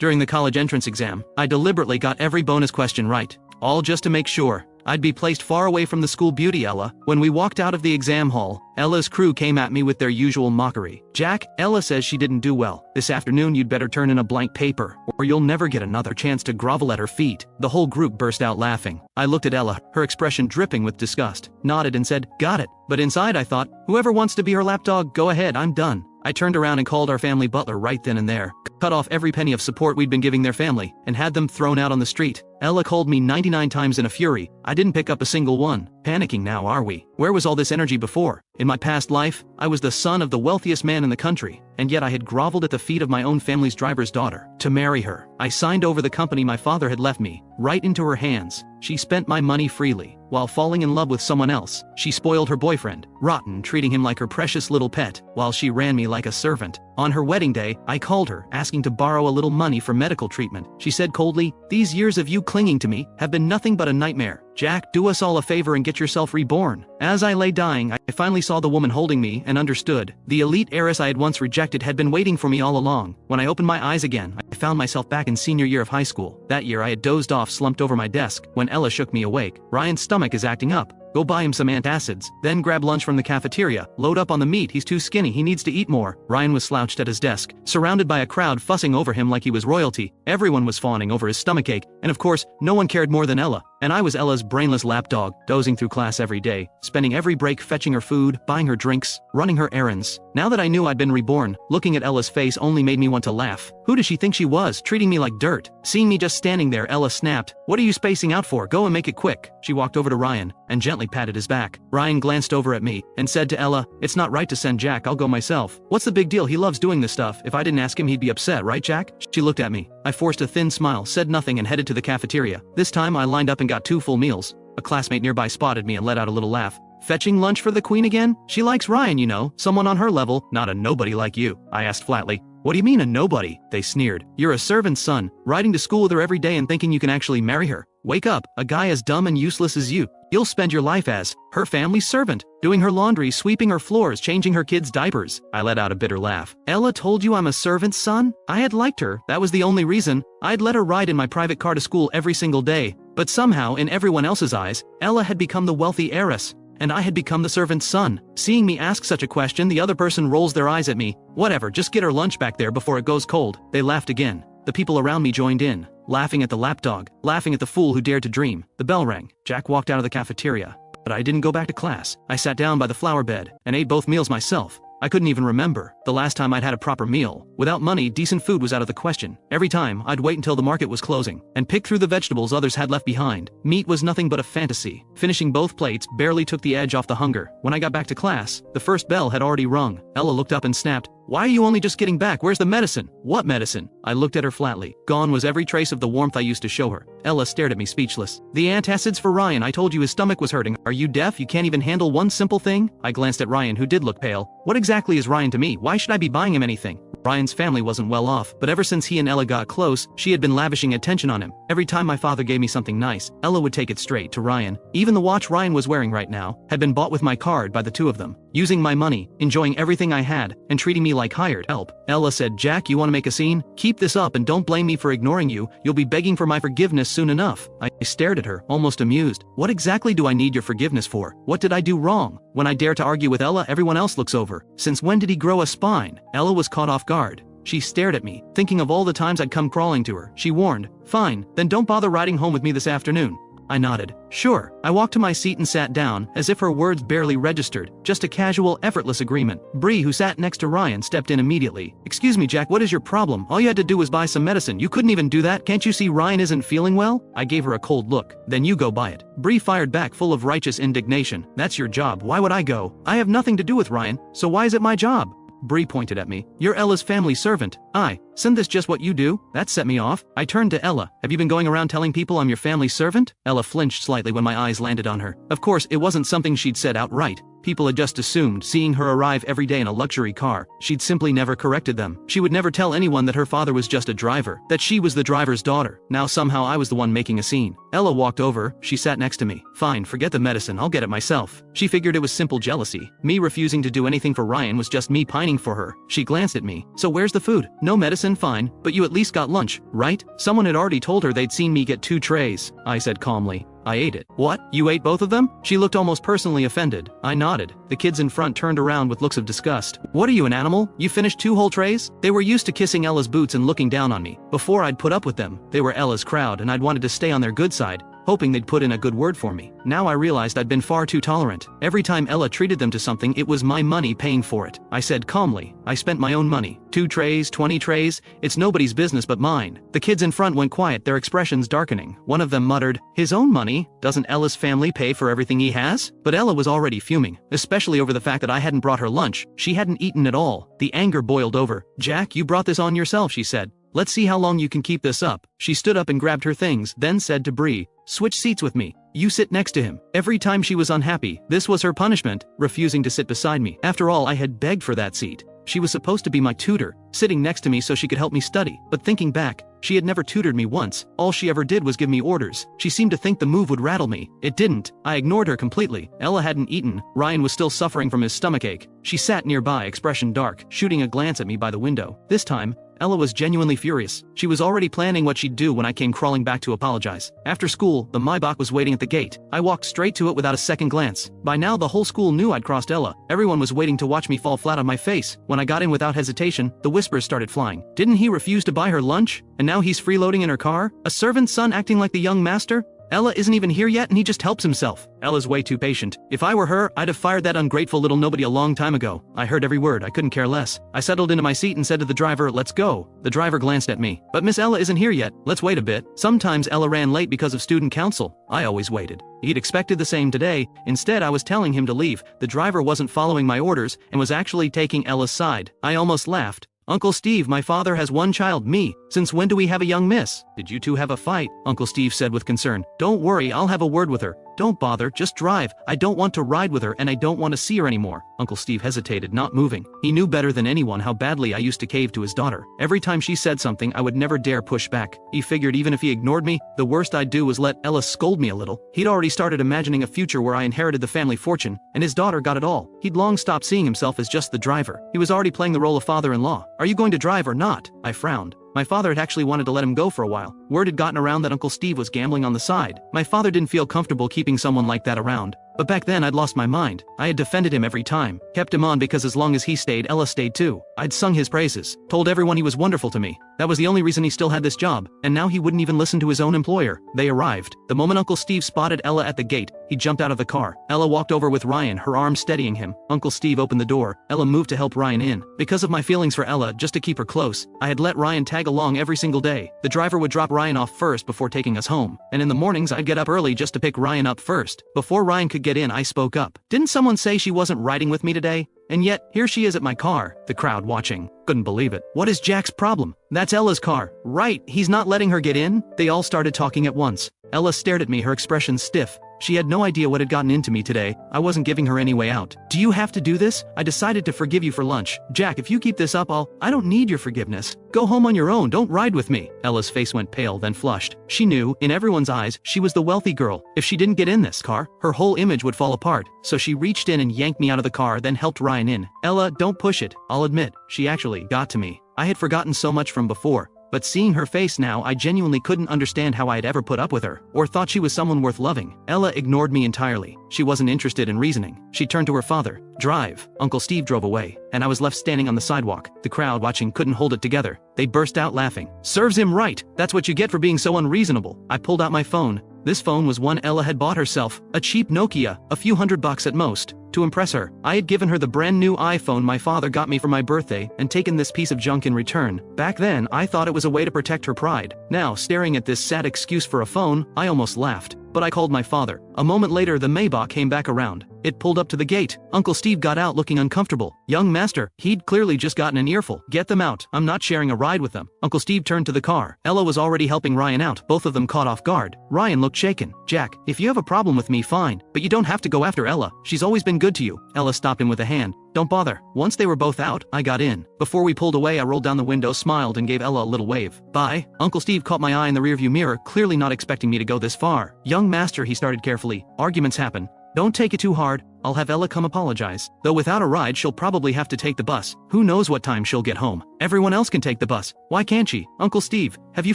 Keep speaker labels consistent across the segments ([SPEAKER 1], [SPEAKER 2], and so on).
[SPEAKER 1] During the college entrance exam, I deliberately got every bonus question right, all just to make sure I'd be placed far away from the school beauty Ella. When we walked out of the exam hall, Ella's crew came at me with their usual mockery. Jack, Ella says she didn't do well. This afternoon you'd better turn in a blank paper, or you'll never get another chance to grovel at her feet. The whole group burst out laughing. I looked at Ella, her expression dripping with disgust, nodded and said, got it. But inside I thought, whoever wants to be her lapdog, go ahead, I'm done. I turned around and called our family butler right then and there, cut off every penny of support we'd been giving their family, and had them thrown out on the street. Ella called me 99 times in a fury. I didn't pick up a single one. Panicking now, are we? Where was all this energy before? In my past life, I was the son of the wealthiest man in the country, and yet I had groveled at the feet of my own family's driver's daughter. To marry her, I signed over the company my father had left me, right into her hands. She spent my money freely, while falling in love with someone else. She spoiled her boyfriend, rotten, treating him like her precious little pet, while she ran me like a servant. On her wedding day, I called her, asking to borrow a little money for medical treatment. She said coldly, these years of you clinging to me have been nothing but a nightmare. Jack, do us all a favor and get yourself reborn. As I lay dying, I finally saw the woman holding me and understood. The elite heiress I had once rejected had been waiting for me all along. When I opened my eyes again, I found myself back in senior year of high school. That year I had dozed off, slumped over my desk, when Ella shook me awake. Ryan's stomach is acting up. Go buy him some antacids, then grab lunch from the cafeteria. Load up on the meat, he's too skinny, he needs to eat more. Ryan was slouched at his desk, surrounded by a crowd fussing over him like he was royalty. Everyone was fawning over his stomachache, and of course, no one cared more than Ella. And I was Ella's brainless lapdog, dozing through class every day, spending every break fetching her food, buying her drinks, running her errands. Now that I knew I'd been reborn, looking at Ella's face only made me want to laugh. Who does she think she was, treating me like dirt? Seeing me just standing there, Ella snapped, what are you spacing out for? Go and make it quick. She walked over to Ryan, and gently patted his back. Ryan glanced over at me, and said to Ella, it's not right to send Jack, I'll go myself. What's the big deal? He loves doing this stuff. If I didn't ask him, he'd be upset, right Jack? She looked at me. I forced a thin smile, said nothing and headed to the cafeteria. This time I lined up and got 2 full meals. A classmate nearby spotted me and let out a little laugh. Fetching lunch for the queen again? She likes Ryan, you know, someone on her level, not a nobody like you. I asked flatly. What do you mean a nobody? They sneered. You're a servant's son, riding to school with her every day and thinking you can actually marry her. Wake up, a guy as dumb and useless as you. You'll spend your life as her family's servant, doing her laundry, sweeping her floors, changing her kids' diapers. I let out a bitter laugh. Ella told you I'm a servant's son? I had liked her, that was the only reason. I'd let her ride in my private car to school every single day. But somehow, in everyone else's eyes, Ella had become the wealthy heiress, and I had become the servant's son. Seeing me ask such a question, the other person rolls their eyes at me. Whatever, just get her lunch back there before it goes cold. They laughed again. The people around me joined in, laughing at the lapdog, laughing at the fool who dared to dream. The bell rang. Jack walked out of the cafeteria. But I didn't go back to class. I sat down by the flower bed and ate both meals myself. I couldn't even remember the last time I'd had a proper meal. Without money, decent food was out of the question. Every time, I'd wait until the market was closing and pick through the vegetables others had left behind. Meat was nothing but a fantasy. Finishing both plates barely took the edge off the hunger. When I got back to class, the first bell had already rung. Ella looked up and snapped, why are you only just getting back? Where's the medicine? What medicine? I looked at her flatly. Gone was every trace of the warmth I used to show her. Ella stared at me speechless. The antacids for Ryan, I told you his stomach was hurting. Are you deaf? You can't even handle one simple thing? I glanced at Ryan, who did look pale. What exactly is Ryan to me? Why should I be buying him anything? Ryan's family wasn't well off, but ever since he and Ella got close, she had been lavishing attention on him. Every time my father gave me something nice, Ella would take it straight to Ryan. Even the watch Ryan was wearing right now had been bought with my card by the two of them, using my money, enjoying everything I had, and treating me like hired help. Ella said, Jack, you want to make a scene? Keep this up and don't blame me for ignoring you. You'll be begging for my forgiveness soon enough. I stared at her, almost amused. What exactly do I need your forgiveness for? What did I do wrong? When I dare to argue with Ella, everyone else looks over. Since when did he grow a spine? Ella was caught off guard. She stared at me, thinking of all the times I'd come crawling to her. She warned, fine, then don't bother riding home with me this afternoon. I nodded. Sure. I walked to my seat and sat down, as if her words barely registered. Just a casual, effortless agreement. Bree, who sat next to Ryan, stepped in immediately. Excuse me, Jack, what is your problem? All you had to do was buy some medicine. You couldn't even do that? Can't you see Ryan isn't feeling well? I gave her a cold look. Then you go buy it. Bree fired back, full of righteous indignation. That's your job. Why would I go? I have nothing to do with Ryan, so why is it my job? Bree pointed at me. You're Ella's family servant. Isn't this just what you do? That set me off. I turned to Ella. Have you been going around telling people I'm your family servant? Ella flinched slightly when my eyes landed on her. Of course, it wasn't something she'd said outright, People had just assumed, seeing her arrive every day in a luxury car, she'd simply never corrected them. She would never tell anyone that her father was just a driver, that she was the driver's daughter. Now somehow I was the one making a scene. Ella walked over, she sat next to me. Fine, forget the medicine, I'll get it myself. She figured it was simple jealousy. Me refusing to do anything for Ryan was just me pining for her. She glanced at me. So where's the food? No medicine, fine, but you at least got lunch, right? Someone had already told her they'd seen me get 2 trays. I said calmly. I ate it. What? You ate both of them? She looked almost personally offended. I nodded. The kids in front turned around with looks of disgust. What are you, an animal? You finished 2 whole trays? They were used to kissing Ella's boots and looking down on me. Before I'd put up with them, they were Ella's crowd and I'd wanted to stay on their good side, hoping they'd put in a good word for me. Now I realized I'd been far too tolerant. Every time Ella treated them to something, it was my money paying for it. I said calmly, I spent my own money. 2 trays, 20 trays, it's nobody's business but mine. The kids in front went quiet, their expressions darkening. One of them muttered, his own money? Doesn't Ella's family pay for everything he has? But Ella was already fuming, especially over the fact that I hadn't brought her lunch. She hadn't eaten at all. The anger boiled over. Jack, you brought this on yourself, she said. Let's see how long you can keep this up. She stood up and grabbed her things, then said to Bree, switch seats with me. You sit next to him. Every time she was unhappy, this was her punishment, refusing to sit beside me. After all, I had begged for that seat. She was supposed to be my tutor, sitting next to me so she could help me study. But thinking back, she had never tutored me once. All she ever did was give me orders. She seemed to think the move would rattle me. It didn't. I ignored her completely. Ella hadn't eaten. Ryan was still suffering from his stomachache. She sat nearby, expression dark, shooting a glance at me by the window. This time, Ella was genuinely furious. She was already planning what she'd do when I came crawling back to apologize. After school, the Maybach was waiting at the gate. I walked straight to it without a second glance. By now the whole school knew I'd crossed Ella. Everyone was waiting to watch me fall flat on my face. When I got in without hesitation, the whispers started flying. Didn't he refuse to buy her lunch? And now he's freeloading in her car? A servant's son acting like the young master? Ella isn't even here yet and he just helps himself. Ella's way too patient. If I were her, I'd have fired that ungrateful little nobody a long time ago. I heard every word, I couldn't care less. I settled into my seat and said to the driver, let's go. The driver glanced at me. But Miss Ella isn't here yet, let's wait a bit. Sometimes Ella ran late because of student council. I always waited. He'd expected the same today. Instead, I was telling him to leave. The driver wasn't following my orders and was actually taking Ella's side. I almost laughed. Uncle Steve, my father has one child, me. Since when do we have a young miss? Did you two have a fight? Uncle Steve said with concern. Don't worry, I'll have a word with her. Don't bother, just drive. I don't want to ride with her and I don't want to see her anymore. Uncle Steve hesitated, not moving. He knew better than anyone how badly I used to cave to his daughter. Every time she said something, I would never dare push back. He figured even if he ignored me, the worst I'd do was let Ella scold me a little. He'd already started imagining a future where I inherited the family fortune, and his daughter got it all. He'd long stopped seeing himself as just the driver. He was already playing the role of father-in-law. Are you going to drive or not? I frowned. My father had actually wanted to let him go for a while. Word had gotten around that Uncle Steve was gambling on the side. My father didn't feel comfortable keeping someone like that around. But back then I'd lost my mind. I had defended him every time. Kept him on because as long as he stayed, Ella stayed too. I'd sung his praises. Told everyone he was wonderful to me. That was the only reason he still had this job. And now he wouldn't even listen to his own employer. They arrived. The moment Uncle Steve spotted Ella at the gate, he jumped out of the car. Ella walked over with Ryan, her arm steadying him. Uncle Steve opened the door. Ella moved to help Ryan in. Because of my feelings for Ella, just to keep her close, I had let Ryan tag along every single day. The driver would drop Ryan off first before taking us home. And in the mornings I'd get up early just to pick Ryan up first. Before Ryan could get in, I spoke up. Didn't someone say she wasn't riding with me today? And yet, here she is at my car. The crowd watching couldn't believe it. What is Jack's problem? That's Ella's car. Right, he's not letting her get in? They all started talking at once. Ella stared at me, her expression stiff. She had no idea what had gotten into me today. I wasn't giving her any way out. Do you have to do this? I decided to forgive you for lunch. Jack, if you keep this up, I don't need your forgiveness. Go home on your own, don't ride with me. Ella's face went pale, then flushed. She knew, in everyone's eyes, she was the wealthy girl. If she didn't get in this car, her whole image would fall apart. So she reached in and yanked me out of the car, then helped Ryan in. Ella, don't push it. I'll admit, she actually got to me. I had forgotten so much from before. But seeing her face now, I genuinely couldn't understand how I had ever put up with her, or thought she was someone worth loving. Ella ignored me entirely. She wasn't interested in reasoning. She turned to her father. Drive. Uncle Steve drove away, and I was left standing on the sidewalk. The crowd watching couldn't hold it together. They burst out laughing. Serves him right. That's what you get for being so unreasonable. I pulled out my phone. This phone was one Ella had bought herself, a cheap Nokia, a few $100 at most. To impress her, I had given her the brand new iPhone my father got me for my birthday and taken this piece of junk in return. Back then, I thought it was a way to protect her pride. Now, staring at this sad excuse for a phone, I almost laughed. But I called my father. A moment later, the Maybach came back around. It pulled up to the gate. Uncle Steve got out looking uncomfortable. Young master, he'd clearly just gotten an earful. Get them out. I'm not sharing a ride with them. Uncle Steve turned to the car. Ella was already helping Ryan out. Both of them caught off guard. Ryan looked shaken. Jack, if you have a problem with me, fine. But you don't have to go after Ella. She's always been good to you. Ella stopped him with a hand. Don't bother. Once they were both out, I got in. Before we pulled away, I rolled down the window, smiled, and gave Ella a little wave. Bye. Uncle Steve caught my eye in the rearview mirror, clearly not expecting me to go this far. Young master, he started carefully. Arguments happen. Don't take it too hard. I'll have Ella come apologize. Though without a ride, she'll probably have to take the bus. Who knows what time she'll get home. Everyone else can take the bus. Why can't she? Uncle Steve, have you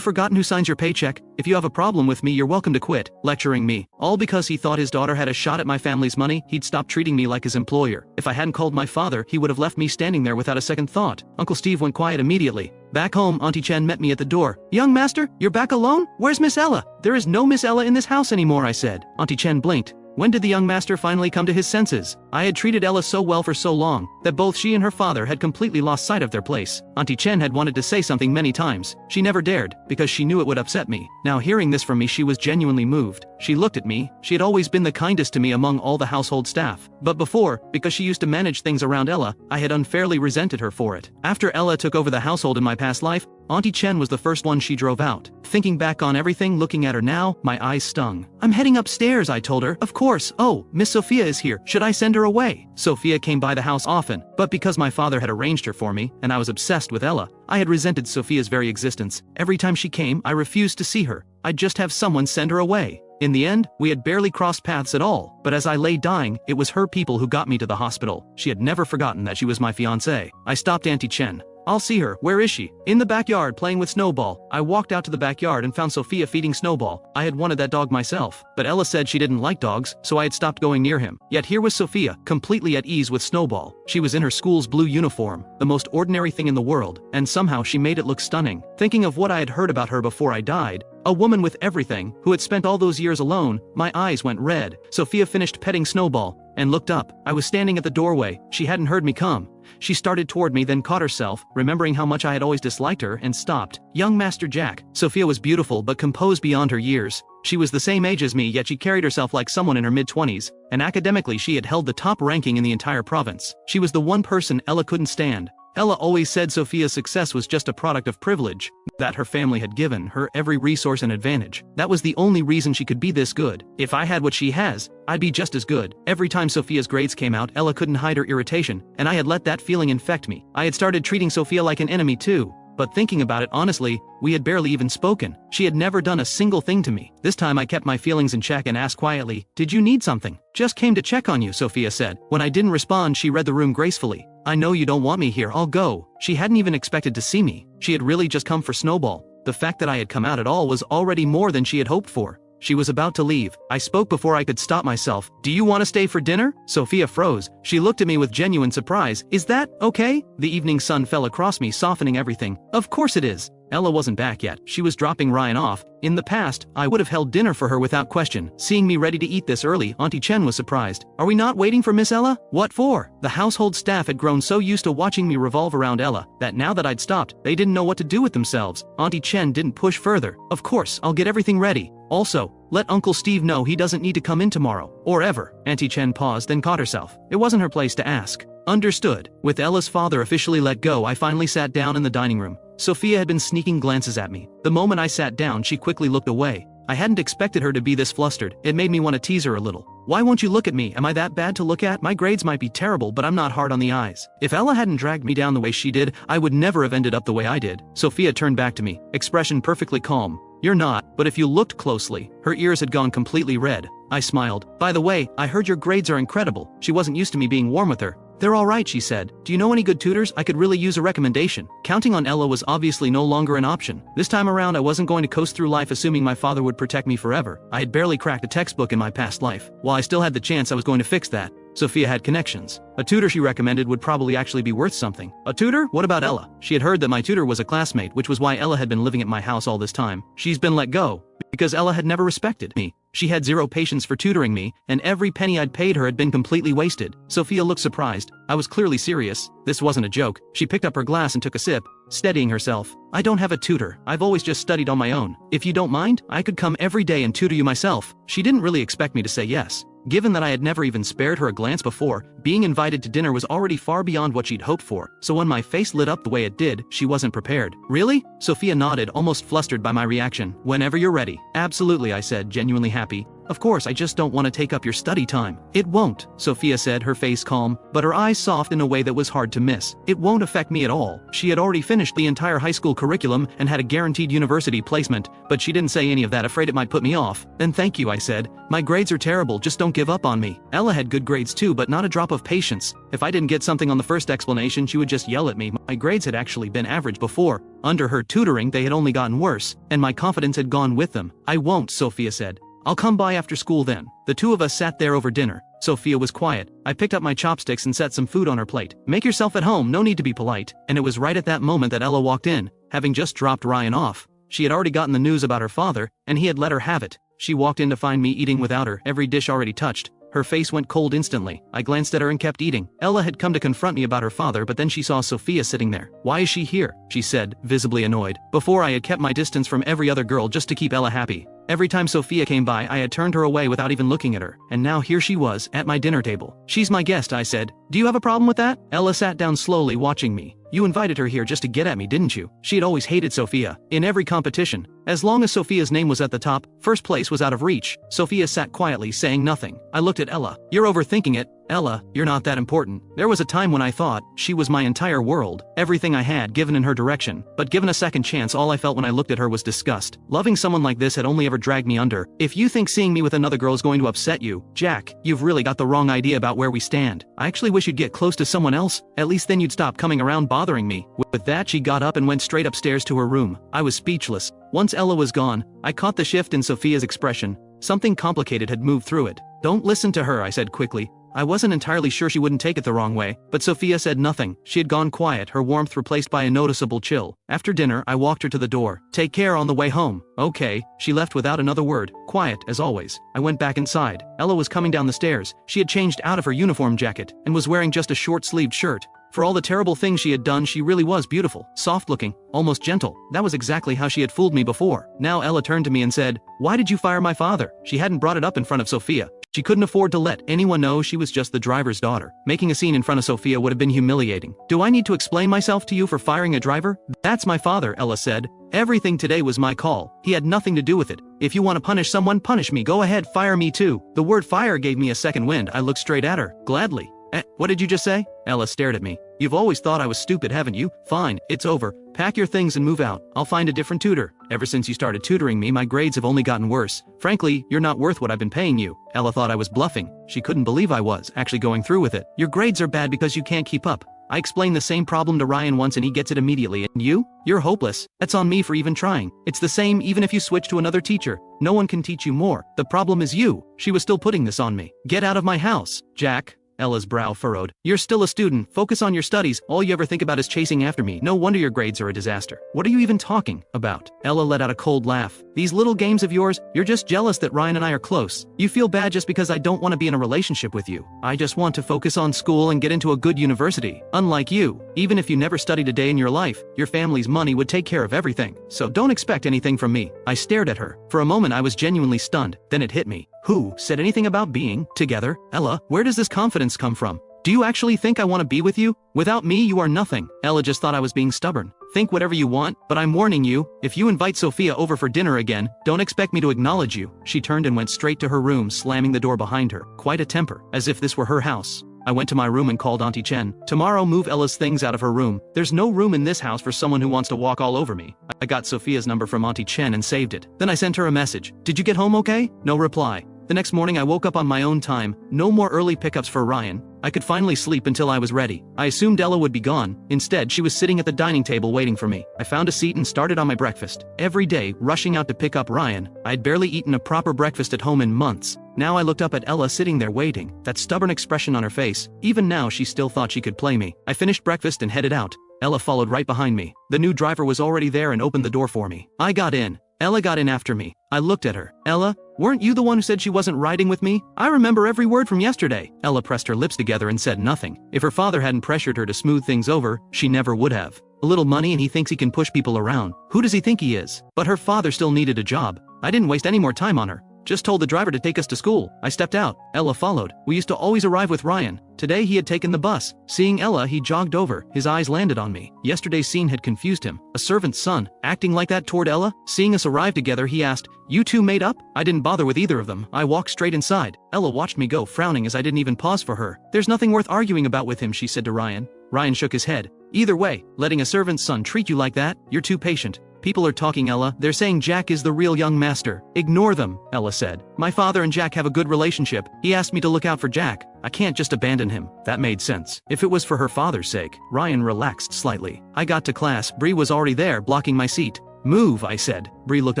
[SPEAKER 1] forgotten who signs your paycheck? If you have a problem with me, you're welcome to quit. Lecturing me. All because he thought his daughter had a shot at my family's money, he'd stop treating me like his employer. If I hadn't called my father, he would have left me standing there without a second thought. Uncle Steve went quiet immediately. Back home, Auntie Chen met me at the door. Young master, you're back alone? Where's Miss Ella? There is no Miss Ella in this house anymore, I said. Auntie Chen blinked. When did the young master finally come to his senses? I had treated Ella so well for so long, that both she and her father had completely lost sight of their place. Auntie Chen had wanted to say something many times. She never dared, because she knew it would upset me. Now hearing this from me, she was genuinely moved. She looked at me. She had always been the kindest to me among all the household staff. But before, because she used to manage things around Ella, I had unfairly resented her for it. After Ella took over the household in my past life, Auntie Chen was the first one she drove out. Thinking back on everything, looking at her now, my eyes stung. I'm heading upstairs, I told her. Of course. Oh, Miss Sophia is here. Should I send her away? Sophia came by the house often, but because my father had arranged her for me, and I was obsessed with Ella, I had resented Sophia's very existence. Every time she came, I refused to see her. I'd just have someone send her away. In the end, we had barely crossed paths at all, but as I lay dying, it was her people who got me to the hospital. She had never forgotten that she was my fiancée. I stopped Auntie Chen. I'll see her. Where is she? In the backyard playing with Snowball. I walked out to the backyard and found Sophia feeding Snowball. I had wanted that dog myself, but Ella said she didn't like dogs, so I had stopped going near him. Yet here was Sophia, completely at ease with Snowball. She was in her school's blue uniform, the most ordinary thing in the world, and somehow she made it look stunning. Thinking of what I had heard about her before I died, a woman with everything, who had spent all those years alone, my eyes went red. Sophia finished petting Snowball, and looked up. I was standing at the doorway. She hadn't heard me come. She started toward me, then caught herself, remembering how much I had always disliked her, and stopped. Young Master Jack. Sophia was beautiful but composed beyond her years. She was the same age as me, yet she carried herself like someone in her mid-20s, and academically she had held the top ranking in the entire province. She was the one person Ella couldn't stand. Ella always said Sophia's success was just a product of privilege, that her family had given her every resource and advantage. That was the only reason she could be this good. If I had what she has, I'd be just as good. Every time Sophia's grades came out, Ella couldn't hide her irritation, and I had let that feeling infect me. I had started treating Sophia like an enemy too. But thinking about it honestly, we had barely even spoken. She had never done a single thing to me. This time I kept my feelings in check and asked quietly, "Did you need something?" "Just came to check on you," Sophia said. When I didn't respond, she read the room gracefully. "I know you don't want me here, I'll go." She hadn't even expected to see me. She had really just come for Snowball. The fact that I had come out at all was already more than she had hoped for. She was about to leave. I spoke before I could stop myself. "Do you want to stay for dinner?" Sophia froze. She looked at me with genuine surprise. "Is that okay?" The evening sun fell across me, softening everything. "Of course it is." Ella wasn't back yet. She was dropping Ryan off. In the past, I would have held dinner for her without question. Seeing me ready to eat this early, Auntie Chen was surprised. "Are we not waiting for Miss Ella?" "What for?" The household staff had grown so used to watching me revolve around Ella, that now that I'd stopped, they didn't know what to do with themselves. Auntie Chen didn't push further. "Of course, I'll get everything ready. Also, let Uncle Steve know he doesn't need to come in tomorrow. Or ever." Auntie Chen paused, then caught herself. It wasn't her place to ask. Understood. With Ella's father officially let go, I finally sat down in the dining room. Sophia had been sneaking glances at me. The moment I sat down, she quickly looked away. I hadn't expected her to be this flustered. It made me want to tease her a little. "Why won't you look at me? Am I that bad to look at? My grades might be terrible, but I'm not hard on the eyes. If Ella hadn't dragged me down the way she did, I would never have ended up the way I did." Sophia turned back to me, expression perfectly calm. "You're not, but if you looked closely." Her ears had gone completely red. I smiled. "By the way, I heard your grades are incredible." She wasn't used to me being warm with her. "They're all right," she said. "Do you know any good tutors? I could really use a recommendation." Counting on Ella was obviously no longer an option. This time around, I wasn't going to coast through life assuming my father would protect me forever. I had barely cracked a textbook in my past life. While I still had the chance, I was going to fix that. Sophia had connections. A tutor she recommended would probably actually be worth something. A tutor? What about Ella? She had heard that my tutor was a classmate, which was why Ella had been living at my house all this time. She's been let go because Ella had never respected me. She had zero patience for tutoring me, and every penny I'd paid her had been completely wasted. Sophia looked surprised. I was clearly serious. This wasn't a joke. She picked up her glass and took a sip, steadying herself. "I don't have a tutor. I've always just studied on my own. If you don't mind, I could come every day and tutor you myself." She didn't really expect me to say yes. Given that I had never even spared her a glance before, being invited to dinner was already far beyond what she'd hoped for, so when my face lit up the way it did, she wasn't prepared. Really? Sophia nodded, almost flustered by my reaction. Whenever you're ready. Absolutely, I said, genuinely happy. Of course, I just don't want to take up your study time. It won't, Sophia said, her face calm, but her eyes soft in a way that was hard to miss. It won't affect me at all. She had already finished the entire high school curriculum and had a guaranteed university placement, but she didn't say any of that, afraid it might put me off. Then thank you, I said. My grades are terrible, just don't give up on me. Ella had good grades too, but not a drop of patience. If I didn't get something on the first explanation, she would just yell at me. My grades had actually been average before. Under her tutoring, they had only gotten worse, and my confidence had gone with them. I won't, Sophia said. I'll come by after school then. The two of us sat there over dinner. Sophia was quiet. I picked up my chopsticks and set some food on her plate. Make yourself at home, no need to be polite. And it was right at that moment that Ella walked in, having just dropped Ryan off. She had already gotten the news about her father, and he had let her have it. She walked in to find me eating without her, every dish already touched. Her face went cold instantly. I glanced at her and kept eating. Ella had come to confront me about her father, but then she saw Sophia sitting there. Why is she here? She said, visibly annoyed. Before, I had kept my distance from every other girl just to keep Ella happy. Every time Sophia came by, I had turned her away without even looking at her, and now here she was, at my dinner table. She's my guest, I said. Do you have a problem with that? Ella sat down slowly, watching me. You invited her here just to get at me, didn't you? She had always hated Sophia. In every competition, as long as Sophia's name was at the top, first place was out of reach. Sophia sat quietly, saying nothing. I looked at Ella. You're overthinking it. Ella, you're not that important. There was a time when I thought she was my entire world, everything I had given in her direction, but given a second chance, all I felt when I looked at her was disgust. Loving someone like this had only ever dragged me under. If you think seeing me with another girl is going to upset you, Jack, you've really got the wrong idea about where we stand. I actually wish you'd get close to someone else, at least then you'd stop coming around bothering me. With that, she got up and went straight upstairs to her room. I was speechless. Once Ella was gone, I caught the shift in Sophia's expression. Something complicated had moved through it. Don't listen to her, I said quickly. I wasn't entirely sure she wouldn't take it the wrong way, but Sophia said nothing. She had gone quiet, her warmth replaced by a noticeable chill. After dinner, I walked her to the door. Take care on the way home. Okay. She left without another word, quiet as always. I went back inside. Ella was coming down the stairs. She had changed out of her uniform jacket and was wearing just a short-sleeved shirt. For all the terrible things she had done, she really was beautiful, soft-looking, almost gentle. That was exactly how she had fooled me before. Now Ella turned to me and said, "Why did you fire my father?" She hadn't brought it up in front of Sophia. She couldn't afford to let anyone know she was just the driver's daughter. Making a scene in front of Sophia would have been humiliating. Do I need to explain myself to you for firing a driver? That's my father, Ella said. Everything today was my call. He had nothing to do with it. If you want to punish someone, punish me. Go ahead, fire me too. The word fire gave me a second wind. I looked straight at her. Gladly. What did you just say? Ella stared at me. You've always thought I was stupid, haven't you? Fine, it's over. Pack your things and move out. I'll find a different tutor. Ever since you started tutoring me, my grades have only gotten worse. Frankly, you're not worth what I've been paying you. Ella thought I was bluffing. She couldn't believe I was actually going through with it. Your grades are bad because you can't keep up. I explained the same problem to Ryan once and he gets it immediately. And you? You're hopeless. That's on me for even trying. It's the same even if you switch to another teacher. No one can teach you more. The problem is you. She was still putting this on me. Get out of my house, Jack. Ella's brow furrowed. You're still a student. Focus on your studies. All you ever think about is chasing after me. No wonder your grades are a disaster. What are you even talking about? Ella let out a cold laugh. These little games of yours, you're just jealous that Ryan and I are close. You feel bad just because I don't want to be in a relationship with you. I just want to focus on school and get into a good university. Unlike you, even if you never studied a day in your life, your family's money would take care of everything. So don't expect anything from me. I stared at her. For a moment I was genuinely stunned. Then it hit me. Who said anything about being together? Ella, where does this confidence come from? Do you actually think I want to be with you? Without me, you are nothing. Ella just thought I was being stubborn. Think whatever you want, but I'm warning you, if you invite Sophia over for dinner again, don't expect me to acknowledge you. She turned and went straight to her room, slamming the door behind her. Quite a temper, as if this were her house. I went to my room and called Auntie Chen. Tomorrow, move Ella's things out of her room. There's no room in this house for someone who wants to walk all over me. I got Sophia's number from Auntie Chen and saved it. Then I sent her a message. Did you get home okay? No reply. The next morning I woke up on my own time. No more early pickups for Ryan. I could finally sleep until I was ready. I assumed Ella would be gone. Instead, she was sitting at the dining table waiting for me. I found a seat and started on my breakfast. Every day, rushing out to pick up Ryan. I had barely eaten a proper breakfast at home in months. Now I looked up at Ella sitting there waiting, that stubborn expression on her face. Even now she still thought she could play me. I finished breakfast and headed out. Ella followed right behind me. The new driver was already there and opened the door for me. I got in. Ella got in after me. I looked at her. Ella, weren't you the one who said she wasn't riding with me? I remember every word from yesterday. Ella pressed her lips together and said nothing. If her father hadn't pressured her to smooth things over, she never would have. A little money and he thinks he can push people around. Who does he think he is? But her father still needed a job. I didn't waste any more time on her. Just told the driver to take us to school. I stepped out. Ella followed. We used to always arrive with Ryan. Today he had taken the bus. Seeing Ella, he jogged over. His eyes landed on me. Yesterday's scene had confused him. A servant's son, acting like that toward Ella? Seeing us arrive together, he asked, "You two made up?" I didn't bother with either of them. I walked straight inside. Ella watched me go, frowning as I didn't even pause for her. "There's nothing worth arguing about with him," she said to Ryan. Ryan shook his head. "Either way, letting a servant's son treat you like that, you're too patient." "People are talking, Ella. They're saying Jack is the real young master." "Ignore them," Ella said. "My father and Jack have a good relationship. He asked me to look out for Jack. I can't just abandon him." That made sense. If it was for her father's sake. Ryan relaxed slightly. I got to class. Bree was already there, blocking my seat. "Move," I said. Bree looked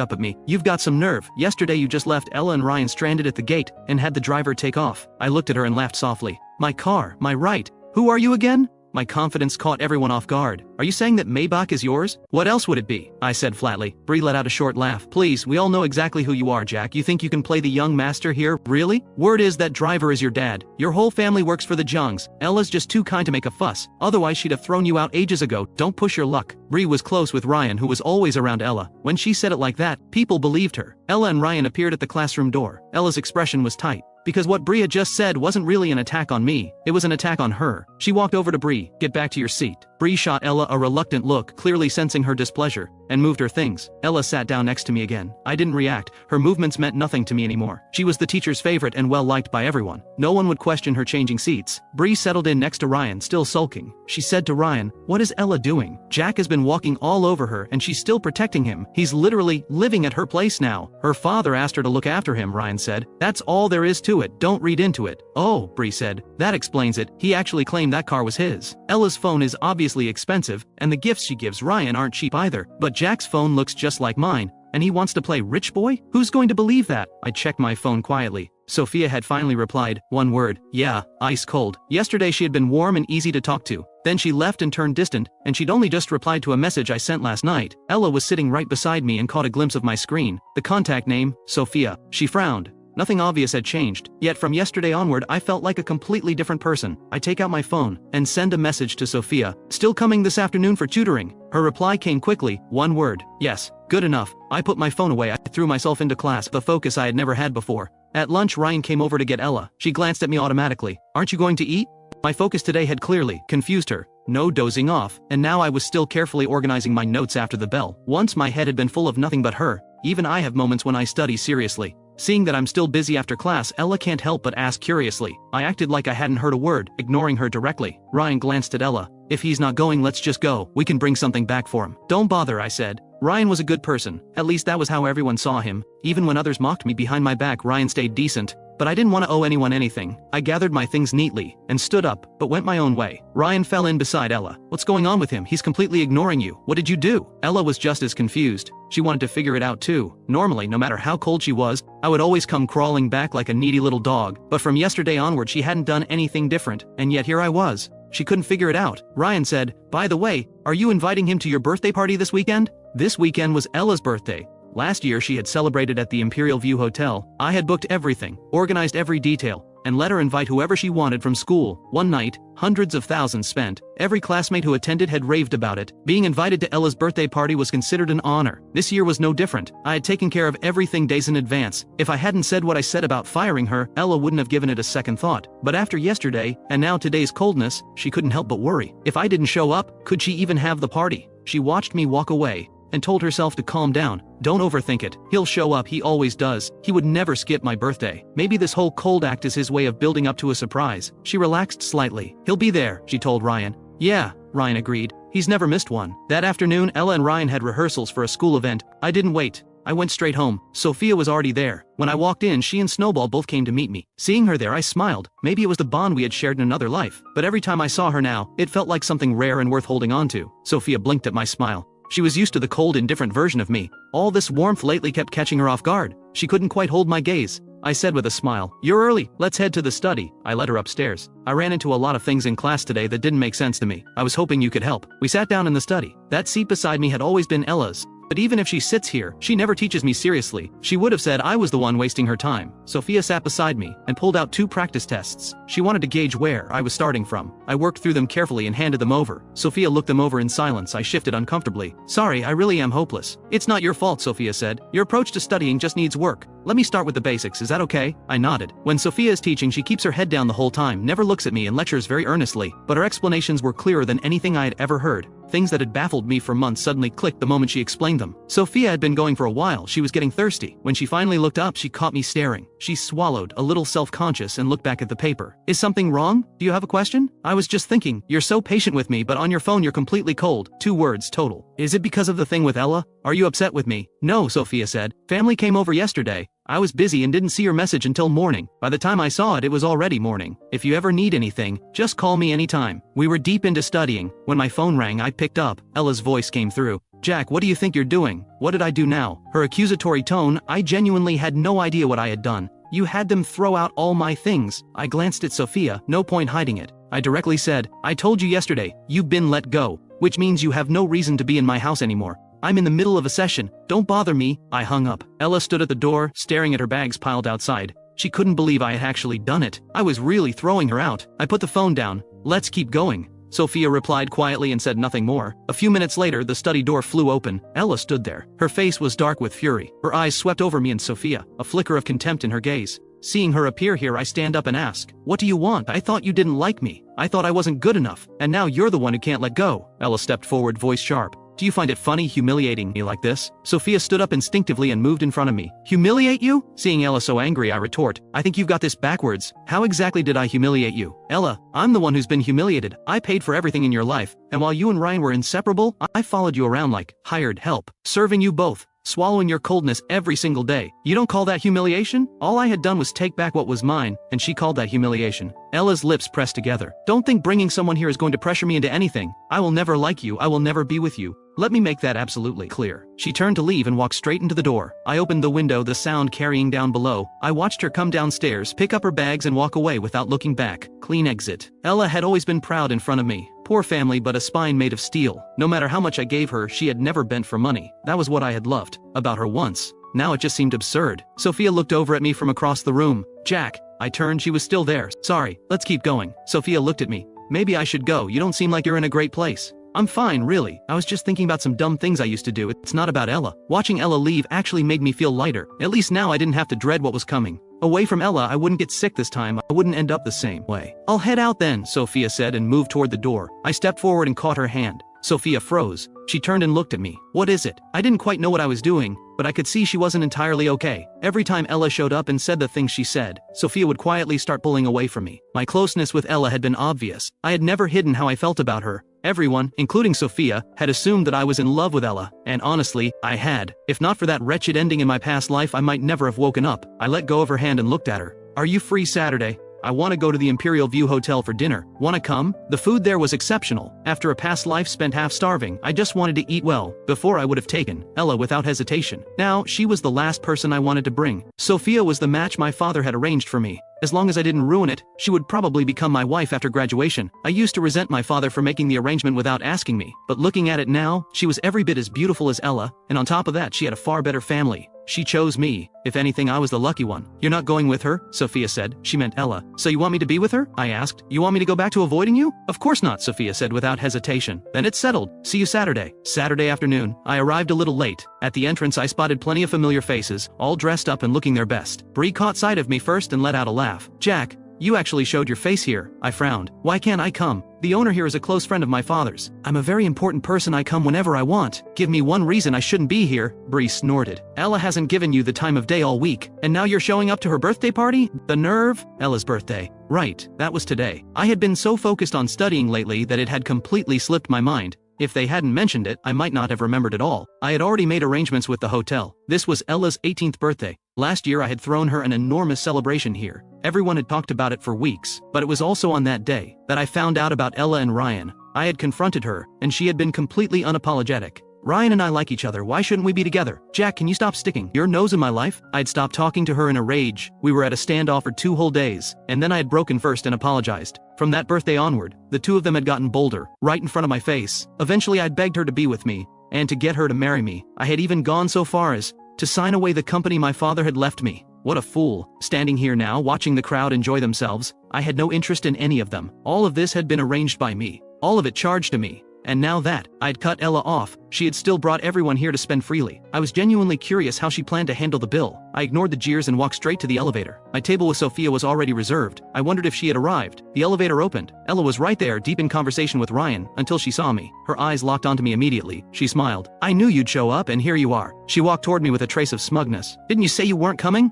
[SPEAKER 1] up at me. "You've got some nerve. Yesterday you just left Ella and Ryan stranded at the gate and had the driver take off." I looked at her and laughed softly. "My car, my right. Who are you again?" My confidence caught everyone off guard. "Are you saying that Maybach is yours?" "What else would it be?" I said flatly. Bree let out a short laugh. "Please, we all know exactly who you are, Jack. You think you can play the young master here? Really? Word is that driver is your dad. Your whole family works for the Jungs. Ella's just too kind to make a fuss. Otherwise she'd have thrown you out ages ago. Don't push your luck." Bree was close with Ryan, who was always around Ella. When she said it like that, people believed her. Ella and Ryan appeared at the classroom door. Ella's expression was tight. Because what Bree had just said wasn't really an attack on me, it was an attack on her. She walked over to Bree. "Get back to your seat." Bree shot Ella a reluctant look, clearly sensing her displeasure, and moved her things. Ella sat down next to me again. I didn't react. Her movements meant nothing to me anymore. She was the teacher's favorite and well-liked by everyone. No one would question her changing seats. Bree settled in next to Ryan, still sulking. She said to Ryan, "What is Ella doing? Jack has been walking all over her and she's still protecting him. He's literally living at her place now. Her father asked her to look after him," Ryan said. "That's all there is to it. Don't read into it." "Oh," Bree said. "That explains it. He actually claimed that car was his." Ella's phone is obviously expensive, and the gifts she gives Ryan aren't cheap either, but Jack's phone looks just like mine, and he wants to play rich boy? Who's going to believe that? I checked my phone quietly. Sophia had finally replied, one word, "Yeah, ice cold." Yesterday she had been warm and easy to talk to. Then she left and turned distant, and she'd only just replied to a message I sent last night. Ella was sitting right beside me and caught a glimpse of my screen. The contact name, Sophia. She frowned. Nothing obvious had changed, yet from yesterday onward I felt like a completely different person. I take out my phone and send a message to Sophia. "Still coming this afternoon for tutoring?" Her reply came quickly, one word, "Yes." Good enough. I put my phone away. I threw myself into class, the focus I had never had before. At lunch Ryan came over to get Ella. She glanced at me automatically. "Aren't you going to eat?" My focus today had clearly confused her. No dozing off, and now I was still carefully organizing my notes after the bell. Once my head had been full of nothing but her. Even I have moments when I study seriously. Seeing that I'm still busy after class, Ella can't help but ask curiously. I acted like I hadn't heard a word, ignoring her directly. Ryan glanced at Ella. "If he's not going, let's just go. We can bring something back for him." "Don't bother," I said. Ryan was a good person. At least that was how everyone saw him. Even when others mocked me behind my back, Ryan stayed decent. But I didn't want to owe anyone anything. I gathered my things neatly and stood up, but went my own way. Ryan fell in beside Ella. "What's going on with him? He's completely ignoring you. What did you do?" Ella was just as confused. She wanted to figure it out too. Normally, no matter how cold she was, I would always come crawling back like a needy little dog. But from yesterday onward she hadn't done anything different, and yet here I was. She couldn't figure it out. Ryan said, "By the way, are you inviting him to your birthday party this weekend?" This weekend was Ella's birthday. Last year she had celebrated at the Imperial View Hotel. I had booked everything, organized every detail, and let her invite whoever she wanted from school. One night, hundreds of thousands spent. Every classmate who attended had raved about it. Being invited to Ella's birthday party was considered an honor. This year was no different. I had taken care of everything days in advance. If I hadn't said what I said about firing her, Ella wouldn't have given it a second thought. But after yesterday, and now today's coldness, she couldn't help but worry. If I didn't show up, could she even have the party? She watched me walk away and told herself to calm down. Don't overthink it. He'll show up, he always does. He would never skip my birthday. Maybe this whole cold act is his way of building up to a surprise. She relaxed slightly. "He'll be there," she told Ryan. "Yeah," Ryan agreed. He's never missed one. That afternoon, Ella and Ryan had rehearsals for a school event. I didn't wait. I went straight home. Sophia was already there. When I walked in, she and Snowball both came to meet me. Seeing her there, I smiled. Maybe it was the bond we had shared in another life. But every time I saw her now, it felt like something rare and worth holding on to. Sophia blinked at my smile. She was used to the cold, indifferent version of me. All this warmth lately kept catching her off guard. She couldn't quite hold my gaze. I said with a smile, "You're early. Let's head to the study." I led her upstairs. I ran into a lot of things in class today that didn't make sense to me. I was hoping you could help. We sat down in the study. That seat beside me had always been Ella's. But even if she sits here, she never teaches me seriously. She would have said I was the one wasting her time. Sophia sat beside me and pulled out 2 practice tests. She wanted to gauge where I was starting from. I worked through them carefully and handed them over. Sophia looked them over in silence. I shifted uncomfortably. Sorry, I really am hopeless. It's not your fault, Sophia said. Your approach to studying just needs work. Let me start with the basics, is that okay? I nodded. When Sophia is teaching, she keeps her head down the whole time, never looks at me and lectures very earnestly, but her explanations were clearer than anything I had ever heard. Things that had baffled me for months suddenly clicked the moment she explained them. Sophia had been going for a while. She was getting thirsty. When she finally looked up, she caught me staring. She swallowed, a little self-conscious, and looked back at the paper. Is something wrong? Do you have a question? I was just thinking, you're so patient with me, but on your phone you're completely cold. 2 words total. Is it because of the thing with Ella? Are you upset with me? No, Sophia said. Family came over yesterday. I was busy and didn't see your message until morning. By the time I saw it, it was already morning. If you ever need anything, just call me anytime. We were deep into studying. When my phone rang, I picked up. Ella's voice came through. Jack, what do you think you're doing? What did I do now? Her accusatory tone, I genuinely had no idea what I had done. You had them throw out all my things. I glanced at Sophia, no point hiding it. I directly said, I told you yesterday, you've been let go, which means you have no reason to be in my house anymore. I'm in the middle of a session. Don't bother me. I hung up. Ella stood at the door, staring at her bags piled outside. She couldn't believe I had actually done it. I was really throwing her out. I put the phone down. Let's keep going. Sophia replied quietly and said nothing more. A few minutes later, the study door flew open. Ella stood there. Her face was dark with fury. Her eyes swept over me and Sophia, a flicker of contempt in her gaze. Seeing her appear here, I stand up and ask, what do you want? I thought you didn't like me. I thought I wasn't good enough. And now you're the one who can't let go. Ella stepped forward, voice sharp. Do you find it funny humiliating me like this? Sophia stood up instinctively and moved in front of me. Humiliate you? Seeing Ella so angry, I retort. I think you've got this backwards. How exactly did I humiliate you? Ella, I'm the one who's been humiliated. I paid for everything in your life, and while you and Ryan were inseparable, I followed you around like hired help, serving you both, swallowing your coldness every single day. You don't call that humiliation? All I had done was take back what was mine, and she called that humiliation. Ella's lips pressed together. Don't think bringing someone here is going to pressure me into anything. I will never like you. I will never be with you. Let me make that absolutely clear. She turned to leave and walked straight into the door. I opened the window, the sound carrying down below. I watched her come downstairs, pick up her bags and walk away without looking back. Clean exit. Ella had always been proud in front of me. Poor family, but a spine made of steel. No matter how much I gave her, she had never bent for money. That was what I had loved about her once. Now it just seemed absurd. Sophia looked over at me from across the room. Jack. I turned, she was still there. Sorry, let's keep going. Sophia looked at me. Maybe I should go, you don't seem like you're in a great place. I'm fine, really. I was just thinking about some dumb things I used to do. It's not about Ella. Watching Ella leave actually made me feel lighter. At least now I didn't have to dread what was coming. Away from Ella, I wouldn't get sick this time. I wouldn't end up the same way. I'll head out then, Sophia said and moved toward the door. I stepped forward and caught her hand. Sophia froze. She turned and looked at me. What is it? I didn't quite know what I was doing, but I could see she wasn't entirely okay. Every time Ella showed up and said the things she said, Sophia would quietly start pulling away from me. My closeness with Ella had been obvious. I had never hidden how I felt about her. Everyone, including Sophia, had assumed that I was in love with Ella, and honestly, I had. If not for that wretched ending in my past life, I might never have woken up. I let go of her hand and looked at her. Are you free Saturday? I want to go to the Imperial View Hotel for dinner. Want to come? The food there was exceptional. After a past life spent half starving, I just wanted to eat well. Before I would have taken Ella without hesitation. Now, she was the last person I wanted to bring. Sophia was the match my father had arranged for me. As long as I didn't ruin it, she would probably become my wife after graduation. I used to resent my father for making the arrangement without asking me, but looking at it now, she was every bit as beautiful as Ella, and on top of that she had a far better family. She chose me. If anything, I was the lucky one. You're not going with her? Sophia said. She meant Ella. So you want me to be with her? I asked. You want me to go back to avoiding you? Of course not, Sophia said without hesitation. Then it's settled. See you Saturday. Saturday afternoon. I arrived a little late. At the entrance I spotted plenty of familiar faces, all dressed up and looking their best. Bree caught sight of me first and let out a laugh. Jack, you actually showed your face here. I frowned. Why can't I come? The owner here is a close friend of my father's. I'm a very important person. I come whenever I want. Give me one reason I shouldn't be here. Bree snorted. Ella hasn't given you the time of day all week, and now you're showing up to her birthday party? The nerve? Ella's birthday. Right, that was today. I had been so focused on studying lately that it had completely slipped my mind. If they hadn't mentioned it, I might not have remembered it all. I had already made arrangements with the hotel. This was Ella's 18th birthday. Last year I had thrown her an enormous celebration here. Everyone had talked about it for weeks, but it was also on that day that I found out about Ella and Ryan. I had confronted her, and she had been completely unapologetic. Ryan and I like each other, why shouldn't we be together? Jack, can you stop sticking your nose in my life? I'd stopped talking to her in a rage. We were at a standoff for 2 whole days, and then I had broken first and apologized. From that birthday onward, the two of them had gotten bolder, right in front of my face. Eventually I'd begged her to be with me, and to get her to marry me. I had even gone so far as to sign away the company my father had left me. What a fool. Standing here now, watching the crowd enjoy themselves, I had no interest in any of them. All of this had been arranged by me. All of it charged to me. And now that I'd cut Ella off, she had still brought everyone here to spend freely. I was genuinely curious how she planned to handle the bill. I ignored the jeers and walked straight to the elevator. My table with Sophia was already reserved. I wondered if she had arrived. The elevator opened. Ella was right there, deep in conversation with Ryan, until she saw me. Her eyes locked onto me immediately. She smiled. I knew you'd show up, and here you are. She walked toward me with a trace of smugness. Didn't you say you weren't coming?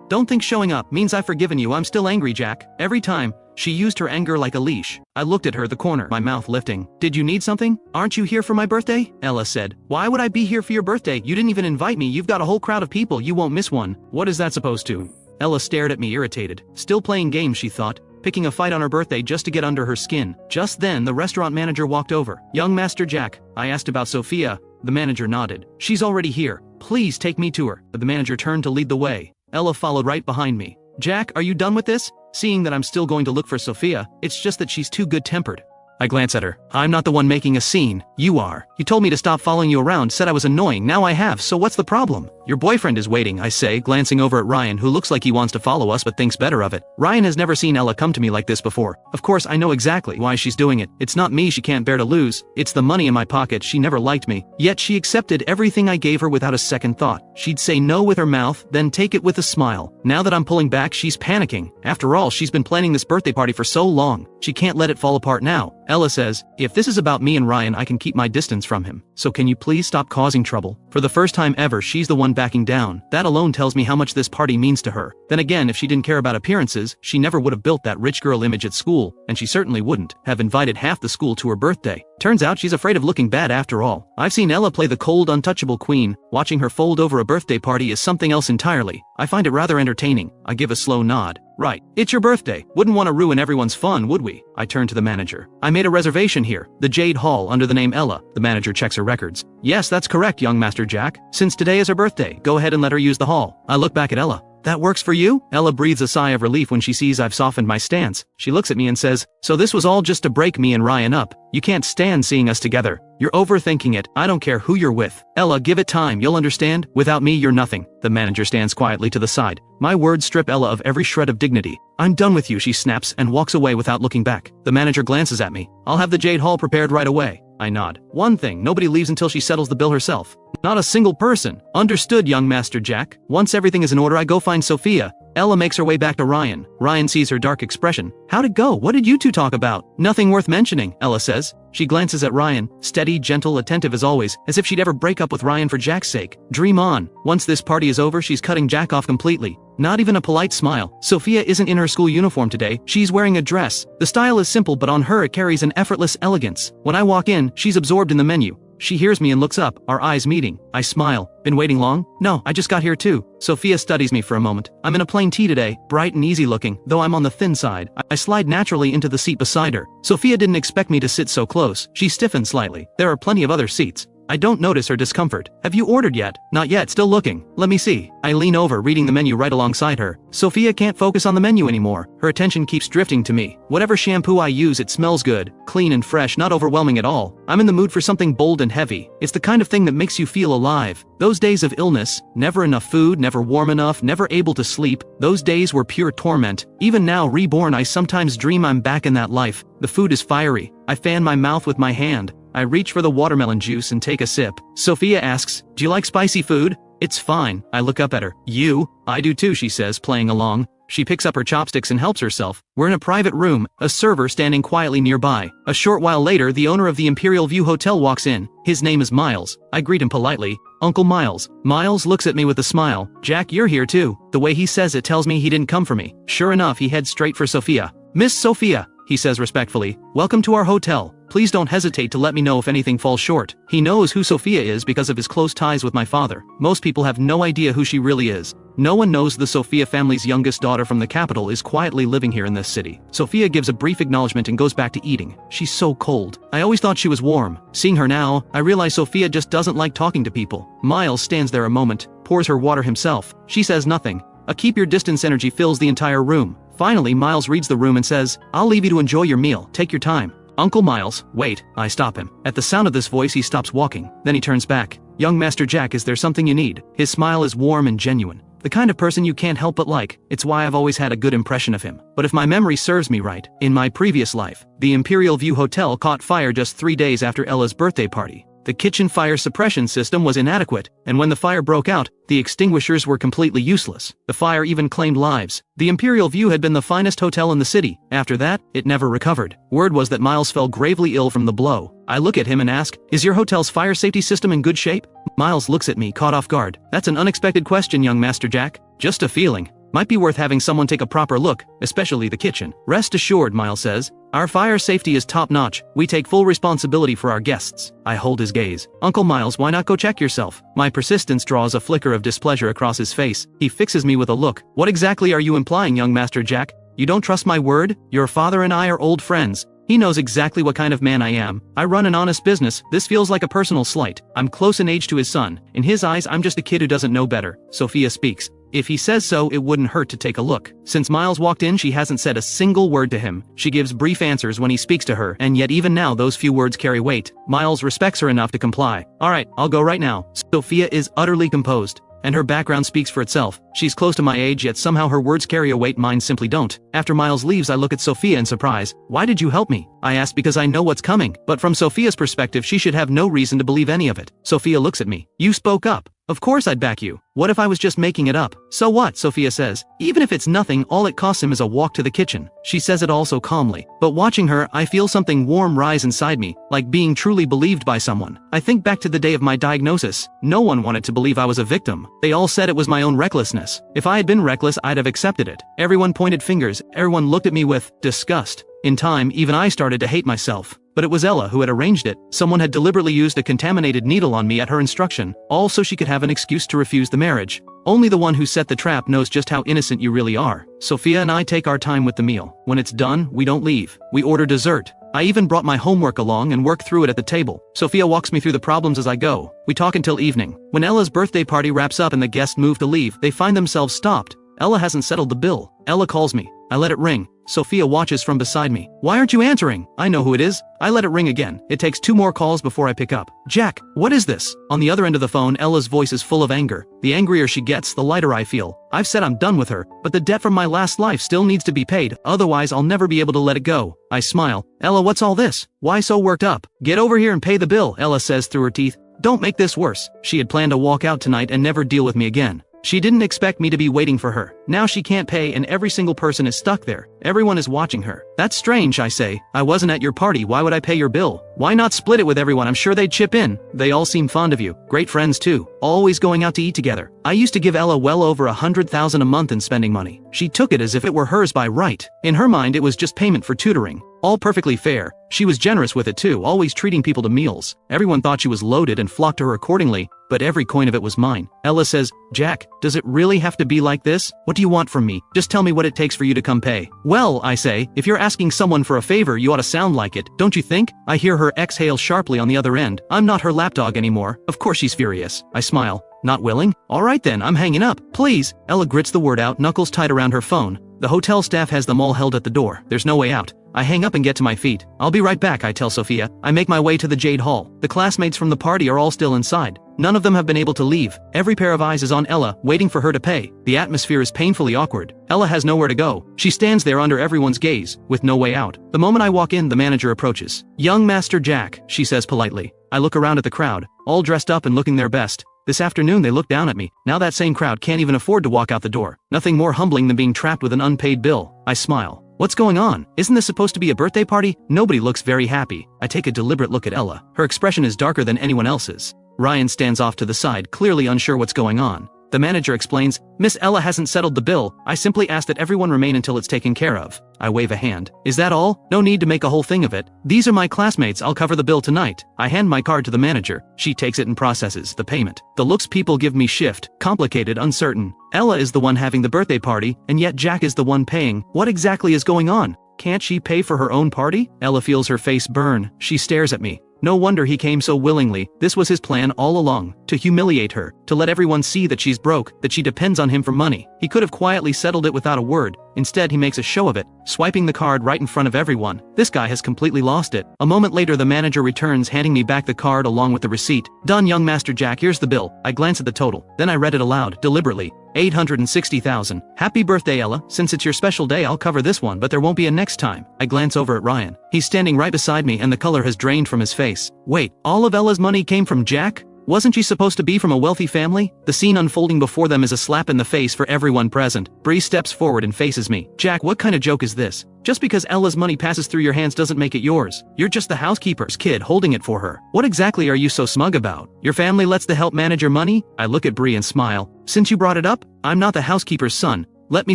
[SPEAKER 1] Don't think showing up means I've forgiven you. I'm still angry, Jack. Every time. She used her anger like a leash. I looked at her, the corner, my mouth lifting. Did you need something? Aren't you here for my birthday? Ella said. Why would I be here for your birthday? You didn't even invite me. You've got a whole crowd of people. You won't miss one. What is that supposed to? Ella stared at me, irritated. Still playing games, she thought. Picking a fight on her birthday just to get under her skin. Just then, the restaurant manager walked over. Young Master Jack. I asked about Sophia. The manager nodded. She's already here. Please take me to her. The manager turned to lead the way. Ella followed right behind me. Jack, are you done with this? Seeing that I'm still going to look for Sophia, it's just that she's too good-tempered. I glance at her. I'm not the one making a scene. You are. You told me to stop following you around, said I was annoying, now I have, so what's the problem? Your boyfriend is waiting, I say, glancing over at Ryan, who looks like he wants to follow us but thinks better of it. Ryan has never seen Ella come to me like this before. Of course, I know exactly why she's doing it. It's not me she can't bear to lose. It's the money in my pocket. She never liked me. Yet she accepted everything I gave her without a second thought. She'd say no with her mouth, then take it with a smile. Now that I'm pulling back, she's panicking. After all, she's been planning this birthday party for so long. She can't let it fall apart now. Ella says, if this is about me and Ryan, I can keep my distance from him. So can you please stop causing trouble? For the first time ever, she's the one backing down. That alone tells me how much this party means to her. Then again, if she didn't care about appearances, she never would have built that rich girl image at school, and she certainly wouldn't have invited half the school to her birthday. Turns out she's afraid of looking bad after all. I've seen Ella play the cold, untouchable queen. Watching her fold over a birthday party is something else entirely. I find it rather entertaining. I give a slow nod. Right. It's your birthday. Wouldn't want to ruin everyone's fun, would we? I turn to the manager. I made a reservation here. The Jade Hall under the name Ella. The manager checks her records. Yes, that's correct, young Master Jack. Since today is her birthday, go ahead and let her use the hall. I look back at Ella. That works for you? Ella breathes a sigh of relief when she sees I've softened my stance. She looks at me and says, so this was all just to break me and Ryan up. You can't stand seeing us together. You're overthinking it. I don't care who you're with. Ella, give it time. You'll understand. Without me, you're nothing. The manager stands quietly to the side. My words strip Ella of every shred of dignity. I'm done with you, she snaps and walks away without looking back. The manager glances at me. I'll have the Jade Hall prepared right away. I nod. One thing, nobody leaves until she settles the bill herself. Not a single person. Understood, young Master Jack. Once everything is in order, I go find Sophia. Ella makes her way back to Ryan. Ryan sees her dark expression. How'd it go? What did you two talk about? Nothing worth mentioning, Ella says. She glances at Ryan, steady, gentle, attentive as always, as if she'd ever break up with Ryan for Jack's sake. Dream on. Once this party is over, she's cutting Jack off completely. Not even a polite smile. Sophia isn't in her school uniform today. She's wearing a dress. The style is simple, but on her it carries an effortless elegance. When I walk in, she's absorbed in the menu. She hears me and looks up, our eyes meeting. I smile. Been waiting long? No, I just got here too. Sophia studies me for a moment. I'm in a plain tee today, bright and easy looking, though I'm on the thin side. I slide naturally into the seat beside her. Sophia didn't expect me to sit so close. She stiffened slightly. There are plenty of other seats. I don't notice her discomfort. Have you ordered yet? Not yet, still looking. Let me see. I lean over, reading the menu right alongside her. Sophia can't focus on the menu anymore. Her attention keeps drifting to me. Whatever shampoo I use, it smells good, clean and fresh, not overwhelming at all. I'm in the mood for something bold and heavy. It's the kind of thing that makes you feel alive. Those days of illness, never enough food, never warm enough, never able to sleep, those days were pure torment. Even now, reborn, I sometimes dream I'm back in that life. The food is fiery. I fan my mouth with my hand. I reach for the watermelon juice and take a sip. Sophia asks, do you like spicy food? It's fine. I look up at her. You? I do too, she says, playing along. She picks up her chopsticks and helps herself. We're in a private room, a server standing quietly nearby. A short while later, the owner of the Imperial View Hotel walks in. His name is Miles. I greet him politely. Uncle Miles. Miles looks at me with a smile. Jack, you're here too. The way he says it tells me he didn't come for me. Sure enough, he heads straight for Sophia. Miss Sophia, he says respectfully. Welcome to our hotel. Please don't hesitate to let me know if anything falls short. He knows who Sophia is because of his close ties with my father. Most people have no idea who she really is. No one knows the Sophia family's youngest daughter from the capital is quietly living here in this city. Sophia gives a brief acknowledgement and goes back to eating. She's so cold. I always thought she was warm. Seeing her now, I realize Sophia just doesn't like talking to people. Miles stands there a moment, pours her water himself. She says nothing. A keep your distance energy fills the entire room. Finally, Miles reads the room and says, I'll leave you to enjoy your meal. Take your time. Uncle Miles, wait, I stop him. At the sound of this voice he stops walking, then he turns back. Young Master Jack, is there something you need? His smile is warm and genuine. The kind of person you can't help but like. It's why I've always had a good impression of him. But if my memory serves me right, in my previous life, the Imperial View Hotel caught fire just 3 days after Ella's birthday party. The kitchen fire suppression system was inadequate, and when the fire broke out, the extinguishers were completely useless. The fire even claimed lives. The Imperial View had been the finest hotel in the city. After that, it never recovered. Word was that Miles fell gravely ill from the blow. I look at him and ask, is your hotel's fire safety system in good shape? Miles looks at me, caught off guard. That's an unexpected question, young Master Jack. Just a feeling. Might be worth having someone take a proper look, especially the kitchen. Rest assured, Miles says. Our fire safety is top-notch. We take full responsibility for our guests. I hold his gaze. Uncle Miles, why not go check yourself? My persistence draws a flicker of displeasure across his face. He fixes me with a look. What exactly are you implying, young Master Jack? You don't trust my word? Your father and I are old friends. He knows exactly what kind of man I am. I run an honest business. This feels like a personal slight. I'm close in age to his son. In his eyes, I'm just a kid who doesn't know better. Sophia speaks. If he says so, it wouldn't hurt to take a look. Since Miles walked in, she hasn't said a single word to him. She gives brief answers when he speaks to her, and yet even now those few words carry weight. Miles respects her enough to comply. Alright, I'll go right now. Sophia is utterly composed, and her background speaks for itself. She's close to my age, yet somehow her words carry a weight mine simply don't. After Miles leaves, I look at Sophia in surprise. Why did you help me? I ask because I know what's coming, but from Sophia's perspective she should have no reason to believe any of it. Sophia looks at me. You spoke up. Of course I'd back you. What if I was just making it up? So what? Sophia says. Even if it's nothing, all it costs him is a walk to the kitchen. She says it all so calmly. But watching her, I feel something warm rise inside me, like being truly believed by someone. I think back to the day of my diagnosis. No one wanted to believe I was a victim. They all said it was my own recklessness. If I had been reckless, I'd have accepted it. Everyone pointed fingers. Everyone looked at me with disgust. In time, even I started to hate myself. But it was Ella who had arranged it. Someone had deliberately used a contaminated needle on me at her instruction, all so she could have an excuse to refuse the marriage. Only the one who set the trap knows just how innocent you really are. Sophia and I take our time with the meal. When it's done, we don't leave. We order dessert. I even brought my homework along and work through it at the table. Sophia walks me through the problems as I go. We talk until evening. When Ella's birthday party wraps up and the guests move to leave, they find themselves stopped. Ella hasn't settled the bill. Ella calls me. I let it ring. Sophia watches from beside me. Why aren't you answering? I know who it is. I let it ring again. It takes 2 more calls before I pick up. Jack, what is this? On the other end of the phone, Ella's voice is full of anger. The angrier she gets, the lighter I feel. I've said I'm done with her, but the debt from my last life still needs to be paid, otherwise I'll never be able to let it go. I smile. Ella, what's all this? Why so worked up? Get over here and pay the bill, Ella says through her teeth. Don't make this worse. She had planned to walk out tonight and never deal with me again. She didn't expect me to be waiting for her. Now she can't pay and every single person is stuck there. Everyone is watching her. That's strange, I say. I wasn't at your party, why would I pay your bill? Why not split it with everyone? I'm sure they'd chip in. They all seem fond of you. Great friends too. Always going out to eat together. I used to give Ella well over $100,000 a month in spending money. She took it as if it were hers by right. In her mind it was just payment for tutoring. All perfectly fair. She was generous with it too, always treating people to meals. Everyone thought she was loaded and flocked to her accordingly, but every coin of it was mine. Ella says, Jack, does it really have to be like this? What do you want from me? Just tell me what it takes for you to come pay. Well, I say, if you're asking someone for a favor, you ought to sound like it, don't you think? I hear her exhale sharply on the other end. I'm not her lapdog anymore. Of course she's furious. I smile. Not willing? Alright then, I'm hanging up. Please. Ella grits the word out, knuckles tight around her phone. The hotel staff has them all held at the door. There's no way out. I hang up and get to my feet. I'll be right back, I tell Sophia. I make my way to the Jade Hall. The classmates from the party are all still inside. None of them have been able to leave. Every pair of eyes is on Ella, waiting for her to pay. The atmosphere is painfully awkward. Ella has nowhere to go. She stands there under everyone's gaze, with no way out. The moment I walk in, the manager approaches. Young Master Jack, she says politely. I look around at the crowd, all dressed up and looking their best. This afternoon they look down at me. Now that same crowd can't even afford to walk out the door. Nothing more humbling than being trapped with an unpaid bill. I smile. What's going on? Isn't this supposed to be a birthday party? Nobody looks very happy. I take a deliberate look at Ella. Her expression is darker than anyone else's. Ryan stands off to the side, clearly unsure what's going on. The manager explains, Miss Ella hasn't settled the bill. I simply ask that everyone remain until it's taken care of. I wave a hand. Is that all? No need to make a whole thing of it. These are my classmates, I'll cover the bill tonight. I hand my card to the manager. She takes it and processes the payment. The looks people give me shift, complicated, uncertain. Ella is the one having the birthday party, and yet Jack is the one paying. What exactly is going on? Can't she pay for her own party? Ella feels her face burn. She stares at me. No wonder he came so willingly. This was his plan all along, to humiliate her, to let everyone see that she's broke, that she depends on him for money. He could have quietly settled it without a word. Instead, he makes a show of it, swiping the card right in front of everyone. This guy has completely lost it. A moment later, the manager returns, handing me back the card along with the receipt. "Done, young Master Jack, here's the bill." I glance at the total, then I read it aloud, deliberately. 860,000. Happy birthday, Ella. Since it's your special day, I'll cover this one, but there won't be a next time. I glance over at Ryan. He's standing right beside me and the color has drained from his face. Wait, all of Ella's money came from Jack? Wasn't she supposed to be from a wealthy family? The scene unfolding before them is a slap in the face for everyone present. Bree steps forward and faces me. "Jack, what kind of joke is this? Just because Ella's money passes through your hands doesn't make it yours. You're just the housekeeper's kid holding it for her. What exactly are you so smug about? Your family lets the help manage your money?" I look at Bree and smile. "Since you brought it up, I'm not the housekeeper's son. Let me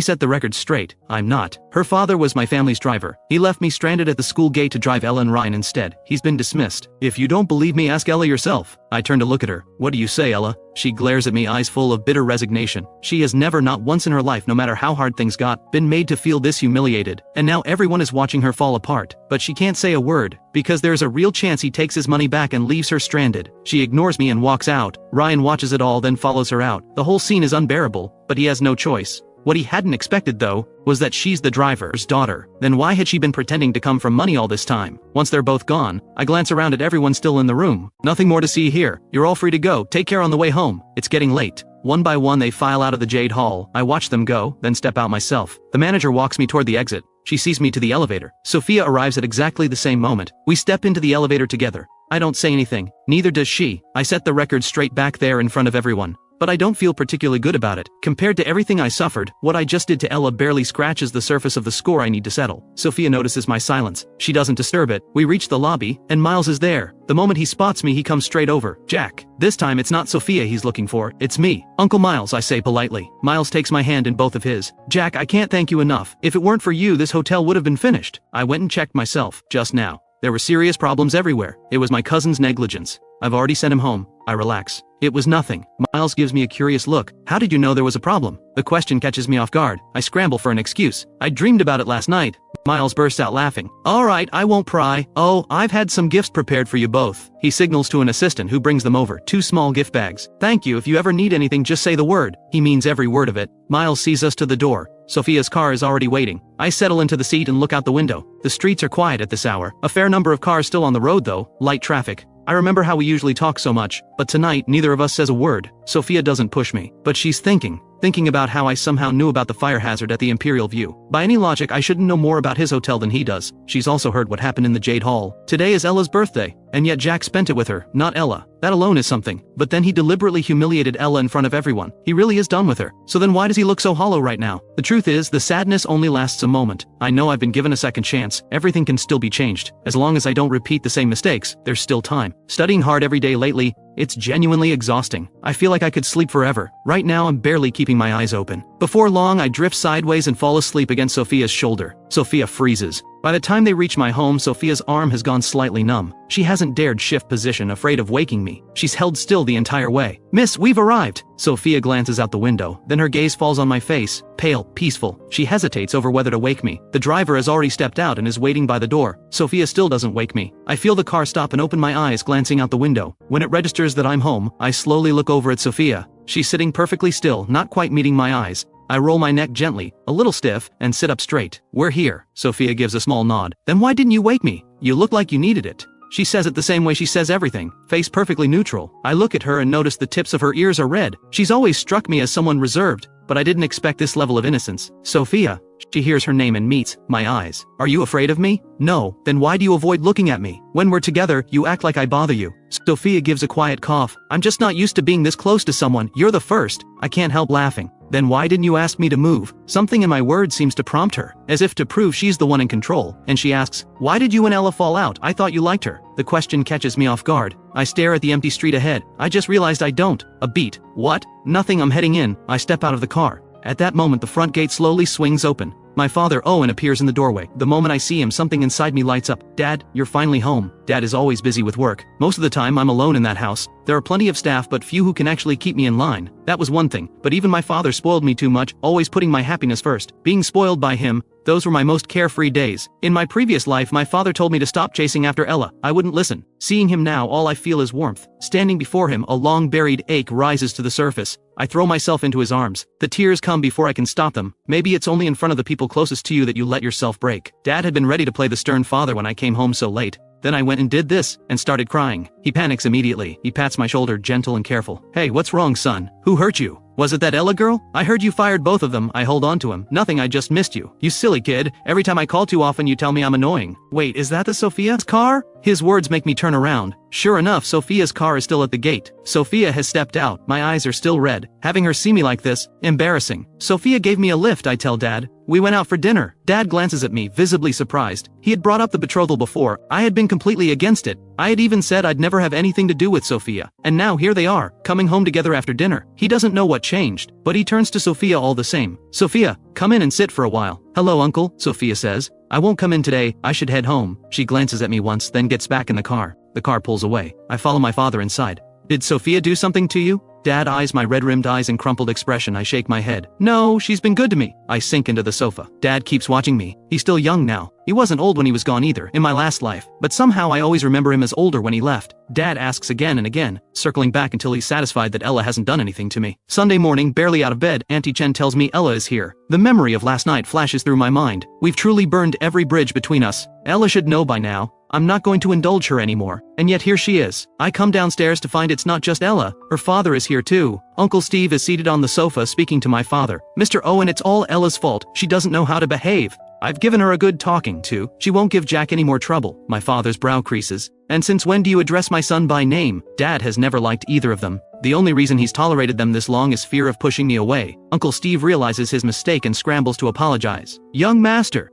[SPEAKER 1] set the record straight, I'm not. Her father was my family's driver. He left me stranded at the school gate to drive Ella and Ryan instead. He's been dismissed. If you don't believe me, ask Ella yourself." I turn to look at her. "What do you say, Ella?" She glares at me, eyes full of bitter resignation. She has never, not once in her life, no matter how hard things got, been made to feel this humiliated. And now everyone is watching her fall apart. But she can't say a word, because there's a real chance he takes his money back and leaves her stranded. She ignores me and walks out. Ryan watches it all, then follows her out. The whole scene is unbearable, but he has no choice. What he hadn't expected, though, was that she's the driver's daughter. Then why had she been pretending to come from money all this time? Once they're both gone, I glance around at everyone still in the room. "Nothing more to see here. You're all free to go. Take care on the way home. It's getting late." One by one they file out of the Jade Hall. I watch them go, then step out myself. The manager walks me toward the exit. She sees me to the elevator. Sophia arrives at exactly the same moment. We step into the elevator together. I don't say anything. Neither does she. I set the record straight back there in front of everyone. But I don't feel particularly good about it. Compared to everything I suffered, what I just did to Ella barely scratches the surface of the score I need to settle. Sophia notices my silence. She doesn't disturb it. We reach the lobby, and Miles is there. The moment he spots me, he comes straight over. "Jack." This time it's not Sophia he's looking for, it's me. "Uncle Miles," I say politely. Miles takes my hand in both of his. "Jack, I can't thank you enough. If it weren't for you, this hotel would have been finished. I went and checked myself, just now. There were serious problems everywhere. It was my cousin's negligence. I've already sent him home." I relax. "It was nothing." Miles gives me a curious look. "How did you know there was a problem?" The question catches me off guard. I scramble for an excuse. "I dreamed about it last night." Miles bursts out laughing. "All right, I won't pry. Oh, I've had some gifts prepared for you both." He signals to an assistant who brings them over, 2 small gift bags. "Thank you, if you ever need anything just say the word." He means every word of it. Miles sees us to the door. Sophia's car is already waiting. I settle into the seat and look out the window. The streets are quiet at this hour. A fair number of cars still on the road though, light traffic. I remember how we usually talk so much, but tonight neither of us says a word. Sophia doesn't push me, but she's thinking about how I somehow knew about the fire hazard at the Imperial View. By any logic, I shouldn't know more about his hotel than he does. She's also heard what happened in the Jade Hall. Today is Ella's birthday, and yet Jack spent it with her, not Ella. That alone is something. But then he deliberately humiliated Ella in front of everyone. He really is done with her. So then why does he look so hollow right now? The truth is, the sadness only lasts a moment. I know I've been given a second chance. Everything can still be changed. As long as I don't repeat the same mistakes, there's still time. Studying hard every day lately, it's genuinely exhausting. I feel like I could sleep forever. Right now I'm barely keeping my eyes open. Before long I drift sideways and fall asleep against Sophia's shoulder. Sophia freezes. By the time they reach my home, Sophia's arm has gone slightly numb. She hasn't dared shift position, afraid of waking me. She's held still the entire way. "Miss, we've arrived." Sophia glances out the window, then her gaze falls on my face, pale, peaceful. She hesitates over whether to wake me. The driver has already stepped out and is waiting by the door. Sophia still doesn't wake me. I feel the car stop and open my eyes, glancing out the window. When it registers that I'm home, I slowly look over at Sophia. She's sitting perfectly still, not quite meeting my eyes. I roll my neck gently, a little stiff, and sit up straight. "We're here." Sophia gives a small nod. "Then why didn't you wake me? You look like you needed it." She says it the same way she says everything, face perfectly neutral. I look at her and notice the tips of her ears are red. She's always struck me as someone reserved, but I didn't expect this level of innocence. "Sophia." She hears her name and meets my eyes. "Are you afraid of me?" "No." "Then why do you avoid looking at me? When we're together, you act like I bother you." Sophia gives a quiet cough. "I'm just not used to being this close to someone. You're the first." I can't help laughing. "Then why didn't you ask me to move?" Something in my words seems to prompt her, as if to prove she's the one in control, and she asks, "Why did you and Ella fall out? I thought you liked her." The question catches me off guard. I stare at the empty street ahead. I just realized I don't. A beat. "What?" "Nothing, I'm heading in." I step out of the car. At that moment the front gate slowly swings open. My father Owen appears in the doorway. The moment I see him, something inside me lights up. Dad, you're finally home. Dad is always busy with work. Most of the time I'm alone in that house. There are plenty of staff but few who can actually keep me in line. That was one thing, but even my father spoiled me too much, always putting my happiness first. Being spoiled by him, those were my most carefree days. In my previous life my father told me to stop chasing after Ella. I wouldn't listen. Seeing him now, all I feel is warmth. Standing before him, a long-buried ache rises to the surface. I throw myself into his arms. The tears come before I can stop them. Maybe it's only in front of the people closest to you that you let yourself break. Dad had been ready to play the stern father when I came home so late. Then I went and did this, and started crying. He panics immediately. He pats my shoulder, gentle and careful. Hey, what's wrong, son? Who hurt you? Was it that Ella girl? I heard you fired both of them. I hold on to him. Nothing, I just missed you. You silly kid. Every time I call too often you tell me I'm annoying. Wait, is that the Sophia's car? His words make me turn around. Sure enough, Sophia's car is still at the gate. Sophia has stepped out. My eyes are still red. Having her see me like this, embarrassing. Sophia gave me a lift, I tell Dad. We went out for dinner. Dad glances at me, visibly surprised. He had brought up the betrothal before. I had been completely against it. I had even said I'd never have anything to do with Sophia. And now here they are, coming home together after dinner. He doesn't know what changed, but he turns to Sophia all the same. Sophia, come in and sit for a while. Hello, Uncle, Sophia says. I won't come in today, I should head home. She glances at me once, then gets back in the car. The car pulls away. I follow my father inside. Did Sophia do something to you? Dad eyes my red-rimmed eyes and crumpled expression. I shake my head. No, she's been good to me. I sink into the sofa. Dad keeps watching me. He's still young now. He wasn't old when he was gone either, in my last life, but somehow I always remember him as older when he left. Dad asks again and again, circling back until he's satisfied that Ella hasn't done anything to me. Sunday morning, barely out of bed, Auntie Chen tells me Ella is here. The memory of last night flashes through my mind. We've truly burned every bridge between us. Ella should know by now. I'm not going to indulge her anymore. And yet here she is. I come downstairs to find it's not just Ella. Her father is here too. Uncle Steve is seated on the sofa speaking to my father. Mr. Owen, it's all Ella's fault. She doesn't know how to behave. I've given her a good talking to. She won't give Jack any more trouble. My father's brow creases. And since when do you address my son by name? Dad has never liked either of them. The only reason he's tolerated them this long is fear of pushing me away. Uncle Steve realizes his mistake and scrambles to apologize. Young Master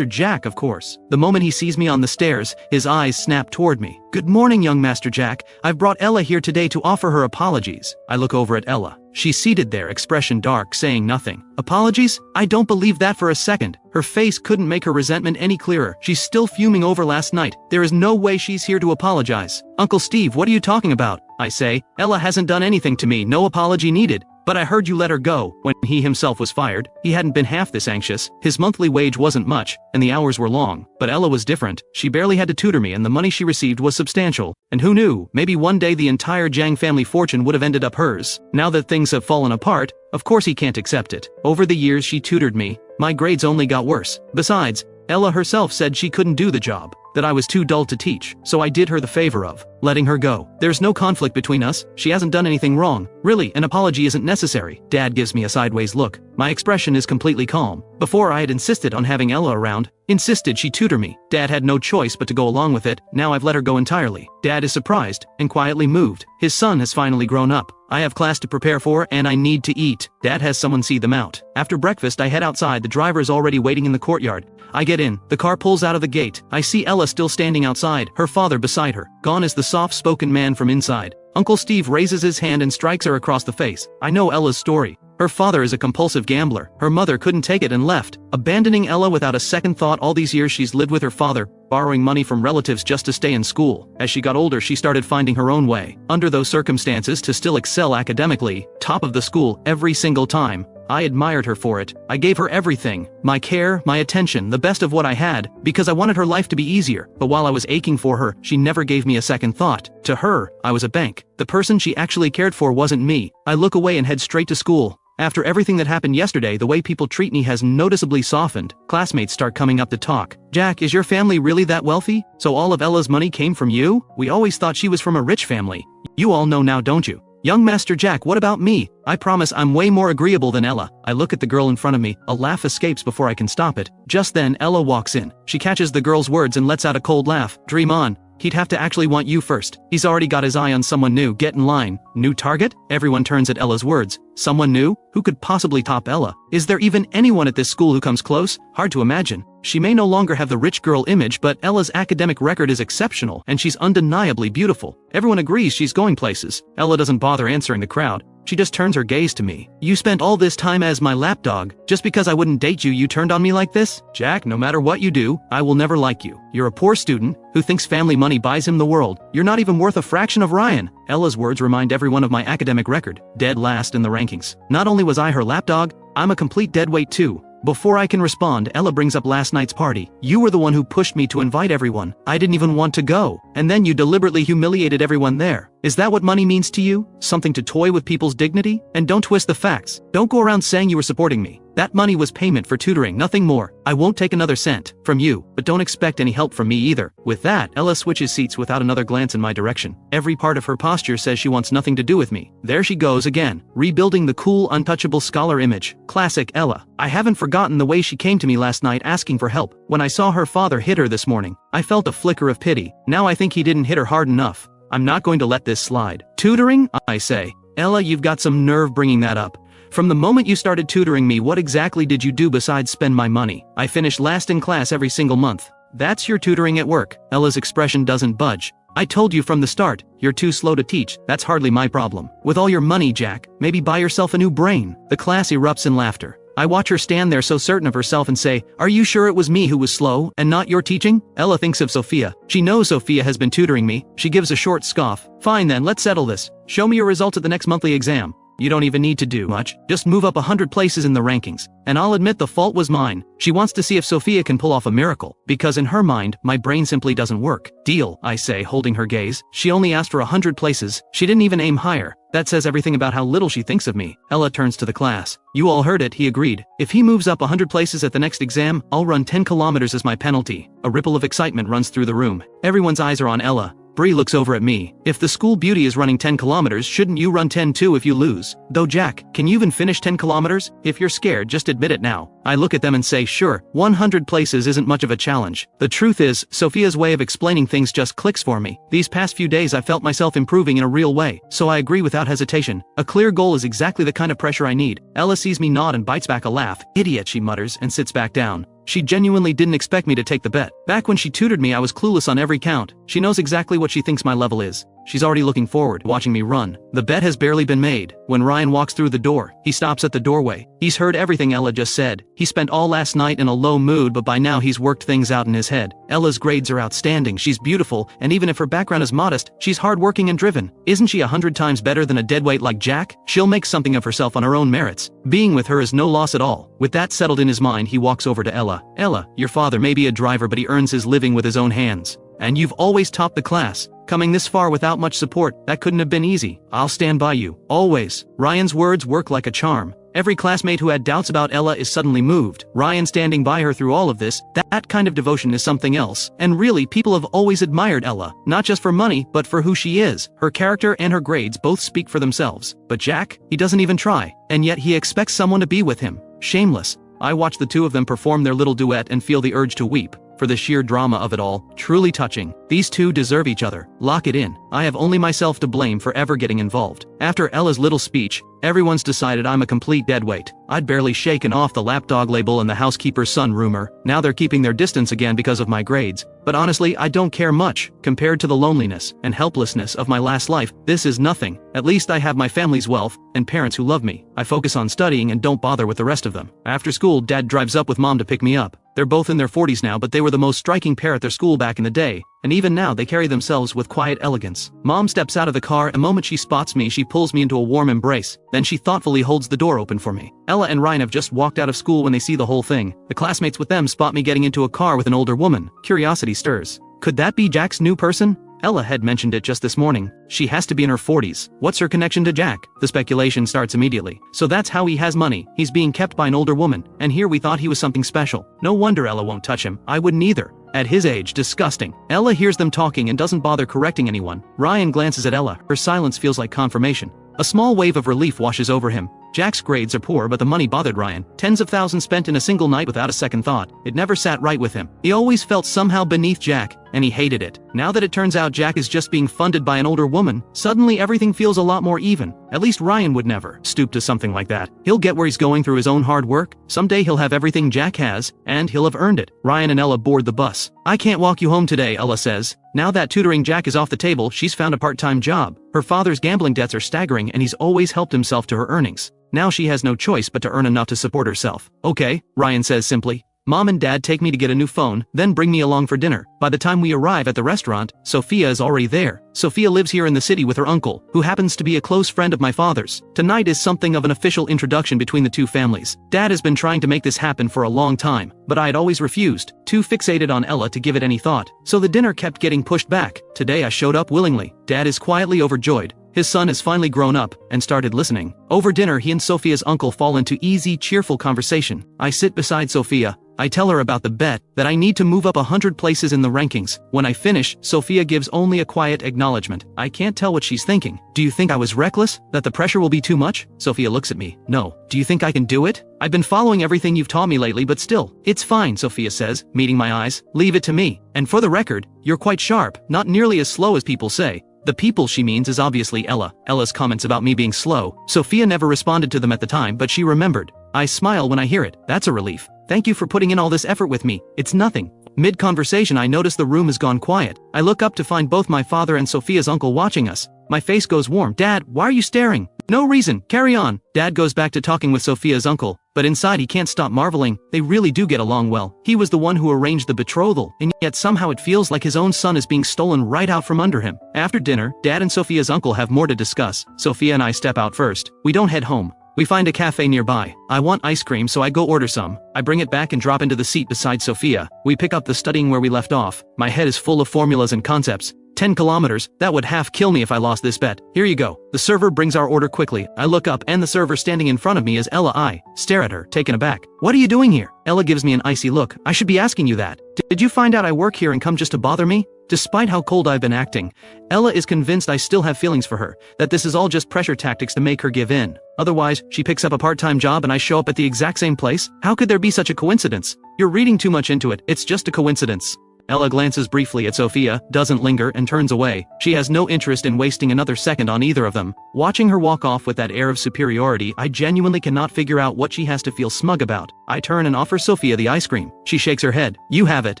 [SPEAKER 1] Jack, of course. The moment he sees me on the stairs, his eyes snap toward me. Good morning, young Master Jack. I've brought Ella here today to offer her apologies. I look over at Ella. She's seated there, expression dark, saying nothing. Apologies? I don't believe that for a second. Her face couldn't make her resentment any clearer. She's still fuming over last night. There is no way she's here to apologize. Uncle Steve, what are you talking about? I say. Ella hasn't done anything to me, no apology needed. But I heard you let her go. When he himself was fired, he hadn't been half this anxious. His monthly wage wasn't much, and the hours were long. But Ella was different. She barely had to tutor me, and the money she received was substantial. And who knew, maybe one day the entire Jiang family fortune would have ended up hers. Now that things have fallen apart, of course he can't accept it. Over the years she tutored me. My grades only got worse. Besides, Ella herself said she couldn't do the job, that I was too dull to teach, so I did her the favor of letting her go. There's no conflict between us. She hasn't done anything wrong. Really, an apology isn't necessary. Dad gives me a sideways look. My expression is completely calm. Before I had insisted on having Ella around. Insisted she tutor me. Dad had no choice but to go along with it. Now I've let her go entirely. Dad is surprised and quietly moved. His son has finally grown up. I have class to prepare for and I need to eat. Dad has someone see them out. After breakfast I head outside. The driver is already waiting in the courtyard. I get in. The car pulls out of the gate. I see Ella still standing outside, her father beside her. Gone is the soft-spoken man from inside. Uncle Steve raises his hand and strikes her across the face. I know Ella's story. Her father is a compulsive gambler. Her mother couldn't take it and left, abandoning Ella without a second thought. All these years she's lived with her father, borrowing money from relatives just to stay in school. As she got older she started finding her own way. Under those circumstances to still excel academically, top of the school every single time. I admired her for it. I gave her everything. My care, my attention, the best of what I had, because I wanted her life to be easier. But while I was aching for her, she never gave me a second thought. To her, I was a bank. The person she actually cared for wasn't me. I look away and head straight to school. After everything that happened yesterday, the way people treat me has noticeably softened. Classmates start coming up to talk. Jack, is your family really that wealthy? So all of Ella's money came from you? We always thought she was from a rich family. You all know now, don't you? Young Master Jack, what about me? I promise I'm way more agreeable than Ella. I look at the girl in front of me. A laugh escapes before I can stop it. Just then, Ella walks in. She catches the girl's words and lets out a cold laugh. Dream on. He'd have to actually want you first. He's already got his eye on someone new. Get in line. New target? Everyone turns at Ella's words. Someone new? Who could possibly top Ella? Is there even anyone at this school who comes close? Hard to imagine. She may no longer have the rich girl image, but Ella's academic record is exceptional, and she's undeniably beautiful. Everyone agrees she's going places. Ella doesn't bother answering the crowd. she just turns her gaze to me. You spent all this time as my lapdog. Just because I wouldn't date you, you turned on me like this? Jack, no matter what you do, I will never like you. You're a poor student who thinks family money buys him the world. You're not even worth a fraction of Ryan. Ella's words remind everyone of my academic record. Dead last in the rankings. Not only was I her lapdog, I'm a complete deadweight too. Before I can respond, Ella brings up last night's party. You were the one who pushed me to invite everyone. I didn't even want to go. And then you deliberately humiliated everyone there. Is that what money means to you? Something to toy with people's dignity? And don't twist the facts. Don't go around saying you were supporting me. That money was payment for tutoring, nothing more. I won't take another cent from you, but don't expect any help from me either. With that, Ella switches seats without another glance in my direction. Every part of her posture says she wants nothing to do with me. There she goes again, rebuilding the cool, untouchable scholar image. Classic Ella. I haven't forgotten the way she came to me last night asking for help. When I saw her father hit her this morning, I felt a flicker of pity. Now I think he didn't hit her hard enough. I'm not going to let this slide. Tutoring? I say. Ella, you've got some nerve bringing that up. From the moment you started tutoring me, what exactly did you do besides spend my money? I finished last in class every single month. That's your tutoring at work. Ella's expression doesn't budge. I told you from the start, you're too slow to teach. That's hardly my problem. With all your money, Jack, maybe buy yourself a new brain. The class erupts in laughter. I watch her stand there so certain of herself and say, are you sure it was me who was slow, and not your teaching? Ella thinks of Sophia. She knows Sophia has been tutoring me. She gives a short scoff. Fine then, let's settle this. Show me your results at the next monthly exam. You don't even need to do much. Just move up 100 places in the rankings. And I'll admit the fault was mine. She wants to see if Sophia can pull off a miracle. Because in her mind, my brain simply doesn't work. Deal, I say, holding her gaze. She only asked for 100 places. She didn't even aim higher. That says everything about how little she thinks of me. Ella turns to the class. You all heard it, he agreed. If he moves up 100 places at the next exam, I'll run 10 kilometers as my penalty. A ripple of excitement runs through the room. Everyone's eyes are on Ella. Bree looks over at me. If the school beauty is running 10 kilometers, shouldn't you run 10 too if you lose? Though Jack, can you even finish 10 kilometers? If you're scared, just admit it now. I look at them and say, sure, 100 places isn't much of a challenge. The truth is, Sophia's way of explaining things just clicks for me. These past few days I felt myself improving in a real way, so I agree without hesitation. A clear goal is exactly the kind of pressure I need. Ella sees me nod and bites back a laugh. Idiot, she mutters, and sits back down. She genuinely didn't expect me to take the bet. Back when she tutored me, I was clueless on every count. She knows exactly what she thinks my level is. She's already looking forward, watching me run. The bet has barely been made. When Ryan walks through the door, he stops at the doorway. He's heard everything Ella just said. He spent all last night in a low mood, but by now he's worked things out in his head. Ella's grades are outstanding, she's beautiful, and even if her background is modest, she's hardworking and driven. Isn't she 100 times better than a deadweight like Jack? She'll make something of herself on her own merits. Being with her is no loss at all. With that settled in his mind, he walks over to Ella. Ella, your father may be a driver, but he earns his living with his own hands. And you've always topped the class. Coming this far without much support, that couldn't have been easy. I'll stand by you. Always. Ryan's words work like a charm. Every classmate who had doubts about Ella is suddenly moved. Ryan standing by her through all of this, that kind of devotion is something else. And really, people have always admired Ella. Not just for money, but for who she is. Her character and her grades both speak for themselves. But Jack, he doesn't even try. And yet he expects someone to be with him. Shameless. I watch the two of them perform their little duet and feel the urge to weep. For the sheer drama of it all, truly touching. These two deserve each other. Lock it in. I have only myself to blame for ever getting involved. After Ella's little speech, everyone's decided I'm a complete deadweight. I'd barely shaken off the lapdog label and the housekeeper's son rumor. Now they're keeping their distance again because of my grades. But honestly, I don't care much. Compared to the loneliness and helplessness of my last life, this is nothing. At least I have my family's wealth and parents who love me. I focus on studying and don't bother with the rest of them. After school, Dad drives up with Mom to pick me up. They're both in their 40s now, but they were the most striking pair at their school back in the day, and even now they carry themselves with quiet elegance. Mom steps out of the car, and the moment she spots me, she pulls me into a warm embrace. Then she thoughtfully holds the door open for me. Ella and Ryan have just walked out of school when they see the whole thing. The classmates with them spot me getting into a car with an older woman. Curiosity stirs. Could that be Jack's new person? Ella had mentioned it just this morning. She has to be in her 40s. What's her connection to Jack? The speculation starts immediately. So that's how he has money. He's being kept by an older woman. And here we thought he was something special. No wonder Ella won't touch him. I wouldn't either. At his age, disgusting. Ella hears them talking and doesn't bother correcting anyone. Ryan glances at Ella. Her silence feels like confirmation. A small wave of relief washes over him. Jack's grades are poor, but the money bothered Ryan. Tens of thousands spent in a single night without a second thought. It never sat right with him. He always felt somehow beneath Jack, and he hated it. Now that it turns out Jack is just being funded by an older woman, suddenly everything feels a lot more even. At least Ryan would never stoop to something like that. He'll get where he's going through his own hard work. Someday he'll have everything Jack has, and he'll have earned it. Ryan and Ella board the bus. I can't walk you home today, Ella says. Now that tutoring Jack is off the table, she's found a part-time job. Her father's gambling debts are staggering and he's always helped himself to her earnings. Now she has no choice but to earn enough to support herself. Okay, Ryan says simply. Mom and Dad take me to get a new phone, then bring me along for dinner. By the time we arrive at the restaurant, Sophia is already there. Sophia lives here in the city with her uncle, who happens to be a close friend of my father's. Tonight is something of an official introduction between the two families. Dad has been trying to make this happen for a long time, but I had always refused, too fixated on Ella to give it any thought. So the dinner kept getting pushed back. Today I showed up willingly. Dad is quietly overjoyed. His son has finally grown up and started listening. Over dinner, he and Sophia's uncle fall into easy, cheerful conversation. I sit beside Sophia. I tell her about the bet, that I need to move up 100 places in the rankings. When I finish, Sophia gives only a quiet acknowledgement. I can't tell what she's thinking. Do you think I was reckless? That the pressure will be too much? Sophia looks at me. No. Do you think I can do it? I've been following everything you've taught me lately, but still. It's fine, Sophia says, meeting my eyes. Leave it to me. And for the record, you're quite sharp, not nearly as slow as people say. The people she means is obviously Ella. Ella's comments about me being slow. Sophia never responded to them at the time, but she remembered. I smile when I hear it. That's a relief. Thank you for putting in all this effort with me. It's nothing. Mid-conversation I notice the room has gone quiet. I look up to find both my father and Sophia's uncle watching us. My face goes warm. Dad, why are you staring? No reason. Carry on. Dad goes back to talking with Sophia's uncle, but inside he can't stop marveling. They really do get along well. He was the one who arranged the betrothal, and yet somehow it feels like his own son is being stolen right out from under him. After dinner, Dad and Sophia's uncle have more to discuss. Sophia and I step out first. We don't head home. We find a cafe nearby. I want ice cream, so I go order some. I bring it back and drop into the seat beside Sophia. We pick up the studying where we left off. My head is full of formulas and concepts. 10 kilometers, that would half kill me if I lost this bet. Here you go. The server brings our order quickly. I look up and the server standing in front of me is Ella. I stare at her, taken aback. What are you doing here? Ella gives me an icy look. I should be asking you that. Did you find out I work here and come just to bother me? Despite how cold I've been acting, Ella is convinced I still have feelings for her, that this is all just pressure tactics to make her give in. Otherwise, she picks up a part-time job and I show up at the exact same place? How could there be such a coincidence? You're reading too much into it. It's just a coincidence. Ella glances briefly at Sophia, doesn't linger, and turns away. She has no interest in wasting another second on either of them. Watching her walk off with that air of superiority, I genuinely cannot figure out what she has to feel smug about. I turn and offer Sophia the ice cream. She shakes her head. You have it.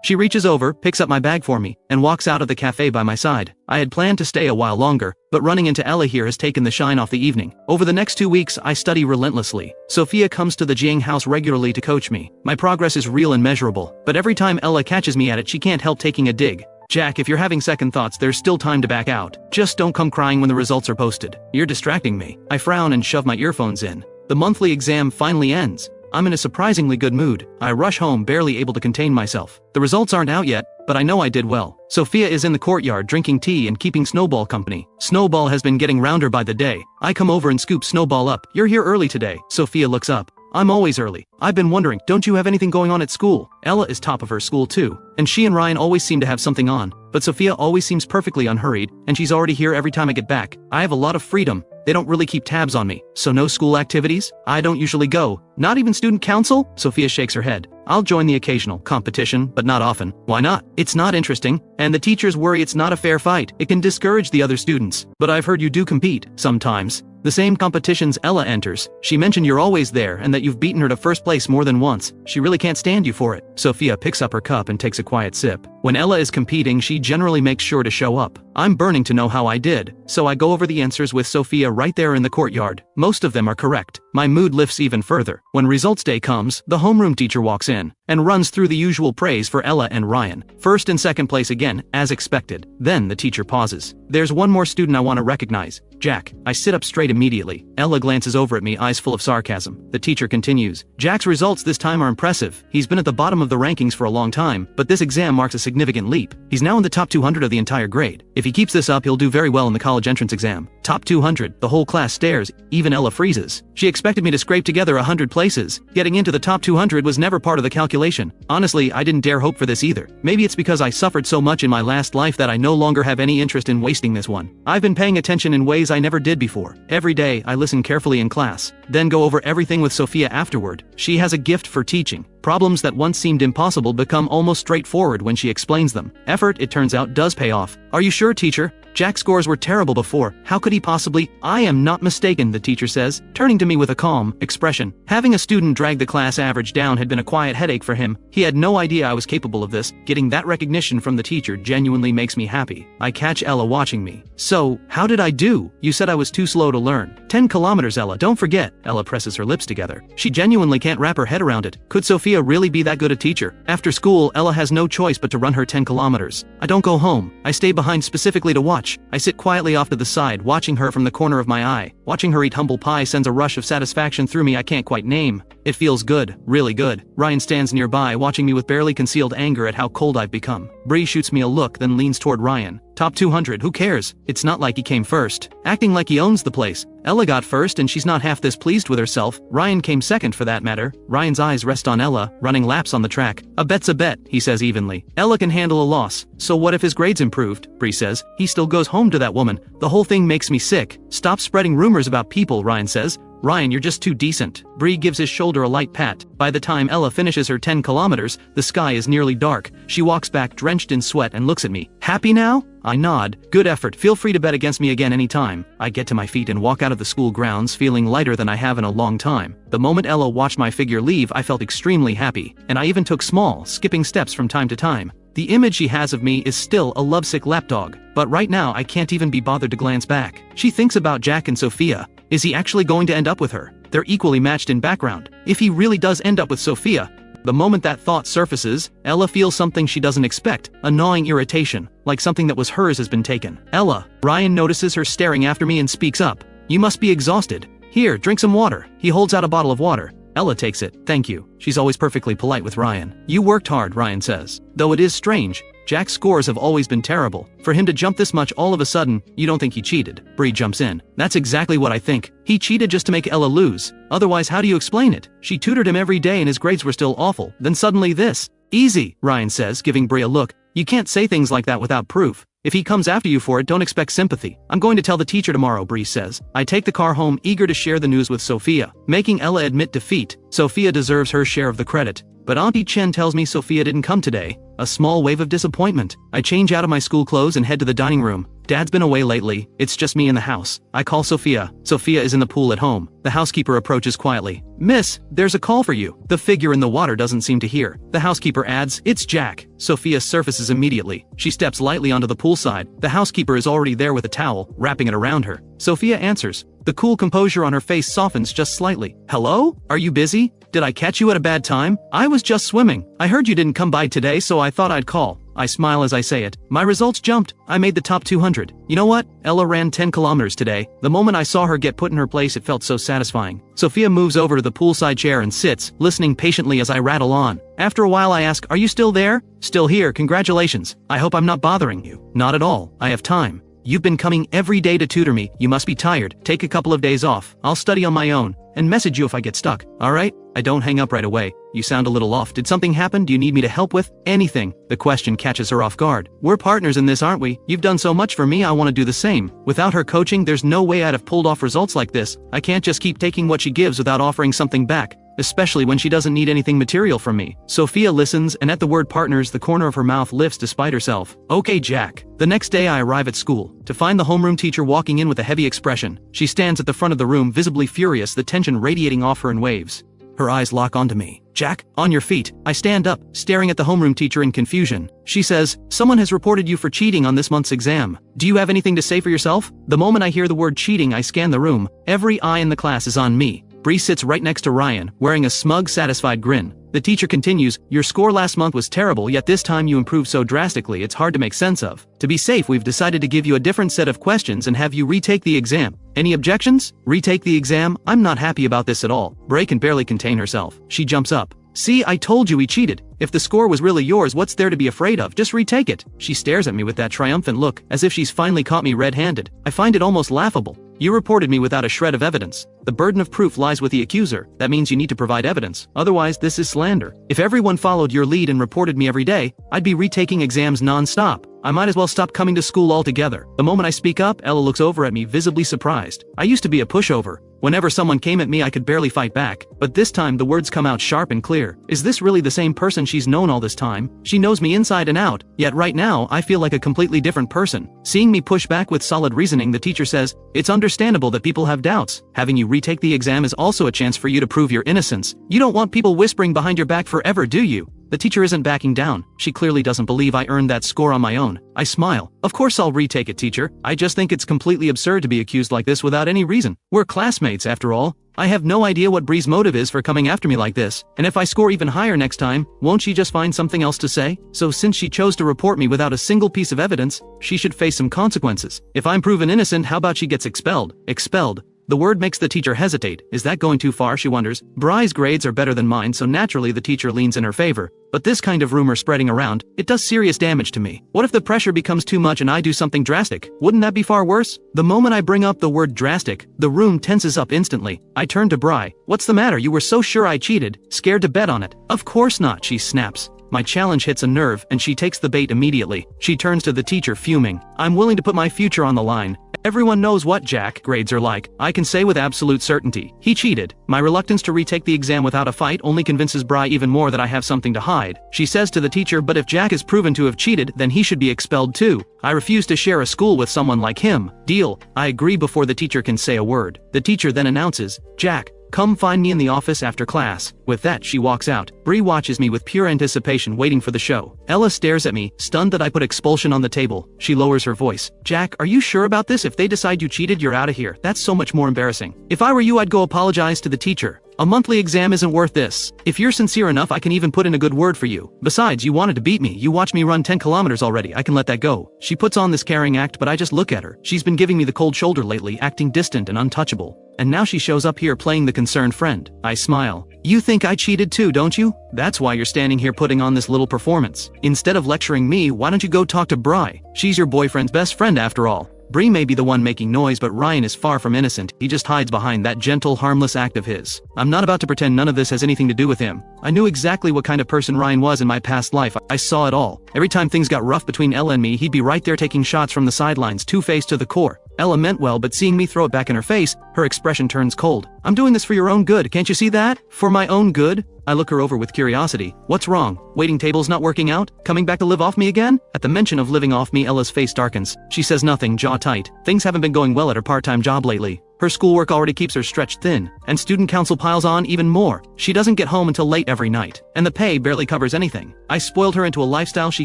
[SPEAKER 1] She reaches over, picks up my bag for me, and walks out of the cafe by my side. I had planned to stay a while longer, but running into Ella here has taken the shine off the evening. Over the next 2 weeks, I study relentlessly. Sophia comes to the Jiang house regularly to coach me. My progress is real and measurable, but every time Ella catches me at it, she can't help taking a dig. Jack, if you're having second thoughts, there's still time to back out. Just don't come crying when the results are posted. You're distracting me. I frown and shove my earphones in. The monthly exam finally ends. I'm in a surprisingly good mood. I rush home, barely able to contain myself. The results aren't out yet, but I know I did well. Sophia is in the courtyard drinking tea and keeping Snowball company. Snowball has been getting rounder by the day. I come over and scoop Snowball up. You're here early today. Sophia looks up. I'm always early. I've been wondering, don't you have anything going on at school? Ella is top of her school too, and she and Ryan always seem to have something on, but Sophia always seems perfectly unhurried, and she's already here every time I get back. I have a lot of freedom. They don't really keep tabs on me. So no school activities? I don't usually go. Not even student council? Sophia shakes her head. I'll join the occasional competition, but not often. Why not? It's not interesting, and the teachers worry it's not a fair fight. It can discourage the other students. But I've heard you do compete, sometimes. The same competitions Ella enters. She mentioned you're always there and that you've beaten her to first place more than once. She really can't stand you for it. Sophia picks up her cup and takes a quiet sip. When Ella is competing, she generally makes sure to show up. I'm burning to know how I did, so I go over the answers with Sophia right there in the courtyard. Most of them are correct. My mood lifts even further. When results day comes, the homeroom teacher walks in and runs through the usual praise for Ella and Ryan. First and second place again, as expected. Then the teacher pauses. There's one more student I want to recognize. Jack. I sit up straight immediately. Ella glances over at me, eyes full of sarcasm. The teacher continues. Jack's results this time are impressive. He's been at the bottom of the rankings for a long time, but this exam marks a significant leap. He's now in the top 200 of the entire grade. If he keeps this up, he'll do very well in the college entrance exam. Top 200. The whole class stares. Even Ella freezes. She expected me to scrape together 100 places. Getting into the top 200 was never part of the calculation. Honestly, I didn't dare hope for this either. Maybe it's because I suffered so much in my last life that I no longer have any interest in wasting this one. I've been paying attention in ways I never did before. Every day, I listen carefully in class, then go over everything with Sophia afterward. She has a gift for teaching. Problems that once seemed impossible become almost straightforward when she explains them. Effort, it turns out, does pay off. Are you sure, teacher? Jack's scores were terrible before. How could he possibly? I am not mistaken, the teacher says, turning to me with a calm expression. Having a student drag the class average down had been a quiet headache for him. He had no idea I was capable of this. Getting that recognition from the teacher genuinely makes me happy. I catch Ella watching me. So, how did I do? You said I was too slow to learn. 10 kilometers, Ella, don't forget. Ella presses her lips together. She genuinely can't wrap her head around it. Could Sophia really be that good a teacher? After school, Ella has no choice but to run her 10 kilometers. I don't go home. I stay behind specifically to watch. I sit quietly off to the side, watching her from the corner of my eye. Watching her eat humble pie sends a rush of satisfaction through me I can't quite name. It feels good, really good. Ryan stands nearby, watching me with barely concealed anger at how cold I've become. Bree shoots me a look, then leans toward Ryan. Top 200, who cares? It's not like he came first. Acting like he owns the place. Ella got first and she's not half this pleased with herself. Ryan came second for that matter. Ryan's eyes rest on Ella, running laps on the track. A bet's a bet, he says evenly. Ella can handle a loss. So what if his grades improved? Bree says. He still goes home to that woman. The whole thing makes me sick. Stop spreading rumors about people, Ryan says. Ryan, you're just too decent. Bree gives his shoulder a light pat. By the time Ella finishes her 10 kilometers, the sky is nearly dark. She walks back drenched in sweat and looks at me. Happy now? I nod. Good effort. Feel free to bet against me again anytime. I get to my feet and walk out of the school grounds feeling lighter than I have in a long time. The moment Ella watched my figure leave, I felt extremely happy. And I even took small, skipping steps from time to time. The image she has of me is still a lovesick lapdog. But right now I can't even be bothered to glance back. She thinks about Jack and Sophia. Is he actually going to end up with her? They're equally matched in background. If he really does end up with Sophia, the moment that thought surfaces, Ella feels something she doesn't expect, a gnawing irritation, like something that was hers has been taken. Ella. Ryan notices her staring after me and speaks up. You must be exhausted. Here, drink some water. He holds out a bottle of water. Ella takes it. Thank you. She's always perfectly polite with Ryan. You worked hard, Ryan says. Though it is strange, Jack's scores have always been terrible. For him to jump this much all of a sudden, you don't think he cheated. Bree jumps in. That's exactly what I think. He cheated just to make Ella lose. Otherwise, how do you explain it? She tutored him every day and his grades were still awful. Then suddenly this. Easy, Ryan says, giving Bree a look. You can't say things like that without proof. If he comes after you for it, don't expect sympathy. I'm going to tell the teacher tomorrow, Bree says. I take the car home, eager to share the news with Sophia. Making Ella admit defeat. Sophia deserves her share of the credit. But Auntie Chen tells me Sophia didn't come today. A small wave of disappointment. I change out of my school clothes and head to the dining room. Dad's been away lately. It's just me in the house. I call Sophia. Sophia is in the pool at home. The housekeeper approaches quietly. Miss, there's a call for you. The figure in the water doesn't seem to hear. The housekeeper adds, it's Jack. Sophia surfaces immediately. She steps lightly onto the poolside. The housekeeper is already there with a towel, wrapping it around her. Sophia answers. The cool composure on her face softens just slightly. Hello? Are you busy? Did I catch you at a bad time? I was just swimming. I heard you didn't come by today, so I thought I'd call. I smile as I say it. My results jumped. I made the top 200. You know what? Ella ran 10 kilometers today. The moment I saw her get put in her place, it felt so satisfying. Sophia moves over to the poolside chair and sits, listening patiently as I rattle on. After a while I ask, are you still there? Still here, congratulations. I hope I'm not bothering you. Not at all. I have time. You've been coming every day to tutor me. You must be tired. Take a couple of days off. I'll study on my own and message you if I get stuck. Alright? I don't hang up right away. You sound a little off. Did something happen? Do you need me to help with anything? The question catches her off guard. We're partners in this, aren't we? You've done so much for me, I want to do the same. Without her coaching, there's no way I'd have pulled off results like this. I can't just keep taking what she gives without offering something back. Especially when she doesn't need anything material from me. Sophia listens, and at the word partners, the corner of her mouth lifts despite herself. Okay, Jack. The next day I arrive at school, to find the homeroom teacher walking in with a heavy expression. She stands at the front of the room, visibly furious, the tension radiating off her in waves. Her eyes lock onto me. Jack, on your feet. I stand up, staring at the homeroom teacher in confusion. She says, someone has reported you for cheating on this month's exam. Do you have anything to say for yourself? The moment I hear the word cheating, I scan the room. Every eye in the class is on me. Bree sits right next to Ryan, wearing a smug, satisfied grin. The teacher continues, your score last month was terrible, yet this time you improved so drastically it's hard to make sense of. To be safe, we've decided to give you a different set of questions and have you retake the exam. Any objections? Retake the exam? I'm not happy about this at all. Bree can barely contain herself. She jumps up. See, I told you he cheated. If the score was really yours, what's there to be afraid of? Just retake it. She stares at me with that triumphant look, as if she's finally caught me red-handed. I find it almost laughable. You reported me without a shred of evidence. The burden of proof lies with the accuser. That means you need to provide evidence. Otherwise, this is slander. If everyone followed your lead and reported me every day, I'd be retaking exams non-stop. I might as well stop coming to school altogether. The moment I speak up, Ella looks over at me, visibly surprised. I used to be a pushover. Whenever someone came at me I could barely fight back, but this time the words come out sharp and clear. Is this really the same person she's known all this time? She knows me inside and out, yet right now I feel like a completely different person. Seeing me push back with solid reasoning, the teacher says, "It's understandable that people have doubts. Having you retake the exam is also a chance for you to prove your innocence. You don't want people whispering behind your back forever, do you?" The teacher isn't backing down. She clearly doesn't believe I earned that score on my own. I smile. "Of course I'll retake it, teacher. I just think it's completely absurd to be accused like this without any reason. We're classmates after all. I have no idea what Bree's motive is for coming after me like this, and if I score even higher next time, won't she just find something else to say? So since she chose to report me without a single piece of evidence, she should face some consequences. If I'm proven innocent, how about she gets expelled?" Expelled. The word makes the teacher hesitate. Is that going too far, she wonders. Bry's grades are better than mine, so naturally the teacher leans in her favor. But this kind of rumor spreading around, it does serious damage to me. What if the pressure becomes too much and I do something drastic? Wouldn't that be far worse? The moment I bring up the word drastic, the room tenses up instantly. I turn to Bry. "What's the matter? You were so sure I cheated, scared to bet on it." "Of course not," she snaps. My challenge hits a nerve and she takes the bait immediately. She turns to the teacher fuming. "I'm willing to put my future on the line. Everyone knows what Jack grades are like. I can say with absolute certainty, he cheated." My reluctance to retake the exam without a fight only convinces Bry even more that I have something to hide. She says to the teacher, "But if Jack is proven to have cheated, then he should be expelled too. I refuse to share a school with someone like him. Deal." I agree before the teacher can say a word. The teacher then announces, "Jack, come find me in the office after class." With that, she walks out. Bree watches me with pure anticipation, waiting for the show. Ella stares at me, stunned that I put expulsion on the table. She lowers her voice. "Jack, are you sure about this? If they decide you cheated, you're out of here. That's so much more embarrassing. If I were you, I'd go apologize to the teacher. A monthly exam isn't worth this. If you're sincere enough, I can even put in a good word for you. Besides, you wanted to beat me. You watched me run 10 kilometers already. I can let that go." She puts on this caring act, but I just look at her. She's been giving me the cold shoulder lately, acting distant and untouchable. And now she shows up here playing the concerned friend. I smile. "You think I cheated too, don't you? That's why you're standing here putting on this little performance. Instead of lecturing me, why don't you go talk to Bry? She's your boyfriend's best friend after all." Bree may be the one making noise, but Ryan is far from innocent. He just hides behind that gentle, harmless act of his. I'm not about to pretend none of this has anything to do with him. I knew exactly what kind of person Ryan was in my past life. I saw it all. Every time things got rough between Ella and me, he'd be right there taking shots from the sidelines, two-faced to the core. Ella meant well, but seeing me throw it back in her face, her expression turns cold. "I'm doing this for your own good, can't you see that? For my own good?" I look her over with curiosity. "What's wrong? Waiting tables not working out? Coming back to live off me again?" At the mention of living off me, Ella's face darkens. She says nothing, jaw tight. Things haven't been going well at her part-time job lately. Her schoolwork already keeps her stretched thin, and student council piles on even more. She doesn't get home until late every night, and the pay barely covers anything. I spoiled her into a lifestyle she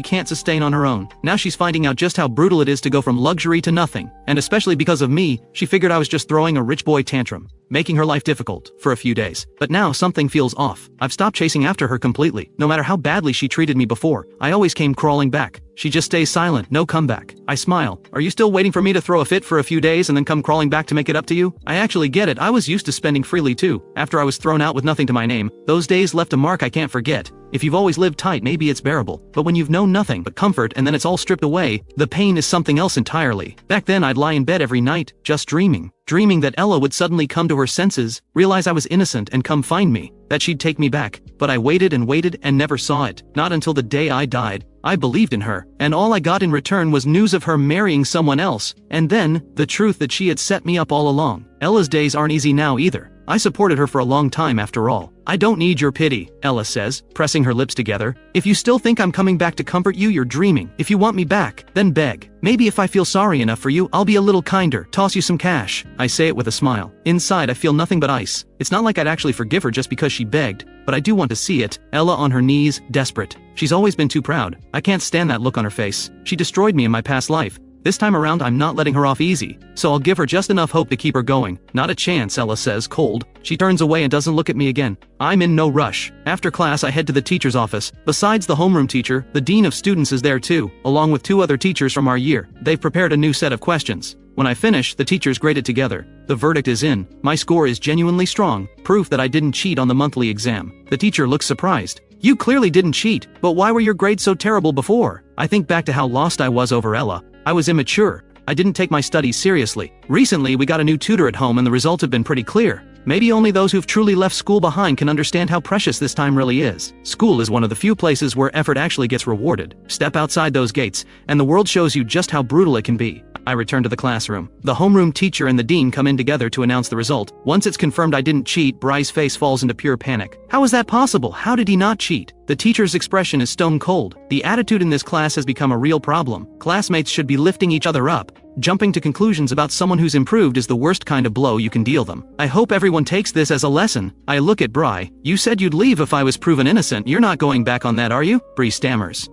[SPEAKER 1] can't sustain on her own. Now she's finding out just how brutal it is to go from luxury to nothing, and especially because of me, she figured I was just throwing a rich boy tantrum, making her life difficult for a few days. But now something feels off. I've stopped chasing after her completely. No matter how badly she treated me before, I always came crawling back. She just stays silent, no comeback. I smile. "Are you still waiting for me to throw a fit for a few days and then come crawling back to make it up to you? I actually get it. I was used to spending freely too. After I was thrown out with nothing to my name, those days left a mark I can't forget. If you've always lived tight, maybe it's bearable. But when you've known nothing but comfort and then it's all stripped away, the pain is something else entirely. Back then I'd lie in bed every night, just dreaming that Ella would suddenly come to her senses, realize I was innocent and come find me, that she'd take me back. But I waited and never saw it. Not until the day I died. I believed in her, and all I got in return was news of her marrying someone else, and then, the truth that she had set me up all along. Ella's days aren't easy now either. I supported her for a long time after all. I don't need your pity, Ella says, pressing her lips together. If you still think I'm coming back to comfort you, you're dreaming. If you want me back, then beg. Maybe if I feel sorry enough for you, I'll be a little kinder, toss you some cash. I say it with a smile. Inside, I feel nothing but ice. It's not like I'd actually forgive her just because she begged, but I do want to see it. Ella on her knees, desperate. She's always been too proud. I can't stand that look on her face. She destroyed me in my past life. This time around, I'm not letting her off easy, so I'll give her just enough hope to keep her going. Not a chance, Ella says, cold. She turns away and doesn't look at me again. I'm in no rush. After class, I head to the teacher's office. Besides the homeroom teacher, the dean of students is there too, along with 2 other teachers from our year. They've prepared a new set of questions. When I finish, the teachers grade it together. The verdict is in. My score is genuinely strong, proof that I didn't cheat on the monthly exam. The teacher looks surprised. You clearly didn't cheat, but why were your grades so terrible before? I think back to how lost I was over Ella. I was immature. I didn't take my studies seriously. Recently, we got a new tutor at home and the results have been pretty clear. Maybe only those who've truly left school behind can understand how precious this time really is. School is one of the few places where effort actually gets rewarded. Step outside those gates, and the world shows you just how brutal it can be. I return to the classroom. The homeroom teacher and the dean come in together to announce the result. Once it's confirmed I didn't cheat, Bry's face falls into pure panic. How is that possible? How did he not cheat? The teacher's expression is stone cold. The attitude in this class has become a real problem. Classmates should be lifting each other up. Jumping to conclusions about someone who's improved is the worst kind of blow you can deal them. I hope everyone takes this as a lesson. I look at Bry. You said you'd leave if I was proven innocent. You're not going back on that, are you? Bree stammers.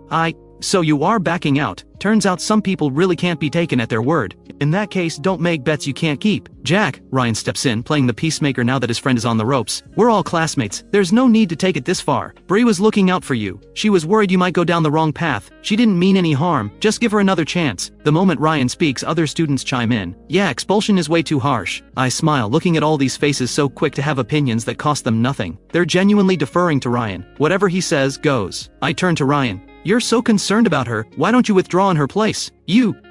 [SPEAKER 1] So you are backing out. Turns out some people really can't be taken at their word. In that case, don't make bets you can't keep. Jack, Ryan steps in, playing the peacemaker now that his friend is on the ropes. We're all classmates. There's no need to take it this far. Bree was looking out for you. She was worried you might go down the wrong path. She didn't mean any harm. Just give her another chance. The moment Ryan speaks, other students chime in. Yeah, expulsion is way too harsh. I smile, looking at all these faces so quick to have opinions that cost them nothing. They're genuinely deferring to Ryan. Whatever he says, goes. I turn to Ryan. You're so concerned about her, why don't you withdraw in her place?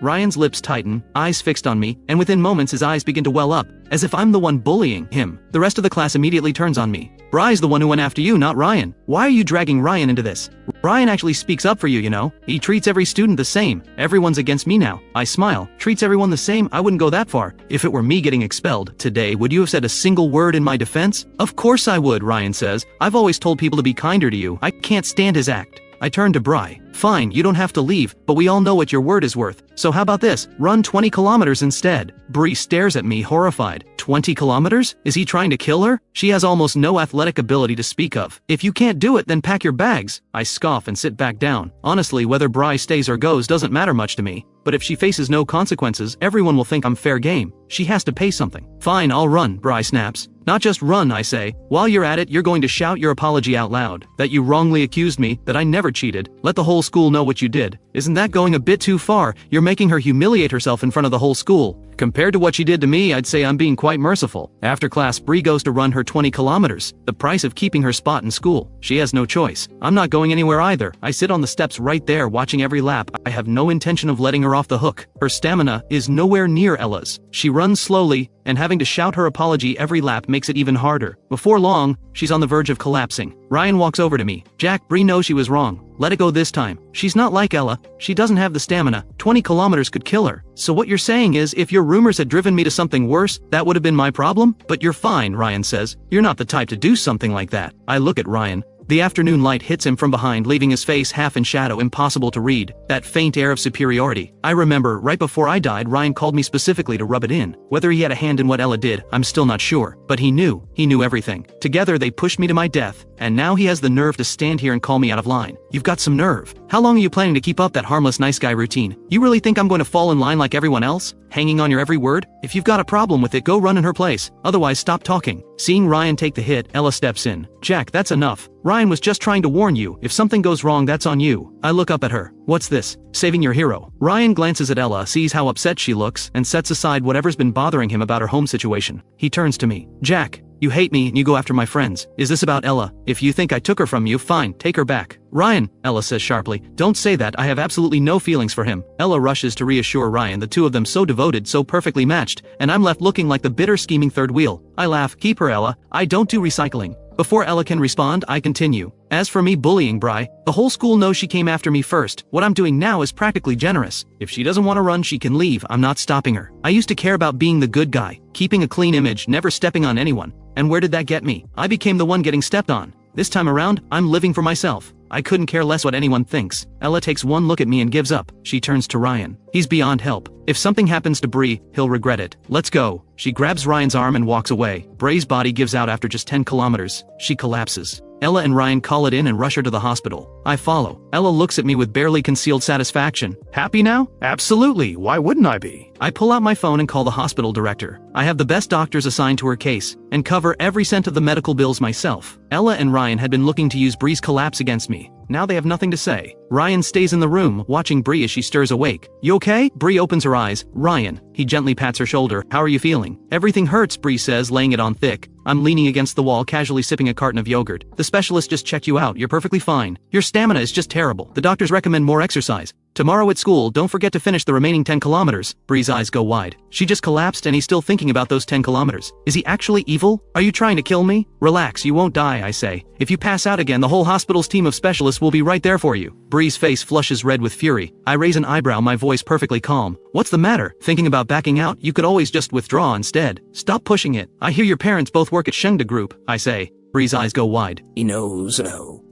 [SPEAKER 1] Ryan's lips tighten, eyes fixed on me, and within moments his eyes begin to well up, as if I'm the one bullying him. The rest of the class immediately turns on me. Bry's the one who went after you, not Ryan. Why are you dragging Ryan into this? Ryan actually speaks up for you, you know? He treats every student the same. Everyone's against me now. I smile. Treats everyone the same? I wouldn't go that far. If it were me getting expelled today, would you have said a single word in my defense? Of course I would, Ryan says. I've always told people to be kinder to you. I can't stand his act. I turn to Bry. Fine, you don't have to leave, but we all know what your word is worth. So how about this? Run 20 kilometers instead. Bree stares at me, horrified. 20 kilometers? Is he trying to kill her? She has almost no athletic ability to speak of. If you can't do it, then pack your bags. I scoff and sit back down. Honestly, whether Bry stays or goes doesn't matter much to me. But if she faces no consequences, everyone will think I'm fair game. She has to pay something. Fine, I'll run, Bry snaps. Not just run, I say. While you're at it, you're going to shout your apology out loud. That you wrongly accused me, that I never cheated. Let the whole school know what you did. Isn't that going a bit too far? You're making her humiliate herself in front of the whole school. Compared to what she did to me, I'd say I'm being quite merciful. After class, Bree goes to run her 20 kilometers, the price of keeping her spot in school. She has no choice. I'm not going anywhere either. I sit on the steps right there watching every lap. I have no intention of letting her off the hook. Her stamina is nowhere near Ella's. She runs slowly, and having to shout her apology every lap makes it even harder. Before long, she's on the verge of collapsing. Ryan walks over to me. Jack, Bree knows she was wrong. Let it go this time. She's not like Ella. She doesn't have the stamina. 20 kilometers could kill her. So what you're saying is, if your rumors had driven me to something worse, that would have been my problem? But you're fine, Ryan says. You're not the type to do something like that. I look at Ryan. The afternoon light hits him from behind, leaving his face half in shadow, impossible to read. That faint air of superiority. I remember, right before I died, Ryan called me specifically to rub it in. Whether he had a hand in what Ella did, I'm still not sure. But he knew. He knew everything. Together they pushed me to my death. And now he has the nerve to stand here and call me out of line. You've got some nerve. How long are you planning to keep up that harmless nice guy routine? You really think I'm going to fall in line like everyone else? Hanging on your every word? If you've got a problem with it, go run in her place. Otherwise, stop talking. Seeing Ryan take the hit, Ella steps in. Jack, that's enough. Ryan was just trying to warn you. If something goes wrong, that's on you. I look up at her. What's this? Saving your hero. Ryan glances at Ella, sees how upset she looks, and sets aside whatever's been bothering him about her home situation. He turns to me. Jack, you hate me and you go after my friends. Is this about Ella? If you think I took her from you, fine, take her back. Ryan, Ella says sharply, don't say that. I have absolutely no feelings for him. Ella rushes to reassure Ryan, the two of them so devoted, so perfectly matched, and I'm left looking like the bitter scheming third wheel. I laugh. Keep her, Ella. I don't do recycling. Before Ella can respond, I continue. As for me bullying Bry, the whole school knows she came after me first. What I'm doing now is practically generous. If she doesn't want to run, she can leave. I'm not stopping her. I used to care about being the good guy, keeping a clean image, never stepping on anyone. And where did that get me? I became the one getting stepped on. This time around, I'm living for myself. I couldn't care less what anyone thinks. Ella takes one look at me and gives up. She turns to Ryan. He's beyond help. If something happens to Bree, he'll regret it. Let's go. She grabs Ryan's arm and walks away. Bree's body gives out after just 10 kilometers. She collapses. Ella and Ryan call it in and rush her to the hospital. I follow. Ella looks at me with barely concealed satisfaction. Happy now? Absolutely. Why wouldn't I be? I pull out my phone and call the hospital director. I have the best doctors assigned to her case, and cover every cent of the medical bills myself. Ella and Ryan had been looking to use Bree's collapse against me. Now they have nothing to say. Ryan stays in the room, watching Bree as she stirs awake. You okay? Bree opens her eyes. Ryan. He gently pats her shoulder. How are you feeling? Everything hurts, Bree says, laying it on thick. I'm leaning against the wall, casually sipping a carton of yogurt. The specialist just checked you out. You're perfectly fine. Your stamina is just terrible. The doctors recommend more exercise. Tomorrow at school, don't forget to finish the remaining 10 kilometers. Bree's eyes go wide. She just collapsed and he's still thinking about those 10 kilometers. Is he actually evil? Are you trying to kill me? Relax, you won't die, I say. If you pass out again, the whole hospital's team of specialists will be right there for you. Bree's face flushes red with fury. I raise an eyebrow, my voice perfectly calm. What's the matter? Thinking about backing out? You could always just withdraw instead. Stop pushing it. I hear your parents both work at Shengda Group, I say. Bree's eyes go wide.
[SPEAKER 2] He knows,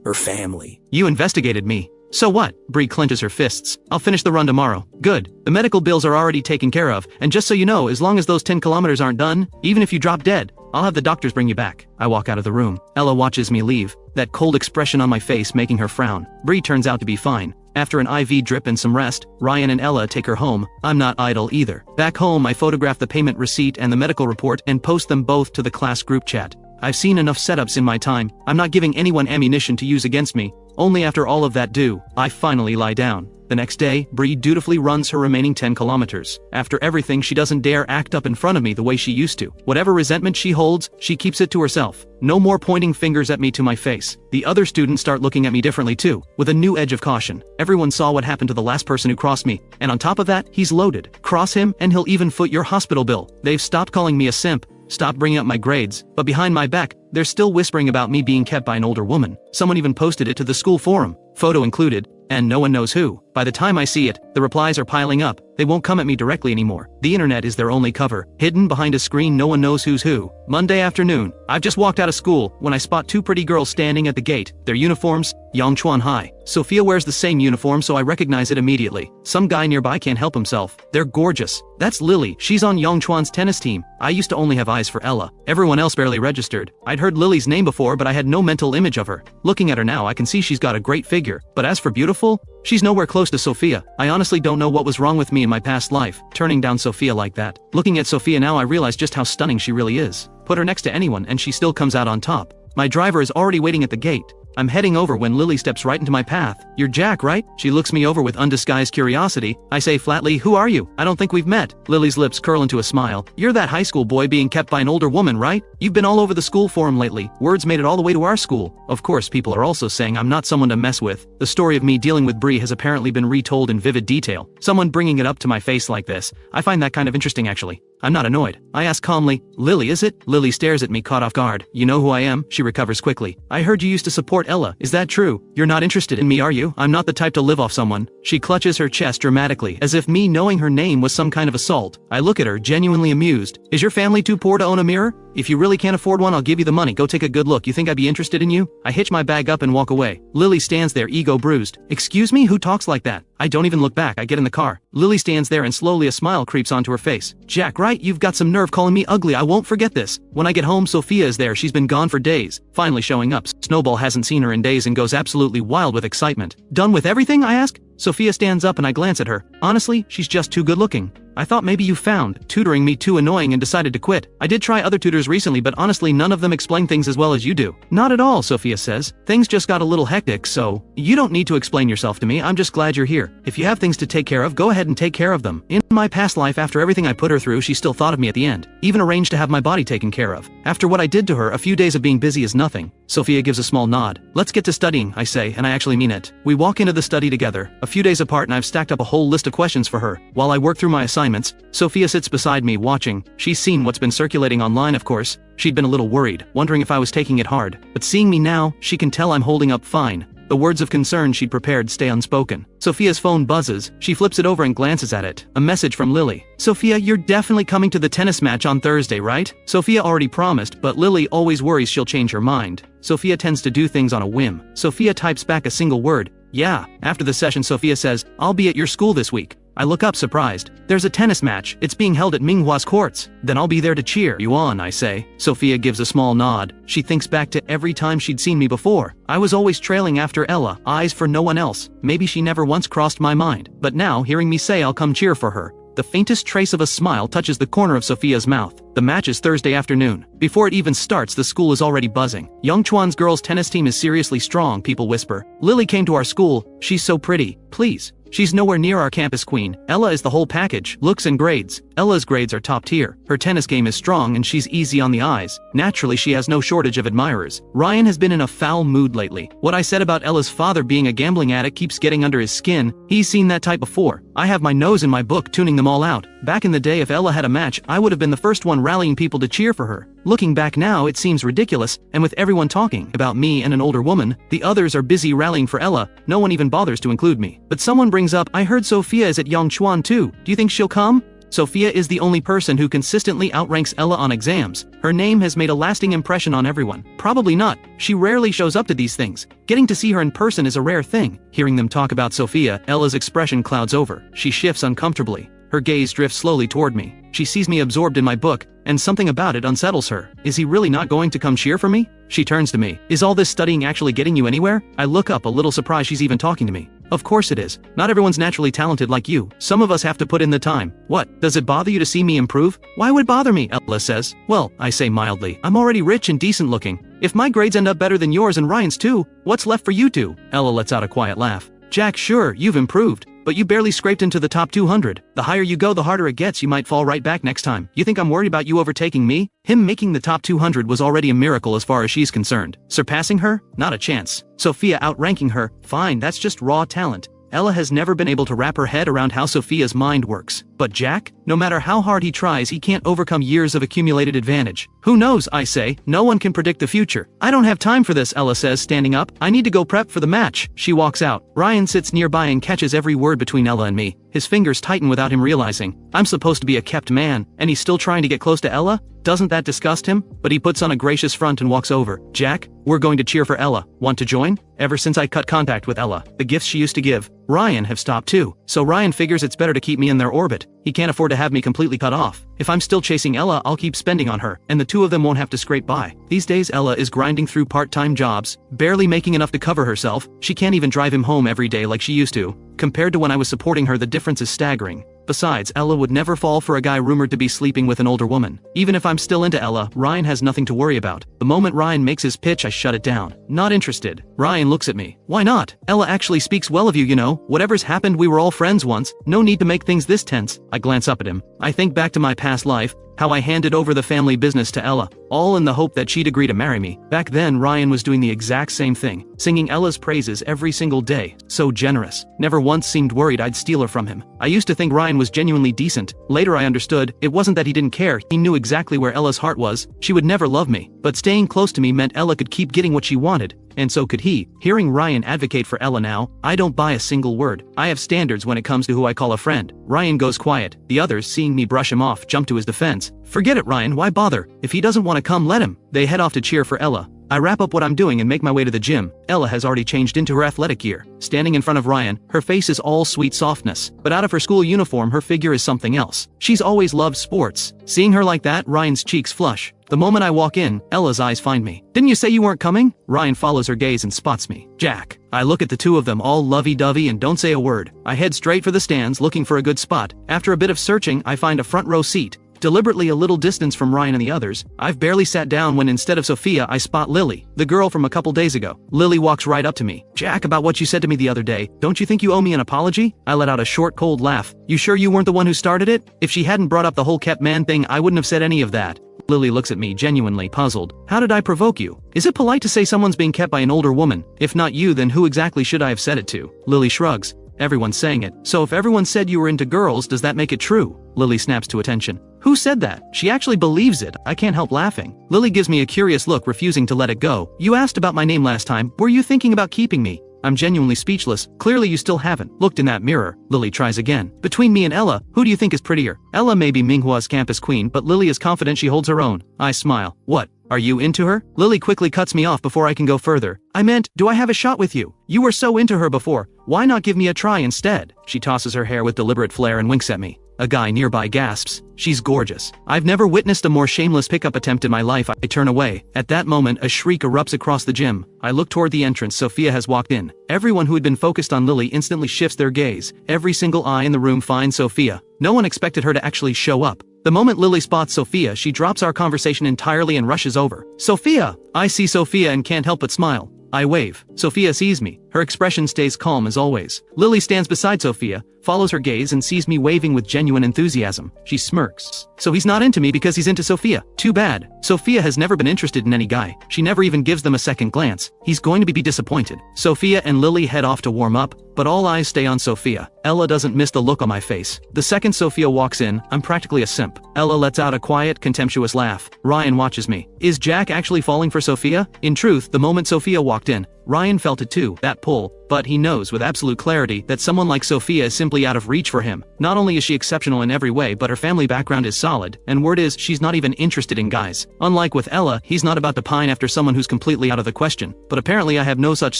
[SPEAKER 2] her family.
[SPEAKER 1] You investigated me. So what? Bree clenches her fists. I'll finish the run tomorrow. Good. The medical bills are already taken care of, and just so you know, as long as those 10 kilometers aren't done, even if you drop dead, I'll have the doctors bring you back. I walk out of the room. Ella watches me leave, that cold expression on my face making her frown. Bree turns out to be fine. After an IV drip and some rest, Ryan and Ella take her home. I'm not idle either. Back home, I photograph the payment receipt and the medical report and post them both to the class group chat. I've seen enough setups in my time. I'm not giving anyone ammunition to use against me. Only after all of that I finally lie down. The next day, Bree dutifully runs her remaining 10 kilometers. After everything, she doesn't dare act up in front of me the way she used to. Whatever resentment she holds, she keeps it to herself. No more pointing fingers at me to my face. The other students start looking at me differently too, with a new edge of caution. Everyone saw what happened to the last person who crossed me, and on top of that, he's loaded. Cross him, and he'll even foot your hospital bill. They've stopped calling me a simp, stopped bringing up my grades, but behind my back, they're still whispering about me being kept by an older woman. Someone even posted it to the school forum, photo included, and no one knows who. By the time I see it, the replies are piling up. They won't come at me directly anymore. The internet is their only cover. Hidden behind a screen, no one knows who's who. Monday afternoon. I've just walked out of school when I spot two pretty girls standing at the gate. Their uniforms, Yangchuan High. Sophia wears the same uniform, so I recognize it immediately. Some guy nearby can't help himself. They're gorgeous. That's Lily. She's on Yangchuan's tennis team. I used to only have eyes for Ella. Everyone else barely registered. I'd heard Lily's name before, but I had no mental image of her. Looking at her now, I can see she's got a great figure. But as for beautiful, she's nowhere close to Sophia. I honestly don't know what was wrong with me in my past life, turning down Sophia like that. Looking at Sophia now, I realize just how stunning she really is. Put her next to anyone and she still comes out on top. My driver is already waiting at the gate. I'm heading over when Lily steps right into my path. You're Jack, right? She looks me over with undisguised curiosity. I say flatly, who are you? I don't think we've met. Lily's lips curl into a smile. You're that high school boy being kept by an older woman, right? You've been all over the school forum lately. Words made it all the way to our school. Of course, people are also saying I'm not someone to mess with. The story of me dealing with Bree has apparently been retold in vivid detail. Someone bringing it up to my face like this. I find that kind of interesting actually. I'm not annoyed. I ask calmly, Lily, is it? Lily stares at me caught off guard. You know who I am? She recovers quickly. I heard you used to support Ella. Is that true? You're not interested in me, are you? I'm not the type to live off someone. She clutches her chest dramatically, as if me knowing her name was some kind of assault. I look at her, genuinely amused. Is your family too poor to own a mirror? If you really can't afford one, I'll give you the money. Go take a good look. You think I'd be interested in you? I hitch my bag up and walk away. Lily stands there, ego bruised. Excuse me? Who talks like that? I don't even look back. I get in the car. Lily stands there and slowly a smile creeps onto her face. Jack, right? You've got some nerve calling me ugly. I won't forget this. When I get home, Sophia is there. She's been gone for days. Finally showing up. Snowball hasn't seen her in days and goes absolutely wild with excitement. Done with everything? I ask. Sophia stands up and I glance at her. Honestly, she's just too good looking. I thought maybe you found tutoring me too annoying and decided to quit. I did try other tutors recently, but honestly none of them explain things as well as you do. Not at all, Sophia says. Things just got a little hectic, so you don't need to explain yourself to me. I'm just glad you're here. If you have things to take care of, go ahead and take care of them. In my past life, after everything I put her through, she still thought of me at the end. Even arranged to have my body taken care of. After what I did to her, a few days of being busy is nothing. Sophia gives a small nod. Let's get to studying, I say, and I actually mean it. We walk into the study together, a few days apart, and I've stacked up a whole list of questions for her. While I work through my assignments, Sophia sits beside me watching. She's seen what's been circulating online, of course. She'd been a little worried, wondering if I was taking it hard. But seeing me now, she can tell I'm holding up fine. The words of concern she'd prepared stay unspoken. Sophia's phone buzzes. She flips it over and glances at it. A message from Lily. Sophia, you're definitely coming to the tennis match on Thursday, right? Sophia already promised, but Lily always worries she'll change her mind. Sophia tends to do things on a whim. Sophia types back a single word. Yeah. After the session, Sophia says, I'll be at your school this week. I look up surprised. There's a tennis match. It's being held at Manhwa's courts. Then I'll be there to cheer you on, I say. Sophia gives a small nod. She thinks back to every time she'd seen me before. I was always trailing after Ella, eyes for no one else. Maybe she never once crossed my mind. But now, hearing me say I'll come cheer for her, the faintest trace of a smile touches the corner of Sophia's mouth. The match is Thursday afternoon. Before it even starts, the school is already buzzing. Yangchuan's girls' tennis team is seriously strong, people whisper. Lily came to our school. She's so pretty. Please. She's nowhere near our campus queen. Ella is the whole package, looks and grades. Ella's grades are top tier. Her tennis game is strong and she's easy on the eyes. Naturally, she has no shortage of admirers. Ryan has been in a foul mood lately. What I said about Ella's father being a gambling addict keeps getting under his skin. He's seen that type before. I have my nose in my book tuning them all out. Back in the day, if Ella had a match, I would have been the first one rallying people to cheer for her. Looking back now, it seems ridiculous, and with everyone talking about me and an older woman, the others are busy rallying for Ella. No one even bothers to include me. But someone brings up, I heard Sophia is at Yongchuan too. Do you think she'll come? Sophia is the only person who consistently outranks Ella on exams. Her name has made a lasting impression on everyone. Probably not. She rarely shows up to these things. Getting to see her in person is a rare thing. Hearing them talk about Sophia, Ella's expression clouds over. She shifts uncomfortably. Her gaze drifts slowly toward me. She sees me absorbed in my book, and something about it unsettles her. Is he really not going to come cheer for me? She turns to me. Is all this studying actually getting you anywhere? I look up, a little surprised she's even talking to me. Of course it is. Not everyone's naturally talented like you. Some of us have to put in the time. What? Does it bother you to see me improve? Why would it bother me? Ella says. Well, I say mildly. I'm already rich and decent looking. If my grades end up better than yours and Ryan's too, what's left for you two? Ella lets out a quiet laugh. Jack, sure, you've improved. But you barely scraped into the top 200. The higher you go, the harder it gets. You might fall right back next time. You think I'm worried about you overtaking me? Him making the top 200 was already a miracle as far as she's concerned. Surpassing her? Not a chance. Sophia outranking her? Fine, that's just raw talent. Ella has never been able to wrap her head around how Sophia's mind works. But Jack? No matter how hard he tries, he can't overcome years of accumulated advantage. Who knows, I say. No one can predict the future. I don't have time for this, Ella says, standing up. I need to go prep for the match. She walks out. Ryan sits nearby and catches every word between Ella and me. His fingers tighten without him realizing. I'm supposed to be a kept man, and he's still trying to get close to Ella? Doesn't that disgust him? But he puts on a gracious front and walks over. Jack, we're going to cheer for Ella. Want to join? Ever since I cut contact with Ella, the gifts she used to give Ryan have stopped too. So Ryan figures it's better to keep me in their orbit. He can't afford to have me completely cut off. If I'm still chasing Ella, I'll keep spending on her, and the two of them won't have to scrape by. These days Ella is grinding through part-time jobs, barely making enough to cover herself. She can't even drive him home every day like she used to. Compared to when I was supporting her, the difference is staggering. Besides, Ella would never fall for a guy rumored to be sleeping with an older woman. Even if I'm still into Ella, Ryan has nothing to worry about. The moment Ryan makes his pitch, I shut it down. Not interested. Ryan looks at me. Why not? Ella actually speaks well of you, you know. Whatever's happened, we were all friends once. No need to make things this tense. I glance up at him. I think back to my past life, how I handed over the family business to Ella, all in the hope that she'd agree to marry me. Back then, Ryan was doing the exact same thing, singing Ella's praises every single day. So generous. Never once seemed worried I'd steal her from him. I used to think Ryan was genuinely decent. Later I understood, it wasn't that he didn't care, he knew exactly where Ella's heart was. She would never love me, but staying close to me meant Ella could keep getting what she wanted. And so could he. Hearing Ryan advocate for Ella now, I don't buy a single word. I have standards when it comes to who I call a friend. Ryan goes quiet. The others, seeing me brush him off, jump to his defense. Forget it, Ryan, why bother? If he doesn't want to come, let him. They head off to cheer for Ella. I wrap up what I'm doing and make my way to the gym. Ella has already changed into her athletic gear. Standing in front of Ryan, her face is all sweet softness. But out of her school uniform, her figure is something else. She's always loved sports. Seeing her like that, Ryan's cheeks flush. The moment I walk in, Ella's eyes find me. Didn't you say you weren't coming? Ryan follows her gaze and spots me. Jack. I look at the two of them, all lovey-dovey, and don't say a word. I head straight for the stands, looking for a good spot. After a bit of searching, I find a front row seat. Deliberately a little distance from Ryan and the others. I've barely sat down when instead of Sophia, I spot Lily, the girl from a couple days ago. Lily walks right up to me. Jack, about what you said to me the other day, don't you think you owe me an apology? I let out a short, cold laugh. You sure you weren't the one who started it? If she hadn't brought up the whole kept man thing, I wouldn't have said any of that. Lily looks at me, genuinely puzzled. How did I provoke you? Is it polite to say someone's being kept by an older woman? If not you, then who exactly should I have said it to? Lily shrugs. Everyone's saying it. So if everyone said you were into girls, does that make it true? Lily snaps to attention. Who said that? She actually believes it. I can't help laughing. Lily gives me a curious look, refusing to let it go. You asked about my name last time. Were you thinking about keeping me? I'm genuinely speechless. Clearly you still haven't looked in that mirror. Lily tries again. Between me and Ella, who do you think is prettier? Ella may be Manhwa's campus queen, but Lily is confident she holds her own. I smile. What? Are you into her? Lily quickly cuts me off before I can go further. I meant, do I have a shot with you? You were so into her before. Why not give me a try instead? She tosses her hair with deliberate flair and winks at me. A guy nearby gasps. She's gorgeous. I've never witnessed a more shameless pickup attempt in my life. I turn away. At that moment, a shriek erupts across the gym. I look toward the entrance. Sophia has walked in. Everyone who had been focused on Lily instantly shifts their gaze. Every single eye in the room finds Sophia. No one expected her to actually show up. The moment Lily spots Sophia, she drops our conversation entirely and rushes over. Sophia! I see Sophia and can't help but smile. I wave. Sophia sees me. Her expression stays calm as always. Lily stands beside Sophia, follows her gaze and sees me waving with genuine enthusiasm. She smirks. So he's not into me because he's into Sophia. Too bad. Sophia has never been interested in any guy. She never even gives them a second glance. He's going to be disappointed. Sophia and Lily head off to warm up, but all eyes stay on Sophia. Ella doesn't miss the look on my face. The second Sophia walks in, I'm practically a simp. Ella lets out a quiet, contemptuous laugh. Ryan watches me. Is Jack actually falling for Sophia? In truth, the moment Sophia walked in, Ryan felt it too, that pull, but he knows with absolute clarity that someone like Sophia is simply out of reach for him. Not only is she exceptional in every way, but her family background is solid, and word is she's not even interested in guys. Unlike with Ella, he's not about to pine after someone who's completely out of the question, but apparently I have no such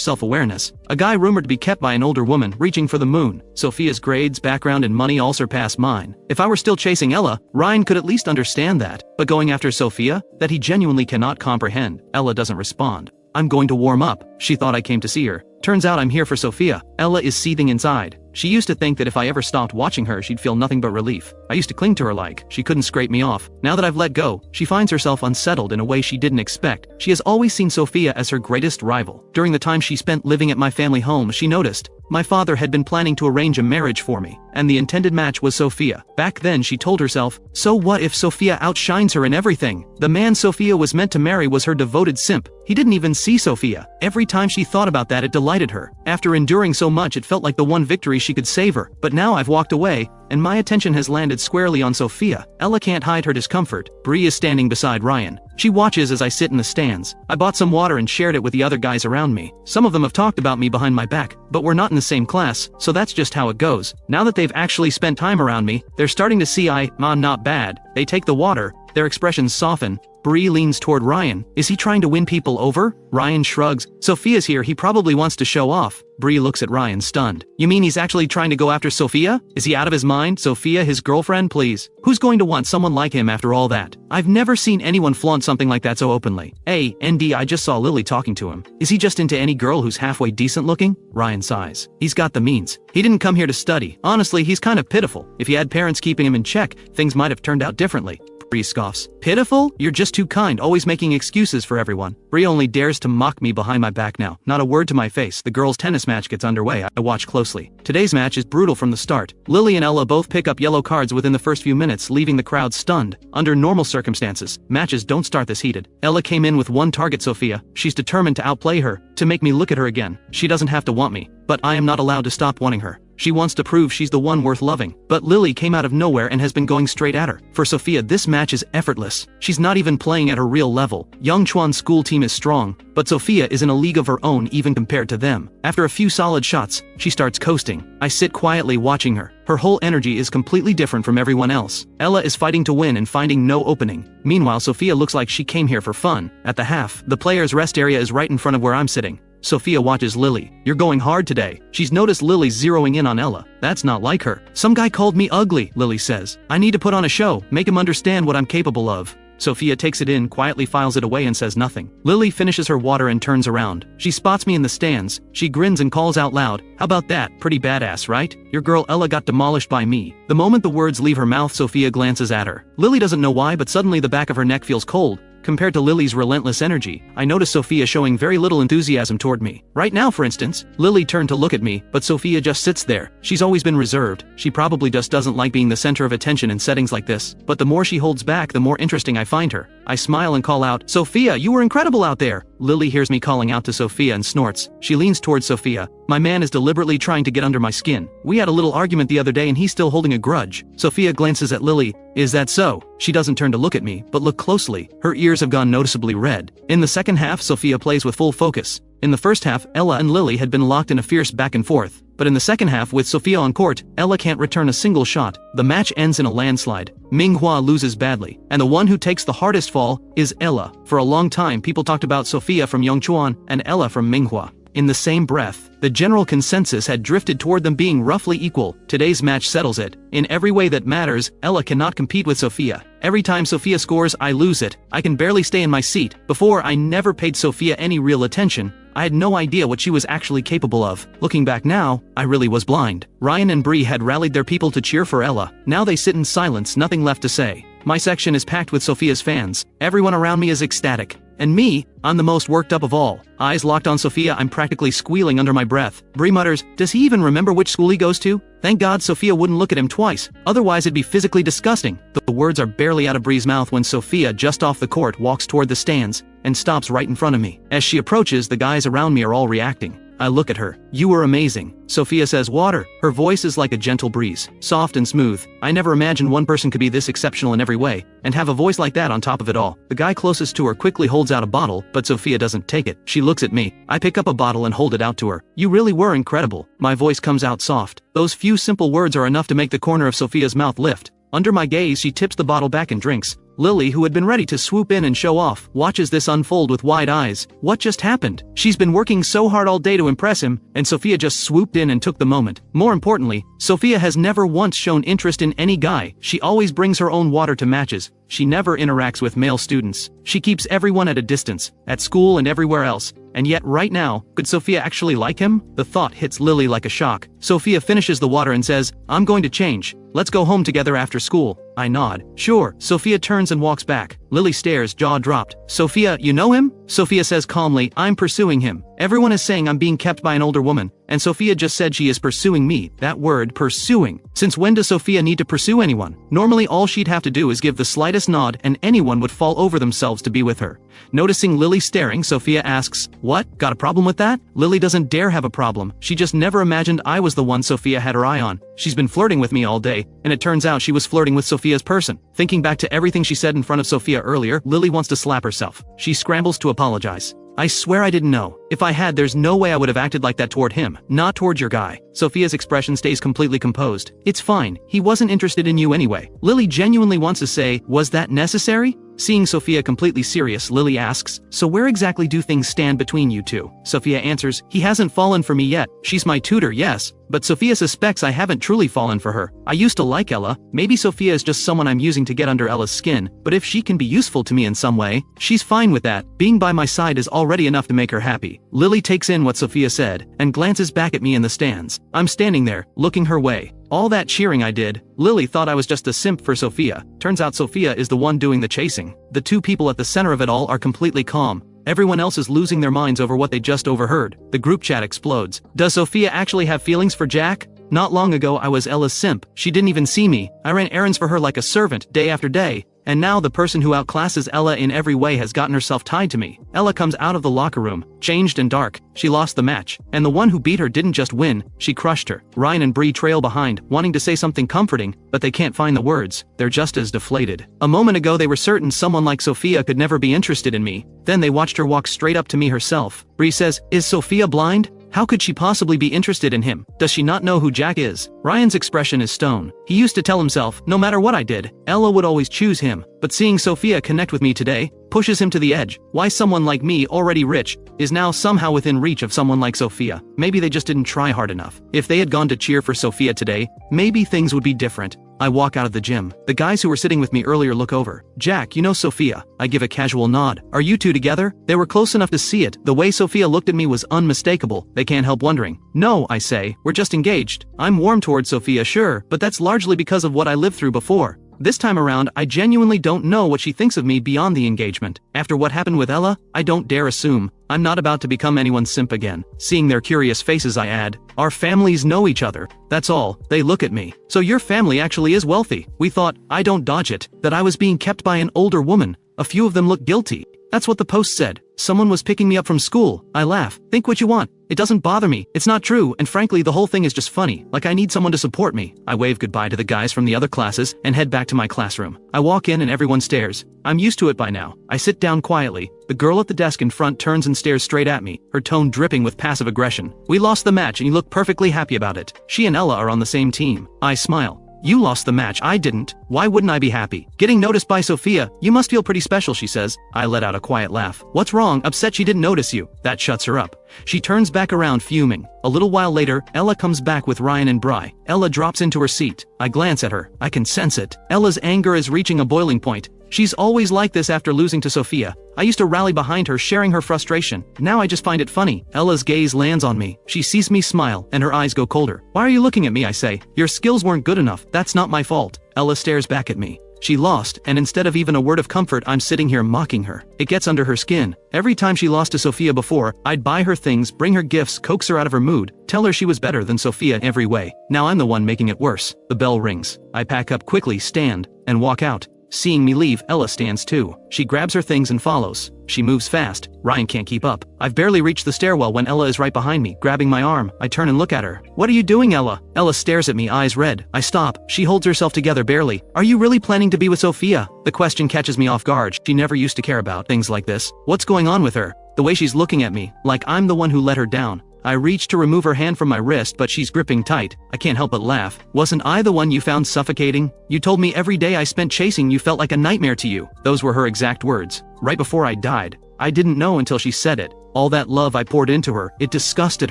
[SPEAKER 1] self-awareness. A guy rumored to be kept by an older woman, reaching for the moon. Sophia's grades, background, and money all surpass mine. If I were still chasing Ella, Ryan could at least understand that, but going after Sophia? That he genuinely cannot comprehend. Ella doesn't respond. I'm going to warm up. She thought I came to see her. Turns out I'm here for Sophia. Ella is seething inside. She used to think that if I ever stopped watching her, she'd feel nothing but relief. I used to cling to her like she couldn't scrape me off. Now that I've let go, she finds herself unsettled in a way she didn't expect. She has always seen Sophia as her greatest rival. During the time she spent living at my family home, she noticed my father had been planning to arrange a marriage for me, and the intended match was Sophia. Back then she told herself, so what if Sophia outshines her in everything? The man Sophia was meant to marry was her devoted simp. He didn't even see Sophia. Every time she thought about that, it delighted her. After enduring so much, it felt like the one victory she could savor. But now I've walked away, and my attention has landed squarely on Sophia. Ella can't hide her discomfort. Bree is standing beside Ryan. She watches as I sit in the stands. I bought some water and shared it with the other guys around me. Some of them have talked about me behind my back, but we're not in the same class, so that's just how it goes. Now that they've actually spent time around me, they're starting to see I'm not bad. They take the water. Their expressions soften. Bree leans toward Ryan. Is he trying to win people over? Ryan shrugs. Sophia's here, he probably wants to show off. Bree looks at Ryan stunned. You mean he's actually trying to go after Sophia? Is he out of his mind? Sophia, his girlfriend, please. Who's going to want someone like him after all that? I've never seen anyone flaunt something like that so openly. I just saw Lily talking to him. Is he just into any girl who's halfway decent looking? Ryan sighs. He's got the means. He didn't come here to study. Honestly, he's kind of pitiful. If he had parents keeping him in check, things might have turned out differently. Bree scoffs. Pitiful? You're just too kind, always making excuses for everyone. Bree only dares to mock me behind my back now. Not a word to my face. The girls' tennis match gets underway. I watch closely. Today's match is brutal from the start. Lily and Ella both pick up yellow cards within the first few minutes, leaving the crowd stunned. Under normal circumstances, matches don't start this heated. Ella came in with one target, Sophia. She's determined to outplay her, to make me look at her again. She doesn't have to want me, but I am not allowed to stop wanting her. She wants to prove she's the one worth loving. But Lily came out of nowhere and has been going straight at her. For Sophia, this match is effortless. She's not even playing at her real level. Yongchuan's school team is strong, but Sophia is in a league of her own even compared to them. After a few solid shots, she starts coasting. I sit quietly watching her. Her whole energy is completely different from everyone else. Ella is fighting to win and finding no opening. Meanwhile, Sophia looks like she came here for fun. At the half, the players' rest area is right in front of where I'm sitting. Sophia watches Lily. You're going hard today. She's noticed Lily zeroing in on Ella. That's not like her. Some guy called me ugly, Lily says. I need to put on a show, make him understand what I'm capable of. Sophia takes it in, quietly files it away and says nothing. Lily finishes her water and turns around. She spots me in the stands. She grins and calls out loud, how about that? Pretty badass, right? Your girl Ella got demolished by me. The moment the words leave her mouth, Sophia glances at her. Lily doesn't know why, but suddenly the back of her neck feels cold. Compared to Lily's relentless energy, I notice Sophia showing very little enthusiasm toward me. Right now, for instance, Lily turned to look at me, but Sophia just sits there. She's always been reserved. She probably just doesn't like being the center of attention in settings like this. But the more she holds back, the more interesting I find her. I smile and call out, Sophia, you were incredible out there. Lily hears me calling out to Sophia and snorts. She leans towards Sophia. My man is deliberately trying to get under my skin. We had a little argument the other day and he's still holding a grudge. Sophia glances at Lily. Is that so? She doesn't turn to look at me, but look closely. Her ears have gone noticeably red. In the second half, Sophia plays with full focus. In the first half, Ella and Lily had been locked in a fierce back and forth. But in the second half, with Sophia on court, Ella can't return a single shot. The match ends in a landslide. Manhwa loses badly, and the one who takes the hardest fall is Ella. For a long time, people talked about Sophia from Yongchuan and Ella from Manhwa. In the same breath, the general consensus had drifted toward them being roughly equal. Today's match settles it. In every way that matters, Ella cannot compete with Sophia. Every time Sophia scores, I lose it. I can barely stay in my seat. Before, I never paid Sophia any real attention. I had no idea what she was actually capable of. Looking back now, I really was blind. Ryan and Bree had rallied their people to cheer for Ella. Now they sit in silence, nothing left to say. My section is packed with Sophia's fans. Everyone around me is ecstatic. And me, I'm the most worked up of all. Eyes locked on Sophia, I'm practically squealing under my breath. Bree mutters, does he even remember which school he goes to? Thank God Sophia wouldn't look at him twice, otherwise it'd be physically disgusting. The words are barely out of Bree's mouth when Sophia, just off the court, walks toward the stands and stops right in front of me. As she approaches, the guys around me are all reacting. I look at her. You were amazing. Sophia says, water. Her voice is like a gentle breeze, soft and smooth. I never imagined one person could be this exceptional in every way, and have a voice like that on top of it all. The guy closest to her quickly holds out a bottle, but Sophia doesn't take it. She looks at me. I pick up a bottle and hold it out to her. You really were incredible. My voice comes out soft. Those few simple words are enough to make the corner of Sophia's mouth lift. Under my gaze, she tips the bottle back and drinks. Lily, who had been ready to swoop in and show off, watches this unfold with wide eyes. What just happened? She's been working so hard all day to impress him, and Sophia just swooped in and took the moment. More importantly, Sophia has never once shown interest in any guy. She always brings her own water to matches. She never interacts with male students. She keeps everyone at a distance, at school and everywhere else. And yet right now, could Sophia actually like him? The thought hits Lily like a shock. Sophia finishes the water and says, I'm going to change. Let's go home together after school. I nod. Sure. Sophia turns and walks back. Lily stares, jaw dropped. Sophia, you know him? Sophia says calmly, I'm pursuing him. Everyone is saying I'm being kept by an older woman, and Sophia just said she is pursuing me. That word, pursuing. Since when does Sophia need to pursue anyone? Normally all she'd have to do is give the slightest nod and anyone would fall over themselves to be with her. Noticing Lily staring, Sophia asks, what? Got a problem with that? Lily doesn't dare have a problem. She just never imagined I was the one Sophia had her eye on. She's been flirting with me all day, and it turns out she was flirting with Sophia's person. Thinking back to everything she said in front of Sophia earlier, Lily wants to slap herself. She scrambles to apologize. I swear I didn't know. If I had, there's no way I would have acted like that toward him, not toward your guy. Sophia's expression stays completely composed. It's fine. He wasn't interested in you anyway. Lily genuinely wants to say, was that necessary? Seeing Sophia completely serious, Lily asks, so where exactly do things stand between you two? Sophia answers, he hasn't fallen for me yet. She's my tutor, yes. But Sophia suspects I haven't truly fallen for her. I used to like Ella. Maybe Sophia is just someone I'm using to get under Ella's skin, but if she can be useful to me in some way, she's fine with that. Being by my side is already enough to make her happy. Lily takes in what Sophia said, and glances back at me in the stands. I'm standing there, looking her way. All that cheering I did, Lily thought I was just a simp for Sophia. Turns out Sophia is the one doing the chasing. The two people at the center of it all are completely calm. Everyone else is losing their minds over what they just overheard. The group chat explodes. Does Sophia actually have feelings for Jack? Not long ago I was Ella's simp. She didn't even see me. I ran errands for her like a servant, day after day. And now the person who outclasses Ella in every way has gotten herself tied to me. Ella comes out of the locker room, changed and dark. She lost the match. And the one who beat her didn't just win, she crushed her. Ryan and Bree trail behind, wanting to say something comforting, but they can't find the words. They're just as deflated. A moment ago they were certain someone like Sophia could never be interested in me. Then they watched her walk straight up to me herself. Bree says, is Sophia blind? How could she possibly be interested in him? Does she not know who Jack is? Ryan's expression is stone. He used to tell himself, no matter what I did, Ella would always choose him. But seeing Sophia connect with me today, pushes him to the edge. Why someone like me, already rich, is now somehow within reach of someone like Sophia. Maybe they just didn't try hard enough. If they had gone to cheer for Sophia today, maybe things would be different. I walk out of the gym. The guys who were sitting with me earlier look over. Jack, you know Sophia. I give a casual nod. Are you two together? They were close enough to see it. The way Sophia looked at me was unmistakable. They can't help wondering. No, I say, we're just engaged. I'm warm towards Sophia, sure, but that's largely because of what I lived through before. This time around, I genuinely don't know what she thinks of me beyond the engagement. After what happened with Ella, I don't dare assume. I'm not about to become anyone's simp again. Seeing their curious faces, I add, our families know each other. That's all. They look at me. So your family actually is wealthy. We thought, I don't dodge it, that I was being kept by an older woman. A few of them look guilty. That's what the post said. Someone was picking me up from school. I laugh. Think what you want. It doesn't bother me. It's not true, and frankly the whole thing is just funny, like I need someone to support me. I wave goodbye to the guys from the other classes and head back to my classroom. I walk in and everyone stares. I'm used to it by now. I sit down quietly. The girl at the desk in front turns and stares straight at me, her tone dripping with passive aggression. We lost the match and you look perfectly happy about it. She and Ella are on the same team. I smile. You lost the match, I didn't. Why wouldn't I be happy? Getting noticed by Sophia, you must feel pretty special, she says. I let out a quiet laugh. What's wrong? Upset she didn't notice you. That shuts her up. She turns back around fuming. A little while later, Ella comes back with Ryan and Bry. Ella drops into her seat. I glance at her. I can sense it. Ella's anger is reaching a boiling point. She's always like this after losing to Sophia. I used to rally behind her, sharing her frustration. Now I just find it funny. Ella's gaze lands on me. She sees me smile, and her eyes go colder. Why are you looking at me? I say. Your skills weren't good enough. That's not my fault. Ella stares back at me. She lost, and instead of even a word of comfort I'm sitting here mocking her. It gets under her skin. Every time she lost to Sophia before, I'd buy her things, bring her gifts, coax her out of her mood, tell her she was better than Sophia in every way. Now I'm the one making it worse. The bell rings. I pack up quickly, stand, and walk out. Seeing me leave, Ella stands too. She grabs her things and follows. She moves fast. Ryan can't keep up. I've barely reached the stairwell when Ella is right behind me, grabbing my arm. I turn and look at her. What are you doing, Ella? Ella stares at me, eyes red. I stop. She holds herself together barely. Are you really planning to be with Sophia? The question catches me off guard. She never used to care about things like this. What's going on with her? The way she's looking at me, like I'm the one who let her down. I reach to remove her hand from my wrist, but she's gripping tight. I can't help but laugh. Wasn't I the one you found suffocating? You told me every day I spent chasing you felt like a nightmare to you. Those were her exact words. Right before I died. I didn't know until she said it. All that love I poured into her, it disgusted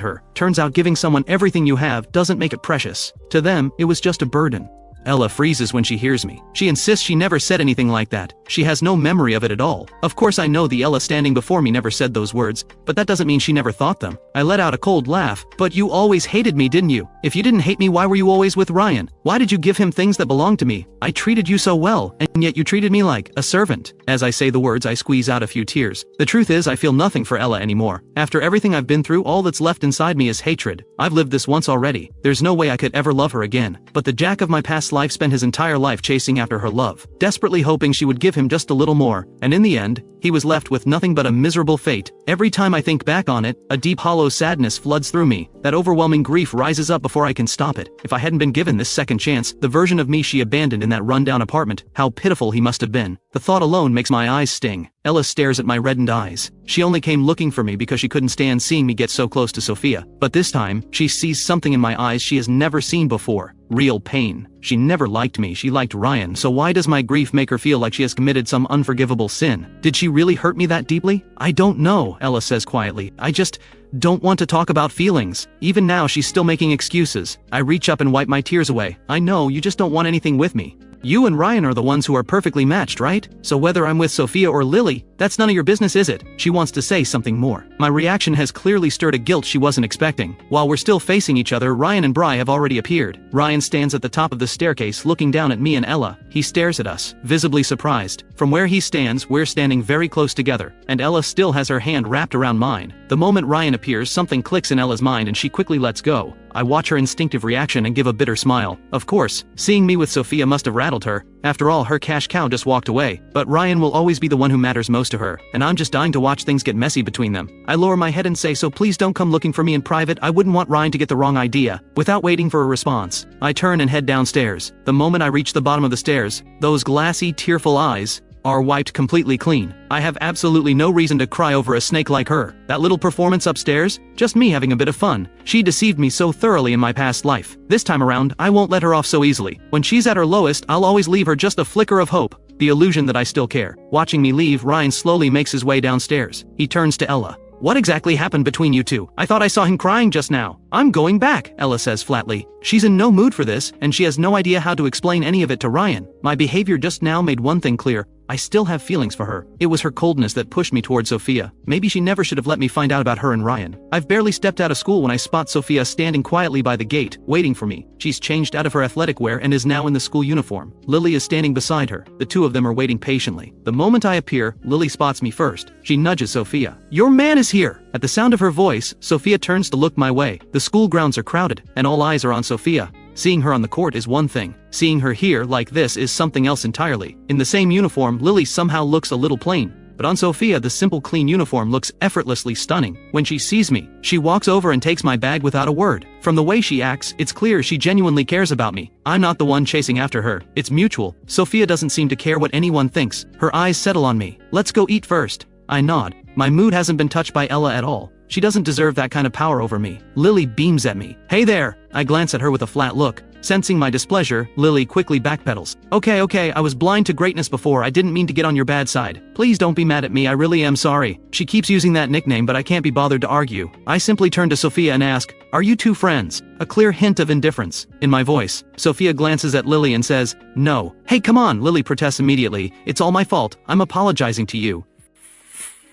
[SPEAKER 1] her. Turns out giving someone everything you have doesn't make it precious. To them, it was just a burden. Ella freezes when she hears me. She insists she never said anything like that. She has no memory of it at all. Of course I know the Ella standing before me never said those words, but that doesn't mean she never thought them. I let out a cold laugh. But you always hated me, didn't you? If you didn't hate me, why were you always with Ryan? Why did you give him things that belonged to me? I treated you so well, and yet you treated me like a servant. As I say the words, I squeeze out a few tears. The truth is, I feel nothing for Ella anymore. After everything I've been through, all that's left inside me is hatred. I've lived this once already. There's no way I could ever love her again. But the Jack of my past life spent his entire life chasing after her love, desperately hoping she would give him just a little more, and in the end, he was left with nothing but a miserable fate. Every time I think back on it, a deep hollow sadness floods through me. That overwhelming grief rises up before I can stop it. If I hadn't been given this second chance, the version of me she abandoned in that rundown apartment, how pitiful he must have been. The thought alone makes my eyes sting. Ella stares at my reddened eyes. She only came looking for me because she couldn't stand seeing me get so close to Sophia. But this time, she sees something in my eyes she has never seen before. Real pain. She never liked me, she liked Ryan, so why does my grief make her feel like she has committed some unforgivable sin? Did she really hurt me that deeply? I don't know, Ella says quietly. I just don't want to talk about feelings. Even now she's still making excuses. I reach up and wipe my tears away. I know, you just don't want anything with me. You and Ryan are the ones who are perfectly matched, right? So whether I'm with Sophia or Lily, that's none of your business, is it? She wants to say something more. My reaction has clearly stirred a guilt she wasn't expecting. While we're still facing each other, Ryan and Bri have already appeared. Ryan stands at the top of the staircase looking down at me and Ella. He stares at us, visibly surprised. From where he stands, we're standing very close together, and Ella still has her hand wrapped around mine. The moment Ryan appears, something clicks in Ella's mind and she quickly lets go. I watch her instinctive reaction and give a bitter smile. Of course, seeing me with Sophia must have rattled her. After all, her cash cow just walked away. But Ryan will always be the one who matters most to her, and I'm just dying to watch things get messy between them. I lower my head and say, so please don't come looking for me in private. I wouldn't want Ryan to get the wrong idea. Without waiting for a response, I turn and head downstairs. The moment I reach the bottom of the stairs, those glassy, tearful eyes are wiped completely clean. I have absolutely no reason to cry over a snake like her. That little performance upstairs? Just me having a bit of fun. She deceived me so thoroughly in my past life. This time around, I won't let her off so easily. When she's at her lowest, I'll always leave her just a flicker of hope. The illusion that I still care. Watching me leave, Ryan slowly makes his way downstairs. He turns to Ella. What exactly happened between you two? I thought I saw him crying just now. I'm going back, Ella says flatly. She's in no mood for this, and she has no idea how to explain any of it to Ryan. My behavior just now made one thing clear. I still have feelings for her. It was her coldness that pushed me toward Sophia. Maybe she never should have let me find out about her and Ryan. I've barely stepped out of school when I spot Sophia standing quietly by the gate, waiting for me. She's changed out of her athletic wear and is now in the school uniform. Lily is standing beside her. The two of them are waiting patiently. The moment I appear, Lily spots me first. She nudges Sophia. Your man is here! At the sound of her voice, Sophia turns to look my way. The school grounds are crowded, and all eyes are on Sophia. Seeing her on the court is one thing. Seeing her here like this is something else entirely. In the same uniform, Lily somehow looks a little plain. But on Sophia, the simple clean uniform looks effortlessly stunning. When she sees me, she walks over and takes my bag without a word. From the way she acts, it's clear she genuinely cares about me. I'm not the one chasing after her. It's mutual. Sophia doesn't seem to care what anyone thinks. Her eyes settle on me. Let's go eat first. I nod. My mood hasn't been touched by Ella at all. She doesn't deserve that kind of power over me. Lily beams at me. Hey there! I glance at her with a flat look. Sensing my displeasure, Lily quickly backpedals. Okay, I was blind to greatness before. I didn't mean to get on your bad side. Please don't be mad at me, I really am sorry. She keeps using that nickname, but I can't be bothered to argue. I simply turn to Sophia and ask, are you two friends? A clear hint of indifference in my voice. Sophia glances at Lily and says, no. Hey, come on, Lily protests immediately. It's all my fault. I'm apologizing to you.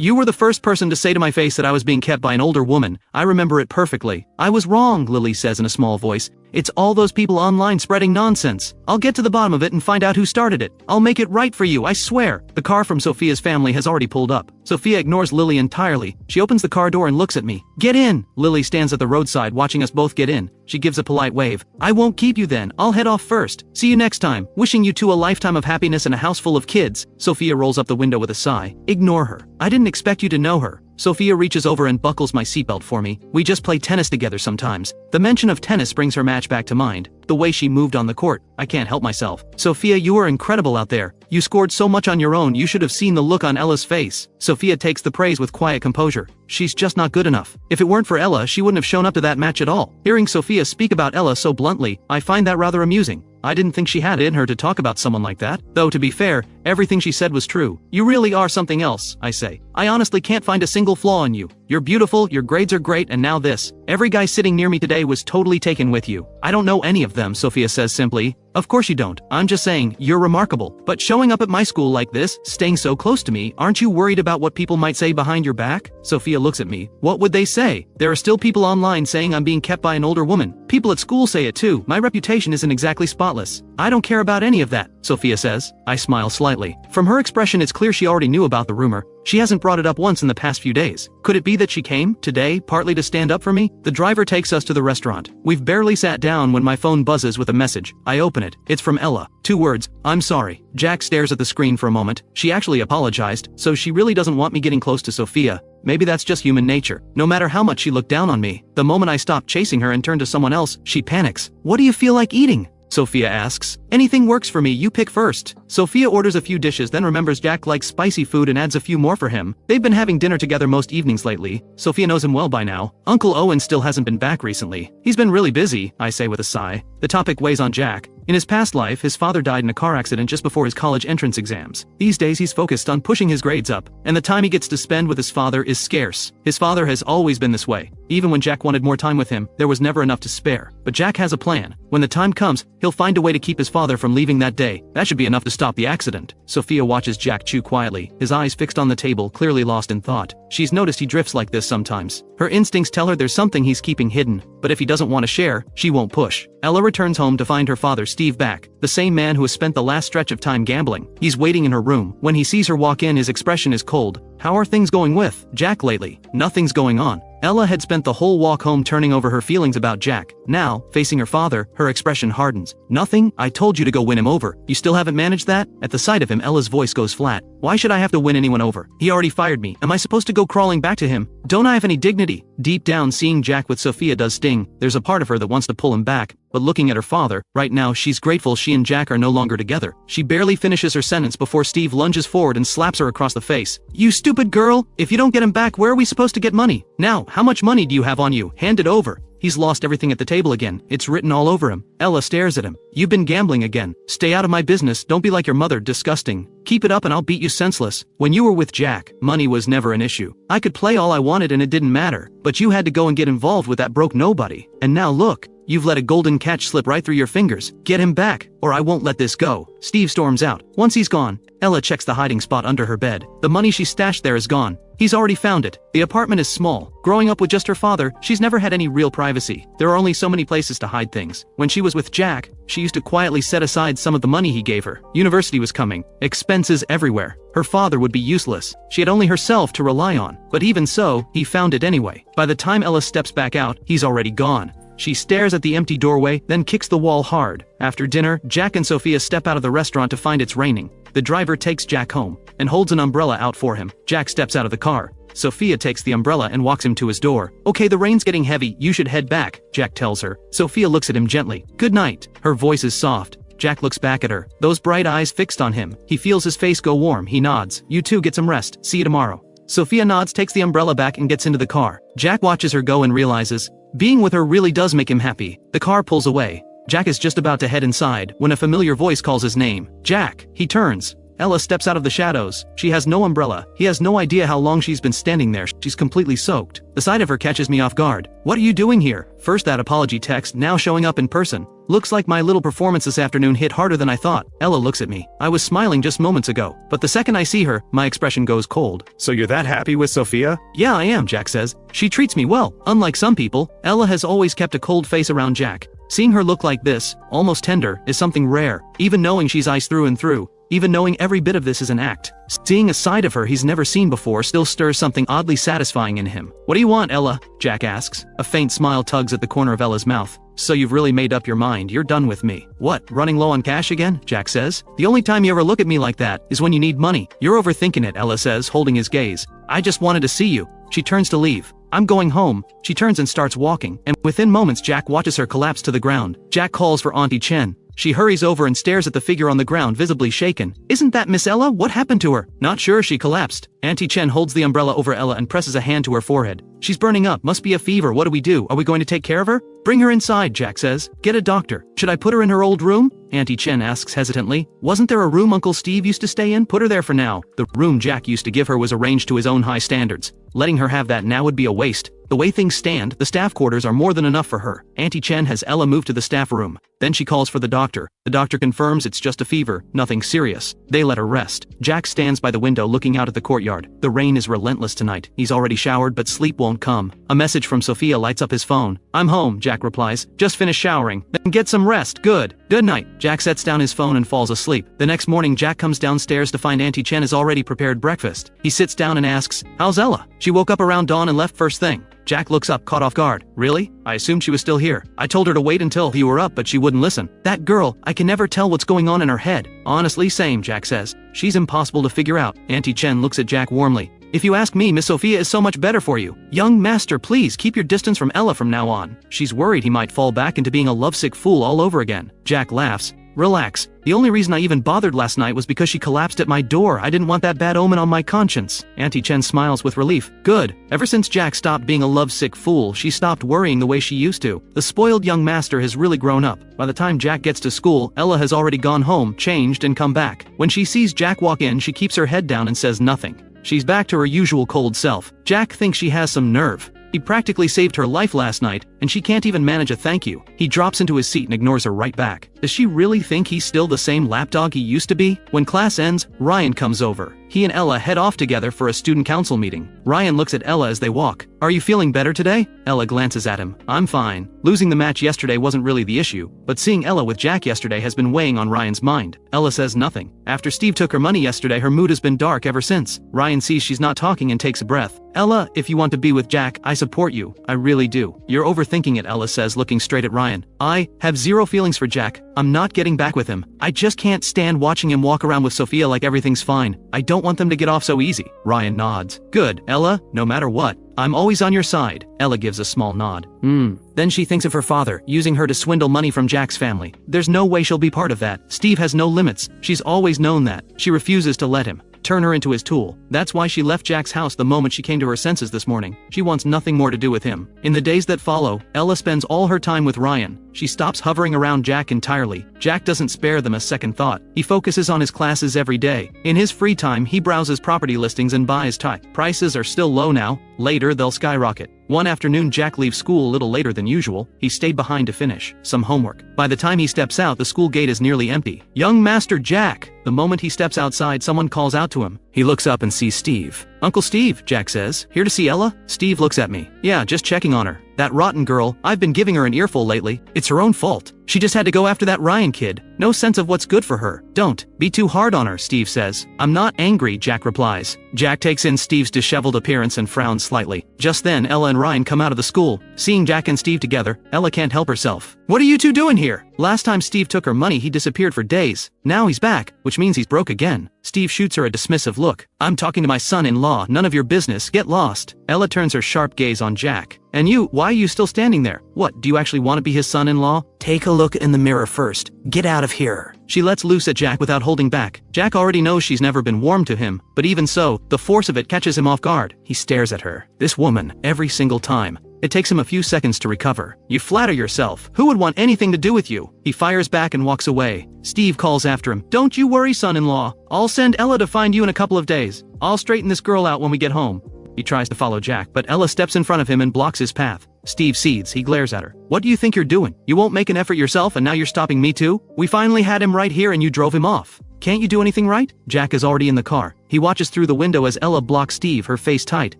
[SPEAKER 1] You were the first person to say to my face that I was being kept by an older woman. I remember it perfectly. I was wrong, Lily says in a small voice. It's all those people online spreading nonsense. I'll get to the bottom of it and find out who started it. I'll make it right for you, I swear. The car from Sophia's family has already pulled up. Sophia ignores Lily entirely. She opens the car door and looks at me. Get in! Lily stands at the roadside watching us both get in. She gives a polite wave. I won't keep you then. I'll head off first. See you next time. Wishing you two a lifetime of happiness and a house full of kids. Sophia rolls up the window with a sigh. Ignore her. I didn't expect you to know her. Sophia reaches over and buckles my seatbelt for me. We just play tennis together sometimes. The mention of tennis brings her match back to mind. The way she moved on the court. I can't help myself. Sophia, you are incredible out there. You scored so much on your own, you should have seen the look on Ella's face. Sophia takes the praise with quiet composure. She's just not good enough. If it weren't for Ella, she wouldn't have shown up to that match at all. Hearing Sophia speak about Ella so bluntly, I find that rather amusing. I didn't think she had it in her to talk about someone like that. Though to be fair, everything she said was true. You really are something else, I say. I honestly can't find a single flaw in you. You're beautiful, your grades are great, and now this. Every guy sitting near me today was totally taken with you. I don't know any of them, Sophia says simply. Of course you don't. I'm just saying, you're remarkable. But showing up at my school like this, staying so close to me, aren't you worried about what people might say behind your back? Sophia looks at me. What would they say? There are still people online saying I'm being kept by an older woman. People at school say it too. My reputation isn't exactly spotless. I don't care about any of that, Sophia says. I smile slightly. From her expression it's clear she already knew about the rumor. She hasn't brought it up once in the past few days. Could it be that she came, today, partly to stand up for me? The driver takes us to the restaurant. We've barely sat down when my phone buzzes with a message. I open it. It's from Ella. 2 words. I'm sorry. Jack stares at the screen for a moment. She actually apologized, so she really doesn't want me getting close to Sophia. Maybe that's just human nature. No matter how much she looked down on me, the moment I stop chasing her and turn to someone else, she panics. What do you feel like eating? Sophia asks. Anything works for me, you pick first. Sophia orders a few dishes, then remembers Jack likes spicy food and adds a few more for him. They've been having dinner together most evenings lately. Sophia knows him well by now. Uncle Owen still hasn't been back recently. He's been really busy, I say with a sigh. The topic weighs on Jack. In his past life, his father died in a car accident just before his college entrance exams. These days he's focused on pushing his grades up, and the time he gets to spend with his father is scarce. His father has always been this way. Even when Jack wanted more time with him, there was never enough to spare. But Jack has a plan. When the time comes, he'll find a way to keep his father from leaving that day. That should be enough to stop the accident. Sophia watches Jack chew quietly, his eyes fixed on the table, clearly lost in thought. She's noticed he drifts like this sometimes. Her instincts tell her there's something he's keeping hidden, but if he doesn't want to share, she won't push. Ella returns home to find her father Steve back, the same man who has spent the last stretch of time gambling. He's waiting in her room. When he sees her walk in, his expression is cold. How are things going with Jack lately? Nothing's going on. Ella had spent the whole walk home turning over her feelings about Jack. Now, facing her father, her expression hardens. Nothing? I told you to go win him over. You still haven't managed that? At the sight of him, Ella's voice goes flat. Why should I have to win anyone over? He already fired me. Am I supposed to go crawling back to him? Don't I have any dignity? Deep down, seeing Jack with Sophia does sting. There's a part of her that wants to pull him back. But looking at her father, right now she's grateful she and Jack are no longer together. She barely finishes her sentence before Steve lunges forward and slaps her across the face. You stupid girl! If you don't get him back, where are we supposed to get money? Now, how much money do you have on you? Hand it over. He's lost everything at the table again. It's written all over him. Ella stares at him. You've been gambling again. Stay out of my business. Don't be like your mother. Disgusting. Keep it up and I'll beat you senseless. When you were with Jack, money was never an issue. I could play all I wanted and it didn't matter. But you had to go and get involved with that broke nobody. And now look. You've let a golden catch slip right through your fingers. Get him back, or I won't let this go. Steve storms out. Once he's gone, Ella checks the hiding spot under her bed. The money she stashed there is gone. He's already found it. The apartment is small. Growing up with just her father, she's never had any real privacy. There are only so many places to hide things. When she was with Jack, she used to quietly set aside some of the money he gave her. University was coming. Expenses everywhere. Her father would be useless. She had only herself to rely on. But even so, he found it anyway. By the time Ella steps back out, he's already gone. She stares at the empty doorway, then kicks the wall hard. After dinner, Jack and Sophia step out of the restaurant to find it's raining. The driver takes Jack home and holds an umbrella out for him. Jack steps out of the car. Sophia takes the umbrella and walks him to his door. Okay, the rain's getting heavy, you should head back, Jack tells her. Sophia looks at him gently. Good night. Her voice is soft. Jack looks back at her, those bright eyes fixed on him. He feels his face go warm. He nods. You too, get some rest. See you tomorrow. Sophia nods, takes the umbrella back and gets into the car. Jack watches her go and realizes, being with her really does make him happy. The car pulls away. Jack is just about to head inside when a familiar voice calls his name. Jack. He turns. Ella steps out of the shadows. She has no umbrella. He has no idea how long she's been standing there. She's completely soaked. The sight of her catches me off guard. What are you doing here? First that apology text, now showing up in person. Looks like my little performance this afternoon hit harder than I thought. Ella looks at me. I was smiling just moments ago, but the second I see her, my expression goes cold.
[SPEAKER 3] So you're that happy with Sophia?
[SPEAKER 1] Yeah, I am, Jack says. She treats me well. Unlike some people, Ella has always kept a cold face around Jack. Seeing her look like this, almost tender, is something rare, even knowing she's ice through and through. Even knowing every bit of this is an act. Seeing a side of her he's never seen before still stirs something oddly satisfying in him. "What do you want, Ella?" Jack asks. A faint smile tugs at the corner of Ella's mouth. "So you've really made up your mind, you're done with me." "What, running low on cash again?" Jack says. "The only time you ever look at me like that is when you need money." "You're overthinking it," Ella says, holding his gaze. "I just wanted to see you." She turns to leave. "I'm going home." She turns and starts walking, and within moments Jack watches her collapse to the ground. Jack calls for Auntie Chen. She hurries over and stares at the figure on the ground, visibly shaken. "Isn't that Miss Ella? What happened to her?" "Not sure, she collapsed." Auntie Chen holds the umbrella over Ella and presses a hand to her forehead. "She's burning up, must be a fever, what do we do? Are we going to take care of her?" "Bring her inside," Jack says. "Get a doctor." "Should I put her in her old room?" Auntie Chen asks hesitantly. "Wasn't there a room Uncle Steve used to stay in? Put her there for now." The room Jack used to give her was arranged to his own high standards. Letting her have that now would be a waste. The way things stand, the staff quarters are more than enough for her. Auntie Chen has Ella moved to the staff room. Then she calls for the doctor. The doctor confirms it's just a fever, nothing serious. They let her rest. Jack stands by the window looking out at the courtyard. The rain is relentless tonight. He's already showered, but sleep won't come. A message from Sophia lights up his phone. "I'm home," Jack replies. "Just finished showering. Then get some rest. Good. Good night." Jack sets down his phone and falls asleep. The next morning Jack comes downstairs to find Auntie Chen has already prepared breakfast. He sits down and asks, "How's Ella?" "She woke up around dawn and left first thing." Jack looks up, caught off guard. "Really? I assumed she was still here. I told her to wait until you were up, but she wouldn't listen." "That girl, I can never tell what's going on in her head." "Honestly, same," Jack says. "She's impossible to figure out." Auntie Chen looks at Jack warmly. "If you ask me, Miss Sophia is so much better for you. Young master, please keep your distance from Ella from now on." She's worried he might fall back into being a lovesick fool all over again. Jack laughs. "Relax. The only reason I even bothered last night was because she collapsed at my door. I didn't want that bad omen on my conscience." Auntie Chen smiles with relief. "Good. Ever since Jack stopped being a lovesick fool, she stopped worrying the way she used to. The spoiled young master has really grown up. By the time Jack gets to school, Ella has already gone home, changed, and come back. When she sees Jack walk in, she keeps her head down and says nothing. She's back to her usual cold self. Jack thinks she has some nerve. He practically saved her life last night, and she can't even manage a thank you." He drops into his seat and ignores her right back. Does she really think he's still the same lapdog he used to be? When class ends, Ryan comes over. He and Ella head off together for a student council meeting. Ryan looks at Ella as they walk. "Are you feeling better today?" Ella glances at him. "I'm fine. Losing the match yesterday wasn't really the issue, but seeing Ella with Jack yesterday has been weighing on Ryan's mind." Ella says nothing. After Steve took her money yesterday, her mood has been dark ever since. Ryan sees she's not talking and takes a breath. "Ella, if you want to be with Jack, I support you. I really do." "You're overthinking it," Ella says, looking straight at Ryan. "I have zero feelings for Jack. I'm not getting back with him. I just can't stand watching him walk around with Sophia like everything's fine. I don't want them to get off so easy." Ryan nods. "Good, Ella, no matter what, I'm always on your side." Ella gives a small nod. Then she thinks of her father, using her to swindle money from Jack's family. There's no way she'll be part of that. Steve has no limits. She's always known that. She refuses to let him turn her into his tool. That's why she left Jack's house the moment she came to her senses this morning. She wants nothing more to do with him. In the days that follow, Ella spends all her time with Ryan. She stops hovering around Jack entirely. Jack doesn't spare them a second thought. He focuses on his classes every day. In his free time, he browses property listings and buys type. Prices are still low now. Later, they'll skyrocket. One afternoon, Jack leaves school a little later than usual. He stayed behind to finish some homework. By the time he steps out, the school gate is nearly empty. "Young Master Jack!" The moment he steps outside, someone calls out to him. He looks up and sees Steve. "Uncle Steve," Jack says. "Here to see Ella?" Steve looks at me. "Yeah, just checking on her. That rotten girl, I've been giving her an earful lately. It's her own fault. She just had to go after that Ryan kid. No sense of what's good for her. Don't be too hard on her," Steve says. "I'm not angry," Jack replies. Jack takes in Steve's disheveled appearance and frowns slightly. Just then, Ella and Ryan come out of the school. Seeing Jack and Steve together, Ella can't help herself. "What are you two doing here? Last time Steve took her money, he disappeared for days. Now he's back, which means he's broke again." Steve shoots her a dismissive look. "I'm talking to my son-in-law, none of your business, get lost." Ella turns her sharp gaze on Jack. "And you, why are you still standing there? What, do you actually want to be his son-in-law?"
[SPEAKER 2] Take a look in the mirror first. Get out of here."
[SPEAKER 1] She lets loose at Jack without holding back. Jack already knows she's never been warm to him, but even so, the force of it catches him off guard. He stares at her. This woman, every single time. It takes him a few seconds to recover. "You flatter yourself. Who would want anything to do with you?" He fires back and walks away. Steve calls after him. "Don't you worry, son-in-law. I'll send Ella to find you in a couple of days. I'll straighten this girl out when we get home." He tries to follow Jack, but Ella steps in front of him and blocks his path. Steve seethes. He glares at her. "What do you think you're doing? You won't make an effort yourself and now you're stopping me too? We finally had him right here and you drove him off. Can't you do anything right?" Jack is already in the car. He watches through the window as Ella blocks Steve, her face tight.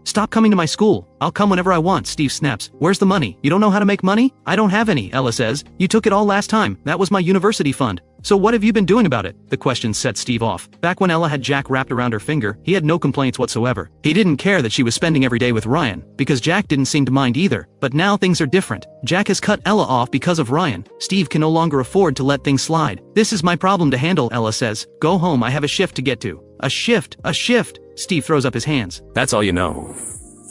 [SPEAKER 1] Stop coming to my school. I'll come whenever I want, Steve snaps. Where's the money? You don't know how to make money? I don't have any, Ella says. You took it all last time. That was my university fund. So what have you been doing about it? The question set Steve off. Back when Ella had Jack wrapped around her finger, he had no complaints whatsoever. He didn't care that she was spending every day with Ryan, because Jack didn't seem to mind either. But now things are different. Jack has cut Ella off because of Ryan. Steve can no longer afford to let things slide. This is my problem to handle, Ella says. Go home, I have a shift to get to. A shift, a shift. Steve throws up his hands.
[SPEAKER 3] That's all you know.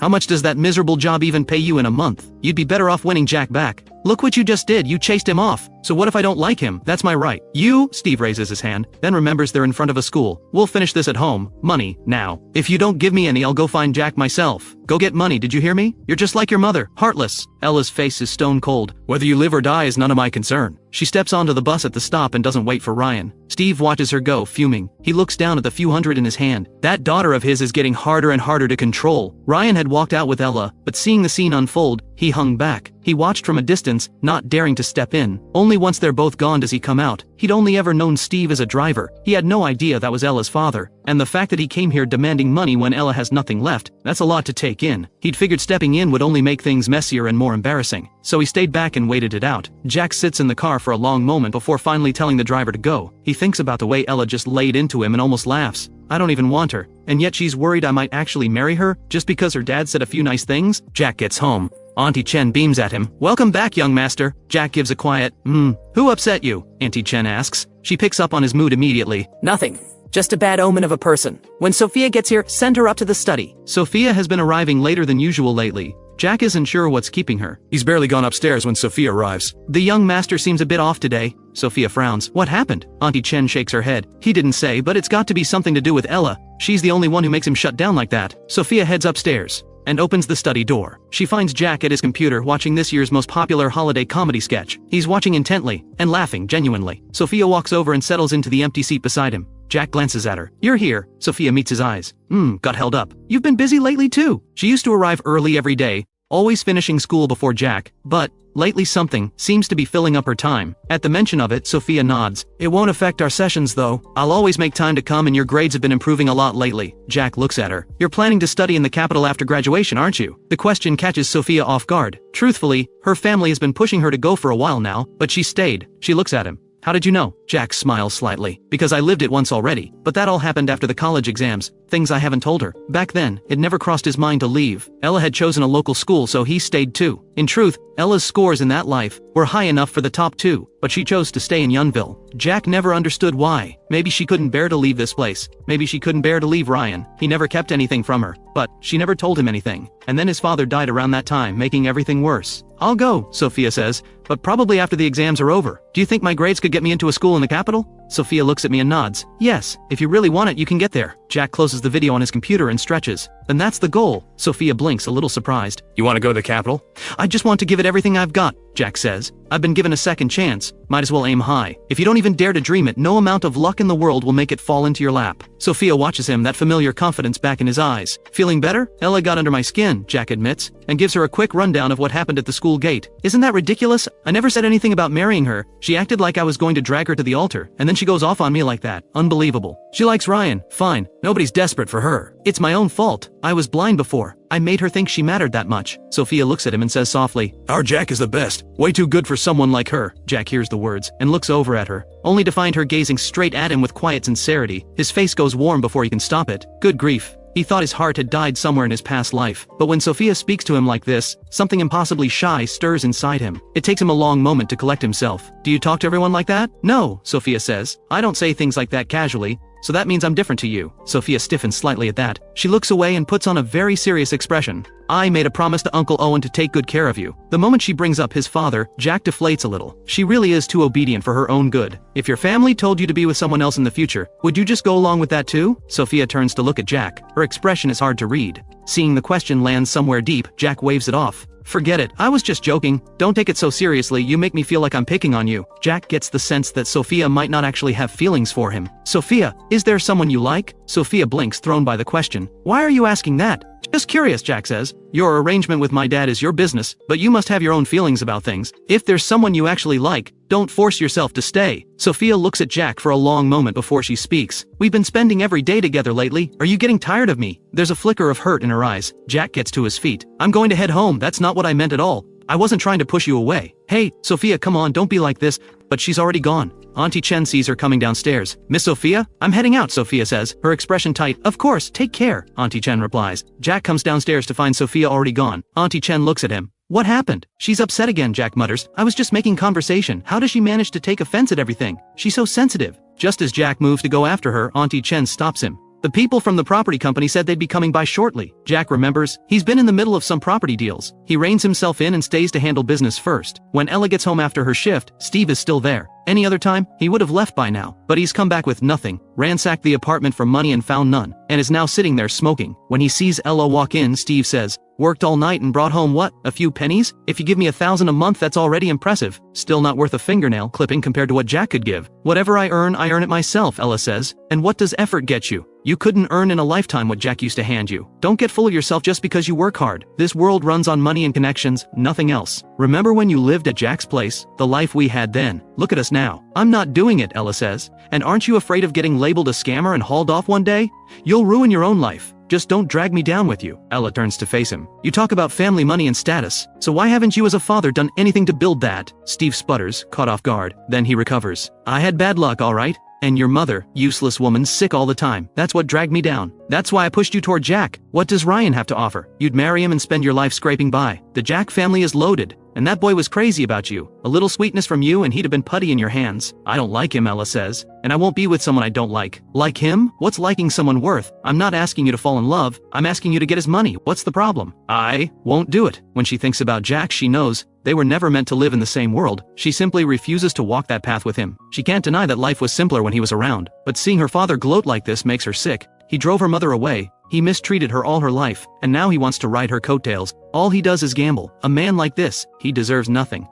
[SPEAKER 1] How much does that miserable job even pay you in a month? You'd be better off winning Jack back. Look what you just did, you chased him off. So what if I don't like him? That's my right. You, Steve raises his hand, then remembers they're in front of a school. We'll finish this at home. Money, now. If you don't give me any, I'll go find Jack myself. Go get money, did you hear me? You're just like your mother, heartless. Ella's face is stone cold. Whether you live or die is none of my concern. She steps onto the bus at the stop and doesn't wait for Ryan. Steve watches her go, fuming. He looks down at the few hundred in his hand. That daughter of his is getting harder and harder to control. Ryan had walked out with Ella, but seeing the scene unfold, he hung back. He watched from a distance, not daring to step in. Only once they're both gone does he come out. He'd only ever known Steve as a driver. He had no idea that was Ella's father. And the fact that he came here demanding money when Ella has nothing left, that's a lot to take in. He'd figured stepping in would only make things messier and more embarrassing. So he stayed back and waited it out. Jack sits in the car for a long moment before finally telling the driver to go. He thinks about the way Ella just laid into him and almost laughs. I don't even want her. And yet she's worried I might actually marry her, just because her dad said a few nice things? Jack gets home. Auntie Chen beams at him. Welcome back, young master. Jack gives a quiet, Who upset you? Auntie Chen asks. She picks up on his mood immediately.
[SPEAKER 2] Nothing. Just a bad omen of a person. When Sophia gets here, send her up to the study.
[SPEAKER 1] Sophia has been arriving later than usual lately. Jack isn't sure what's keeping her.
[SPEAKER 3] He's barely gone upstairs when Sophia arrives.
[SPEAKER 1] The young master seems a bit off today. Sophia frowns. What happened? Auntie Chen shakes her head. He didn't say, but it's got to be something to do with Ella. She's the only one who makes him shut down like that. Sophia heads upstairs and opens the study door. She finds Jack at his computer watching this year's most popular holiday comedy sketch. He's watching intently and laughing genuinely. Sophia walks over and settles into the empty seat beside him. Jack glances at her. You're here. Sophia meets his eyes. Got held up. You've been busy lately too. She used to arrive early every day, always finishing school before Jack, but lately something seems to be filling up her time. At the mention of it, Sophia nods. It won't affect our sessions though. I'll always make time to come and your grades have been improving a lot lately. Jack looks at her. You're planning to study in the capital after graduation, aren't you? The question catches Sophia off guard. Truthfully, her family has been pushing her to go for a while now, but she stayed. She looks at him. How did you know? Jack smiles slightly. Because I lived it once already. But that all happened after the college exams. Things I haven't told her. Back then, it never crossed his mind to leave. Ella had chosen a local school, so he stayed too. In truth, Ella's scores in that life were high enough for the top 2, but she chose to stay in Yunville. Jack never understood why. Maybe she couldn't bear to leave this place. Maybe she couldn't bear to leave Ryan. He never kept anything from her, but she never told him anything. And then his father died around that time, making everything worse. I'll go, Sophia says, but probably after the exams are over. Do you think my grades could get me into a school in the capital? Sophia looks at me and nods. Yes, if you really want it, you can get there. Jack closes the video on his computer and stretches. Then that's the goal. Sophia blinks, a little surprised.
[SPEAKER 3] You want to go to the capital?
[SPEAKER 1] I just want to give it everything I've got, Jack says. I've been given a second chance. Might as well aim high. If you don't even dare to dream it, no amount of luck in the world will make it fall into your lap. Sophia watches him, that familiar confidence back in his eyes. Feeling better? Ella got under my skin, Jack admits, and gives her a quick rundown of what happened at the school gate. Isn't that ridiculous? I never said anything about marrying her. She acted like I was going to drag her to the altar, and then she goes off on me like that. Unbelievable. She likes Ryan. Fine. Nobody's desperate for her. It's my own fault. I was blind before. I made her think she mattered that much. Sophia looks at him and says softly,
[SPEAKER 3] Our Jack is the best. Way too good for someone like her.
[SPEAKER 1] Jack hears the words and looks over at her, only to find her gazing straight at him with quiet sincerity. His face goes warm before he can stop it. Good grief. He thought his heart had died somewhere in his past life. But when Sophia speaks to him like this, something impossibly shy stirs inside him. It takes him a long moment to collect himself. Do you talk to everyone like that? No, Sophia says. I don't say things like that casually. So that means I'm different to you. Sophia stiffens slightly at that. She looks away and puts on a very serious expression. I made a promise to Uncle Owen to take good care of you. The moment she brings up his father, Jack deflates a little. She really is too obedient for her own good. If your family told you to be with someone else in the future, would you just go along with that too? Sophia turns to look at Jack. Her expression is hard to read. Seeing the question land somewhere deep, Jack waves it off. Forget it, I was just joking. Don't take it so seriously, you make me feel like I'm picking on you. Jack gets the sense that Sophia might not actually have feelings for him. Sophia, is there someone you like? Sophia blinks, thrown by the question. Why are you asking that? Just curious, Jack says. Your arrangement with my dad is your business, but you must have your own feelings about things. If there's someone you actually like, don't force yourself to stay. Sophia looks at Jack for a long moment before she speaks. We've been spending every day together lately. Are you getting tired of me? There's a flicker of hurt in her eyes. Jack gets to his feet. I'm going to head home. That's not what I meant at all. I wasn't trying to push you away. Hey, Sophia, come on, don't be like this. But she's already gone. Auntie Chen sees her coming downstairs. Miss Sophia? I'm heading out, Sophia says, her expression tight. Of course, take care, Auntie Chen replies. Jack comes downstairs to find Sophia already gone. Auntie Chen looks at him. What happened? She's upset again, Jack mutters. I was just making conversation. How does she manage to take offense at everything? She's so sensitive. Just as Jack moves to go after her, Auntie Chen stops him. The people from the property company said they'd be coming by shortly. Jack remembers. He's been in the middle of some property deals. He reins himself in and stays to handle business first. When Ella gets home after her shift, Steve is still there. Any other time, he would have left by now. But he's come back with nothing, ransacked the apartment for money and found none, and is now sitting there smoking. When he sees Ella walk in, Steve says, "Worked all night and brought home what? A few pennies? If you give me $1,000 a month, that's already impressive. Still not worth a fingernail clipping compared to what Jack could give. Whatever I earn it myself," Ella says. And what does effort get you? You couldn't earn in a lifetime what Jack used to hand you. Don't get full of yourself just because you work hard. This world runs on money and connections, nothing else. Remember when you lived at Jack's place? The life we had then. Look at us now. I'm not doing it, Ella says. And aren't you afraid of getting labeled a scammer and hauled off one day? You'll ruin your own life. Just don't drag me down with you. Ella turns to face him. You talk about family money and status. So why haven't you as a father done anything to build that? Steve sputters, caught off guard. Then he recovers. I had bad luck, all right. And your mother, useless woman, sick all the time. That's what dragged me down. That's why I pushed you toward Jack. What does Ryan have to offer? You'd marry him and spend your life scraping by. The Jack family is loaded. And that boy was crazy about you. A little sweetness from you and he'd have been putty in your hands. I don't like him, Ella says. And I won't be with someone I don't like. Like him? What's liking someone worth? I'm not asking you to fall in love. I'm asking you to get his money. What's the problem? I won't do it. When she thinks about Jack, she knows they were never meant to live in the same world. She simply refuses to walk that path with him. She can't deny that life was simpler when he was around. But seeing her father gloat like this makes her sick. He drove her mother away. He mistreated her all her life, and now he wants to ride her coattails. All he does is gamble. A man like this, he deserves nothing.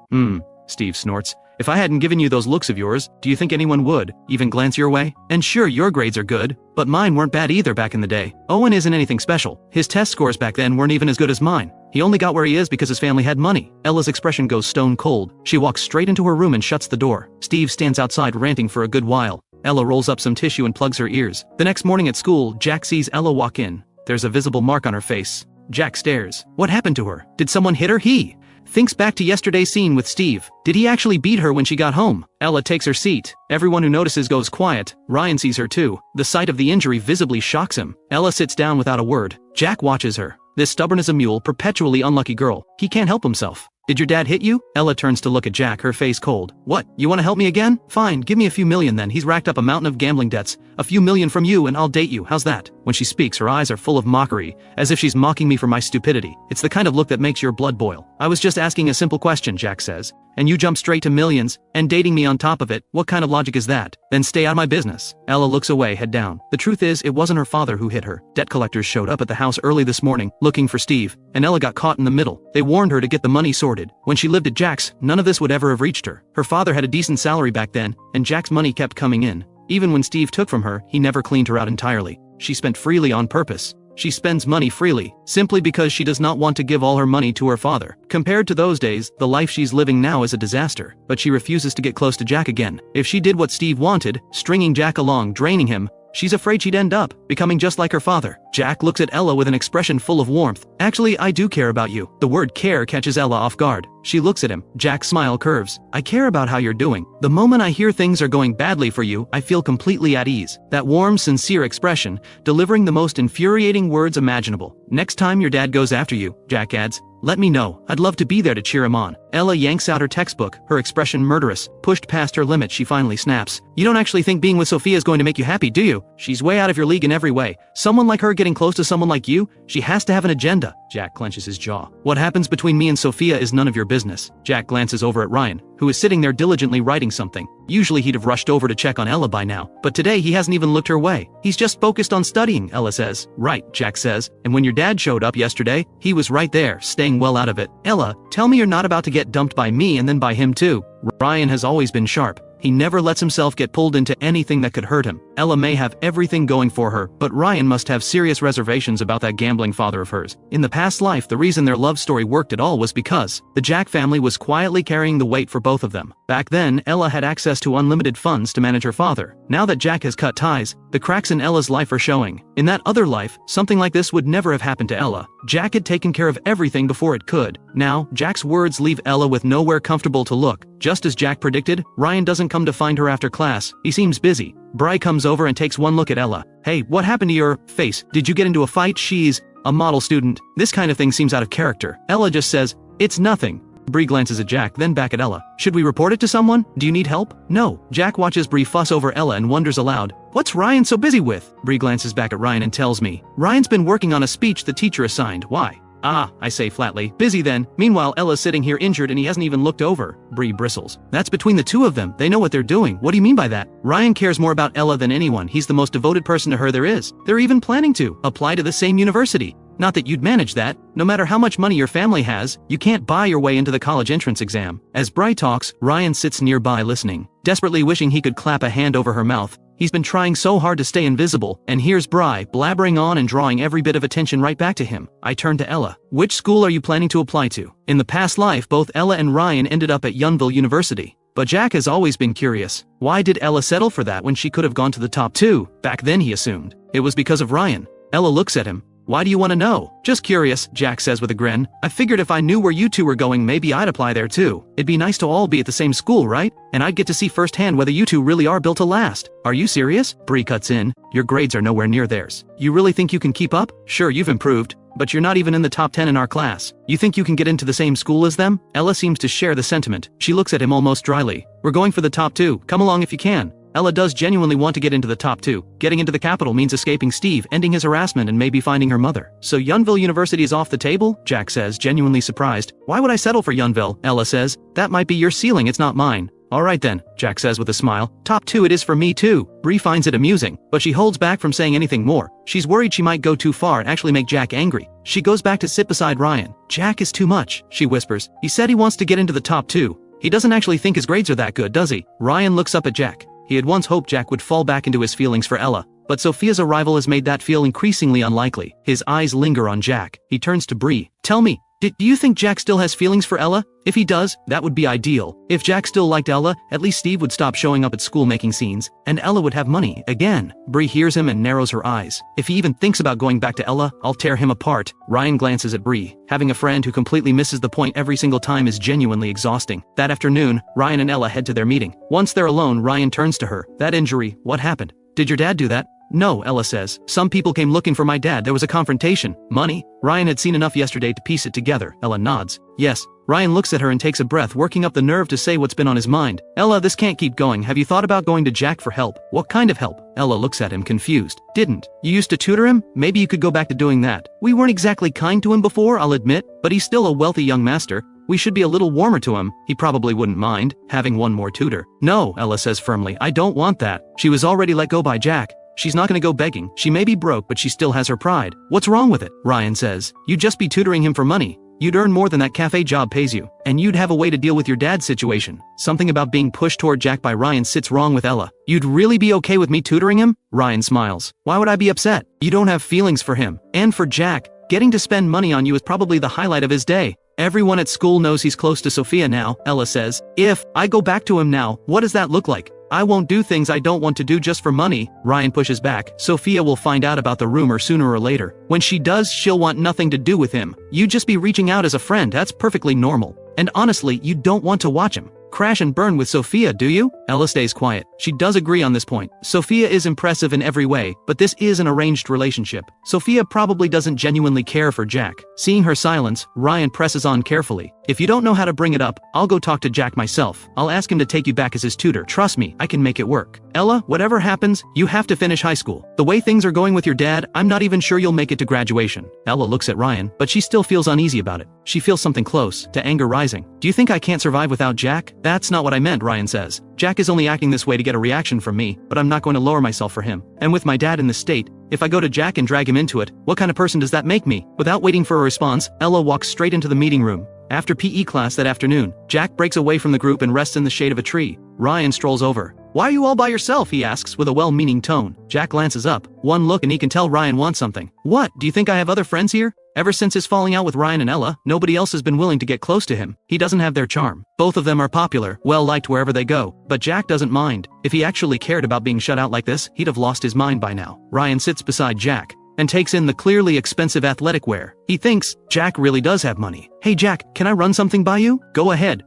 [SPEAKER 1] Steve snorts. If I hadn't given you those looks of yours, do you think anyone would even glance your way? And sure, your grades are good, but mine weren't bad either back in the day. Owen isn't anything special. His test scores back then weren't even as good as mine. He only got where he is because his family had money. Ella's expression goes stone cold. She walks straight into her room and shuts the door. Steve stands outside ranting for a good while. Ella rolls up some tissue and plugs her ears. The next morning at school, Jack sees Ella walk in. There's a visible mark on her face. Jack stares. What happened to her? Did someone hit her? He thinks back to yesterday's scene with Steve. Did he actually beat her when she got home? Ella takes her seat. Everyone who notices goes quiet. Ryan sees her too. The sight of the injury visibly shocks him. Ella sits down without a word. Jack watches her. This stubborn as a mule, perpetually unlucky girl. He can't help himself. Did your dad hit you? Ella turns to look at Jack, her face cold. What, you want to help me again? Fine, give me a few million then. He's racked up a mountain of gambling debts. A few million from you and I'll date you, how's that? When she speaks, her eyes are full of mockery, as if she's mocking me for my stupidity. It's the kind of look that makes your blood boil. I was just asking a simple question, Jack says. And you jump straight to millions, and dating me on top of it. What kind of logic is that? Then stay out of my business. Ella looks away, head down. The truth is, it wasn't her father who hit her. Debt collectors showed up at the house early this morning, looking for Steve, and Ella got caught in the middle. They warned her to get the money sorted. When she lived at Jack's, none of this would ever have reached her. Her father had a decent salary back then, and Jack's money kept coming in. Even when Steve took from her, he never cleaned her out entirely. She spent freely on purpose. She spends money freely, simply because she does not want to give all her money to her father. Compared to those days, the life she's living now is a disaster, but she refuses to get close to Jack again. If she did what Steve wanted, stringing Jack along, draining him, she's afraid she'd end up becoming just like her father. Jack looks at Ella with an expression full of warmth. Actually, I do care about you. The word care catches Ella off guard. She looks at him. Jack's smile curves. I care about how you're doing. The moment I hear things are going badly for you, I feel completely at ease. That warm, sincere expression, delivering the most infuriating words imaginable. Next time your dad goes after you, Jack adds, let me know. I'd love to be there to cheer him on. Ella yanks out her textbook, her expression murderous. Pushed past her limit, she finally snaps. You don't actually think being with Sophia is going to make you happy, do you? She's way out of your league in every way. Someone like her getting close to someone like you? She has to have an agenda. Jack clenches his jaw. What happens between me and Sophia is none of your business. Jack glances over at Ryan, who is sitting there diligently writing something. Usually he'd have rushed over to check on Ella by now, but today he hasn't even looked her way. He's just focused on studying, Ella says. Right, Jack says. And when your dad showed up yesterday, he was right there, staying well out of it. Ella, tell me you're not about to get dumped by me and then by him too. Ryan has always been sharp. He never lets himself get pulled into anything that could hurt him. Ella may have everything going for her, but Ryan must have serious reservations about that gambling father of hers. In the past life, the reason their love story worked at all was because the Jack family was quietly carrying the weight for both of them. Back then, Ella had access to unlimited funds to manage her father. Now that Jack has cut ties, the cracks in Ella's life are showing. In that other life, something like this would never have happened to Ella. Jack had taken care of everything before it could. Now, Jack's words leave Ella with nowhere comfortable to look. Just as Jack predicted, Ryan doesn't come to find her after class. He seems busy. Bry comes over and takes one look at Ella. "Hey, what happened to your face? Did you get into a fight? She's a model student." This kind of thing seems out of character. Ella just says, "It's nothing." Bree glances at Jack, then back at Ella. "Should we report it to someone? Do you need help?" "No." Jack watches Bree fuss over Ella and wonders aloud, "What's Ryan so busy with?" Bree glances back at Ryan and tells me, "Ryan's been working on a speech the teacher assigned." "Why?" "Ah," I say flatly. "Busy then." Meanwhile, Ella's sitting here injured and he hasn't even looked over. Bree bristles. "That's between the two of them. They know what they're doing." "What do you mean by that?" "Ryan cares more about Ella than anyone. He's the most devoted person to her there is. They're even planning to apply to the same university. Not that you'd manage that. No matter how much money your family has, you can't buy your way into the college entrance exam." As Bry talks, Ryan sits nearby listening, desperately wishing he could clap a hand over her mouth. He's been trying so hard to stay invisible, and here's Bry blabbering on and drawing every bit of attention right back to him. I turn to Ella. "Which school are you planning to apply to?" In the past life, both Ella and Ryan ended up at Yunville University. But Jack has always been curious. Why did Ella settle for that when she could have gone to the top two? Back then he assumed it was because of Ryan. Ella looks at him. "Why do you want to know?" "Just curious," Jack says with a grin. "I figured if I knew where you two were going, maybe I'd apply there too. It'd be nice to all be at the same school, right? And I'd get to see firsthand whether you two really are built to last." "Are you serious?" Bree cuts in. "Your grades are nowhere near theirs. You really think you can keep up? Sure, you've improved, but you're not even in the top 10 in our class. You think you can get into the same school as them?" Ella seems to share the sentiment. She looks at him almost dryly. "We're going for the top two. Come along if you can." Ella does genuinely want to get into the top two. Getting into the capital means escaping Steve, ending his harassment, and maybe finding her mother. "So Yunville University is off the table?" Jack says, genuinely surprised. "Why would I settle for Yunville?" Ella says. "That might be your ceiling, it's not mine." "Alright then," Jack says with a smile. "Top two it is for me too." Bree finds it amusing, but she holds back from saying anything more. She's worried she might go too far and actually make Jack angry. She goes back to sit beside Ryan. "Jack is too much," she whispers. "He said he wants to get into the top two. He doesn't actually think his grades are that good, does he?" Ryan looks up at Jack. He had once hoped Jack would fall back into his feelings for Ella, but Sophia's arrival has made that feel increasingly unlikely. His eyes linger on Jack. He turns to Bree. "Tell me, do you think Jack still has feelings for Ella? If he does, that would be ideal. If Jack still liked Ella, at least Steve would stop showing up at school making scenes, and Ella would have money again." Bree hears him and narrows her eyes. "If he even thinks about going back to Ella, I'll tear him apart." Ryan glances at Bree. Having a friend who completely misses the point every single time is genuinely exhausting. That afternoon, Ryan and Ella head to their meeting. Once they're alone, Ryan turns to her. "That injury, what happened? Did your dad do that?" "No," Ella says. "Some people came looking for my dad. There was a confrontation." "Money?" Ryan had seen enough yesterday to piece it together. Ella nods. "Yes." Ryan looks at her and takes a breath, working up the nerve to say what's been on his mind. "Ella, this can't keep going. Have you thought about going to Jack for help?" "What kind of help?" Ella looks at him confused. "Didn't you used to tutor him? Maybe you could go back to doing that." "We weren't exactly kind to him before, I'll admit, but he's still a wealthy young master. We should be a little warmer to him. He probably wouldn't mind having one more tutor." "No," Ella says firmly. "I don't want that. She was already let go by Jack. She's not gonna go begging. She may be broke, but she still has her pride." "What's wrong with it?" Ryan says. "You'd just be tutoring him for money. You'd earn more than that cafe job pays you. And you'd have a way to deal with your dad's situation." Something about being pushed toward Jack by Ryan sits wrong with Ella. "You'd really be okay with me tutoring him?" Ryan smiles. "Why would I be upset? You don't have feelings for him. And for Jack, getting to spend money on you is probably the highlight of his day. Everyone at school knows he's close to Sophia now," Ella says. "If I go back to him now, what does that look like? I won't do things I don't want to do just for money." Ryan pushes back. "Sophia will find out about the rumor sooner or later. When she does, she'll want nothing to do with him. You just be reaching out as a friend, that's perfectly normal. And honestly, you don't want to watch him crash and burn with Sophia, do you?" Ella stays quiet. She does agree on this point. Sophia is impressive in every way, but this is an arranged relationship. Sophia probably doesn't genuinely care for Jack. Seeing her silence, Ryan presses on carefully. "If you don't know how to bring it up, I'll go talk to Jack myself. I'll ask him to take you back as his tutor. Trust me, I can make it work. Ella, whatever happens, you have to finish high school. The way things are going with your dad, I'm not even sure you'll make it to graduation." Ella looks at Ryan, but she still feels uneasy about it. She feels something close to anger rising. "Do you think I can't survive without Jack?" "That's not what I meant," Ryan says. "Jack is only acting this way to get a reaction from me, but I'm not going to lower myself for him. And with my dad in this state, if I go to Jack and drag him into it, what kind of person does that make me?" Without waiting for a response, Ella walks straight into the meeting room. After PE class that afternoon, Jack breaks away from the group and rests in the shade of a tree. Ryan strolls over. "Why are you all by yourself?" he asks with a well-meaning tone. Jack glances up. One look and he can tell Ryan wants something. "What, do you think I have other friends here?" Ever since his falling out with Ryan and Ella, nobody else has been willing to get close to him. He doesn't have their charm. Both of them are popular, well-liked wherever they go, but Jack doesn't mind. If he actually cared about being shut out like this, he'd have lost his mind by now. Ryan sits beside Jack and takes in the clearly expensive athletic wear. He thinks Jack really does have money. "Hey Jack, can I run something by you?" "Go ahead,"